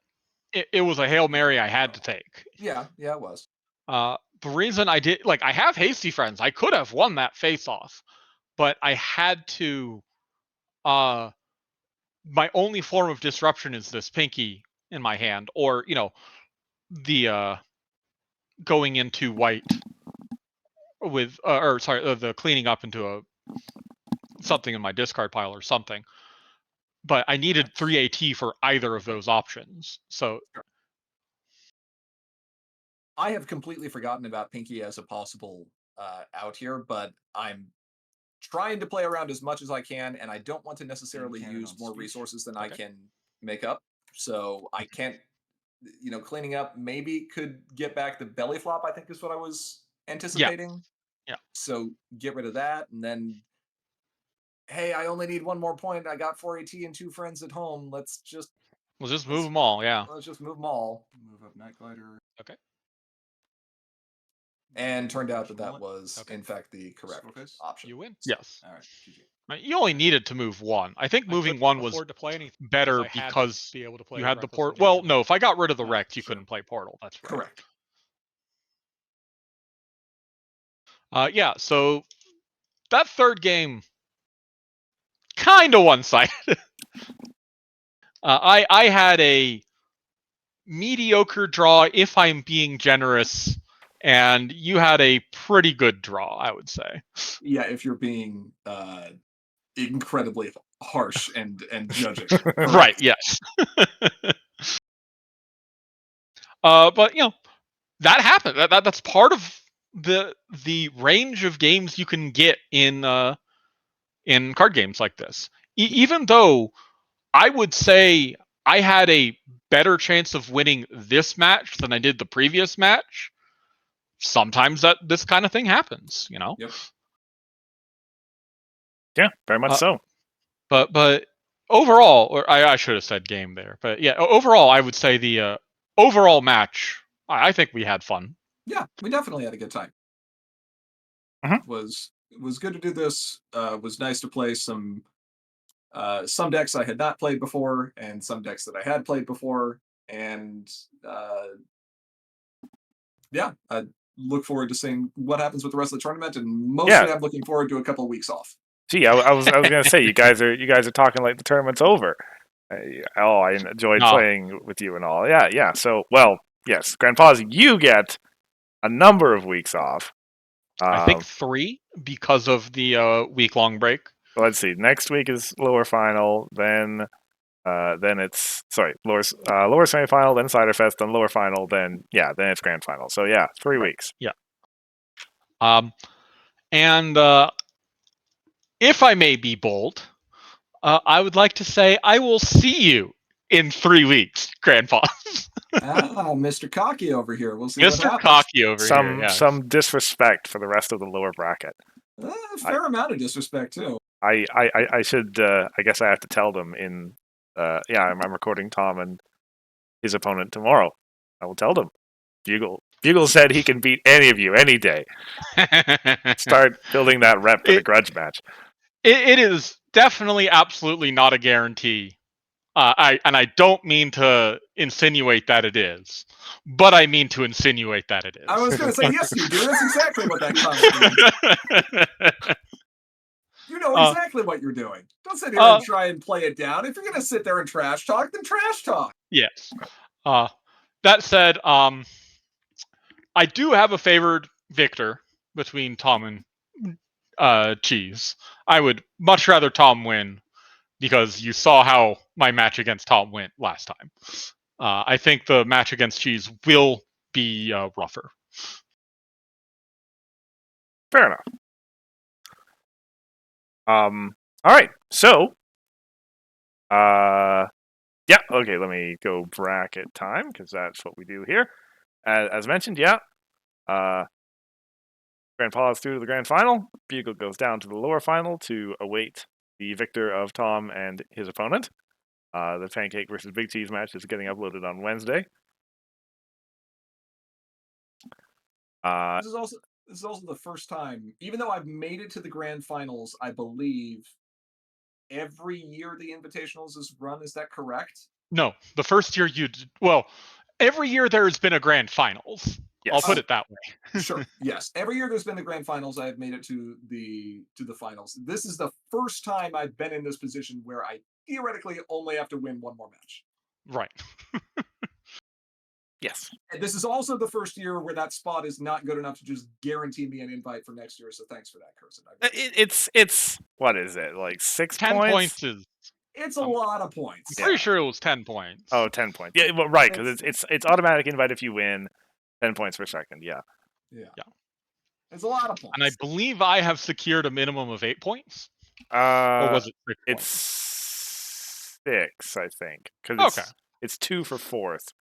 Speaker 3: it was a Hail Mary I had to take.
Speaker 2: Yeah, it was.
Speaker 3: The reason I did, like, I have Hasty Friends. I could have won that face-off, but I had to. My only form of disruption is this Pinky in my hand, or the going into white with, the cleaning up into something in my discard pile or something. But I needed 3 AT for either of those options. So
Speaker 2: I have completely forgotten about Pinky as a possible out here, but I'm trying to play around as much as I can, and I don't want to necessarily use more resources than I can make up. So I can't, cleaning up maybe could get back the belly flop, I think is what I was anticipating.
Speaker 3: Yeah.
Speaker 2: So get rid of that, and then, hey, I only need 1 more point. I got 4 AT and 2 friends at home. Let's just
Speaker 3: move them all, yeah.
Speaker 2: Let's just move them all.
Speaker 5: Move up Night Glider.
Speaker 4: Okay.
Speaker 2: And turned out that was, in fact, the correct option.
Speaker 4: You win.
Speaker 3: Yes.
Speaker 5: All right. GG.
Speaker 3: You only needed to move 1. I think moving 1 was better because
Speaker 4: be able to play
Speaker 3: you had the port. Well, no, if I got rid of the Rect, you couldn't play Portal. That's right.
Speaker 2: Correct.
Speaker 3: Yeah, so that third game, kind of one-sided. I had a mediocre draw, if I'm being generous, and you had a pretty good draw, I would say.
Speaker 2: Yeah, if you're being incredibly harsh and judging.
Speaker 3: Right, yes. But that happened. That's part of the range of games you can get in card games like this. Even though I would say I had a better chance of winning this match than I did the previous match, sometimes this kind of thing happens,
Speaker 2: Yep.
Speaker 1: Yeah, very much so.
Speaker 3: But overall, or I should have said game there, but yeah, overall, I would say the overall match, I think we had fun.
Speaker 2: Yeah, we definitely had a good time. It was good to do this. Was nice to play some decks I had not played before, and some decks that I had played before, and yeah, I look forward to seeing what happens with the rest of the tournament, and mostly I'm looking forward to a couple of weeks off.
Speaker 1: Gee, I was gonna say you guys are talking like the tournament's over. I enjoyed playing with you and all. Yeah. So, well, yes, Grand Pause, you get a number of weeks off.
Speaker 3: I think 3 because of the week-long break.
Speaker 1: Let's see. Next week is lower final, then it's lower semifinal, then Cider Fest, then lower final, then it's grand final. So 3 weeks.
Speaker 3: Yeah. And if I may be bold, I would like to say I will see you in 3 weeks, Grand Pause.
Speaker 2: Mr. Cocky over here. We'll see what
Speaker 3: Mr.
Speaker 2: happens.
Speaker 3: Cocky over here. Yeah.
Speaker 1: Some disrespect for the rest of the lower bracket.
Speaker 2: A fair amount of disrespect too.
Speaker 1: I should. I guess I have to tell them in. I'm recording Tom and his opponent tomorrow. I will tell them. Bugle said he can beat any of you any day. Start building that rep for the grudge match.
Speaker 3: It is definitely absolutely not a guarantee. I don't mean to insinuate that it is, but I mean to insinuate that it is.
Speaker 2: I was going to say, yes, you do. That's exactly what that comment means. You know exactly what you're doing. Don't sit here and try and play it down. If you're going to sit there and trash talk, then trash talk.
Speaker 3: Yes. That said, I do have a favored victor between Tom and Cheese. I would much rather Tom win because you saw how my match against Tom went last time. I think the match against Cheese will be rougher.
Speaker 1: Fair enough. All right. So, okay. Let me go bracket time because that's what we do here. As mentioned, Grand Pause through to the grand final. Bugle goes down to the lower final to await the victor of Tom and his opponent. The Pancake versus Big Cheese match is getting uploaded on Wednesday.
Speaker 2: This is also the first time, even though I've made it to the grand finals, I believe every year the Invitationals is run. Is that correct?
Speaker 3: No, the first year you did, well, every year there has been a grand finals. Yes. I'll put it that way.
Speaker 2: Sure. Yes. Every year there's been the grand finals. I have made it to the finals. This is the first time I've been in this position where I theoretically only have to win one more match.
Speaker 3: Right.
Speaker 1: Yes.
Speaker 2: And this is also the first year where that spot is not good enough to just guarantee me an invite for next year. So thanks for that, Cursed.
Speaker 1: It's what is it, like 6
Speaker 3: 10 points is.
Speaker 2: It's a lot of points.
Speaker 3: I'm pretty sure it was 10 points.
Speaker 1: Oh, 10 points. Yeah, well, right, because it's automatic invite if you win. 10 points per second. Yeah.
Speaker 2: It's a lot of points.
Speaker 3: And I believe I have secured a minimum of 8 points.
Speaker 1: Or
Speaker 3: was it 6
Speaker 1: it's
Speaker 3: points?
Speaker 1: 6, I think. Because it's 2 for fourth.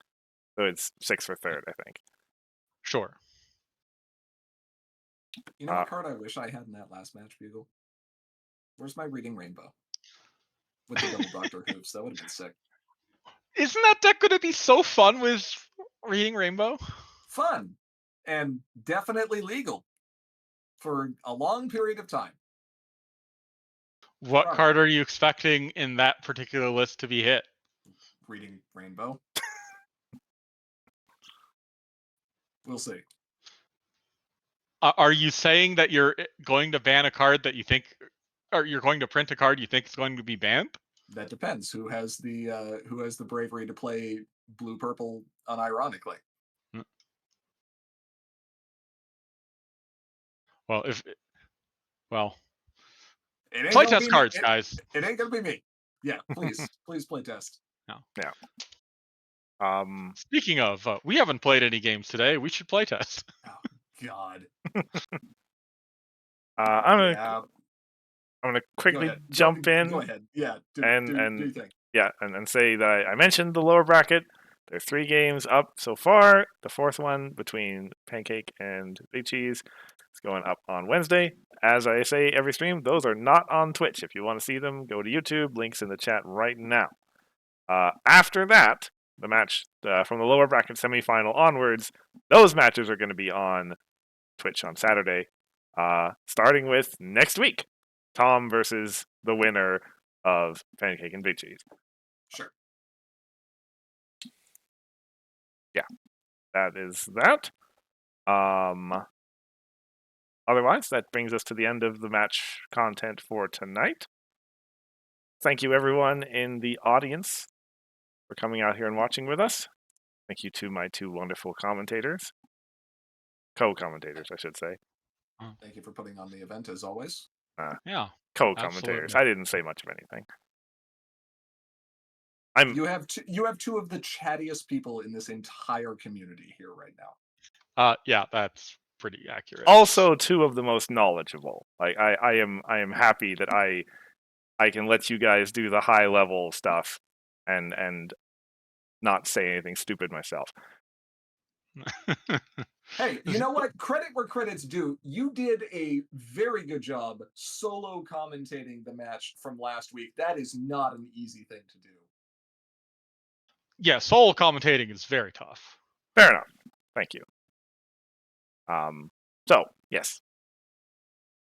Speaker 1: So it's 6 for third, I think.
Speaker 3: Sure.
Speaker 2: You know what card I wish I had in that last match, Bugle? Where's my Reading Rainbow? With the double Dr. Hoops. That would have been sick.
Speaker 3: Isn't that deck going to be so fun with Reading Rainbow?
Speaker 2: Fun. And definitely legal. For a long period of time.
Speaker 3: What card are you expecting in that particular list to be hit?
Speaker 2: Reading Rainbow. We'll see.
Speaker 3: Are you saying that you're going to ban a card that you think, or you're going to print a card you think is going to be banned?
Speaker 2: That depends. Who has the bravery to play blue purple unironically?
Speaker 3: Playtest cards, guys.
Speaker 2: It ain't gonna be me. Yeah, please play test.
Speaker 3: No.
Speaker 1: Yeah.
Speaker 3: Speaking of, we haven't played any games today. We should play test.
Speaker 2: Oh God.
Speaker 1: I'm gonna quickly jump in.
Speaker 2: Go ahead. Yeah. Do you think?
Speaker 1: Yeah, and say that I mentioned the lower bracket. There are 3 games up so far. The 4th one between Pancake and Big Cheese is going up on Wednesday. As I say every stream, those are not on Twitch. If you want to see them, go to YouTube. Links in the chat right now. After that, the match from the lower bracket semifinal onwards, those matches are going to be on Twitch on Saturday, starting with next week. Tom versus the winner of Pancake and Big Cheese.
Speaker 2: Sure.
Speaker 1: Yeah, that is that. Otherwise, that brings us to the end of the match content for tonight. Thank you, everyone in the audience, for coming out here and watching with us. Thank you to my 2 wonderful commentators. Co-commentators, I should say.
Speaker 2: Thank you for putting on the event as always.
Speaker 3: Yeah.
Speaker 1: Co-commentators.
Speaker 3: absolutely.
Speaker 1: I didn't say much of anything.
Speaker 2: You have two of the chattiest people in this entire community here right now.
Speaker 3: Yeah, that's pretty accurate.
Speaker 1: Also, two of the most knowledgeable. Like I am happy that I can let you guys do the high level stuff and not say anything stupid myself.
Speaker 2: Hey, you know what? Credit where credit's due. You did a very good job solo commentating the match from last week. That is not an easy thing to do.
Speaker 3: Yeah, solo commentating is very tough.
Speaker 1: Fair enough. Thank you. So yes,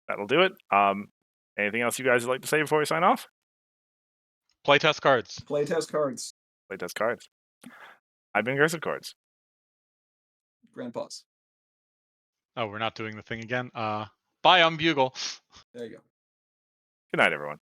Speaker 1: that'll do it. Anything else you guys would like to say before we sign off?
Speaker 3: Playtest cards.
Speaker 2: Playtest cards.
Speaker 1: Playtest cards. I've been cursedchords.
Speaker 2: Grand Pause.
Speaker 3: Oh, we're not doing the thing again. Bye, I'm Bugle.
Speaker 2: There you go.
Speaker 1: Good night, everyone.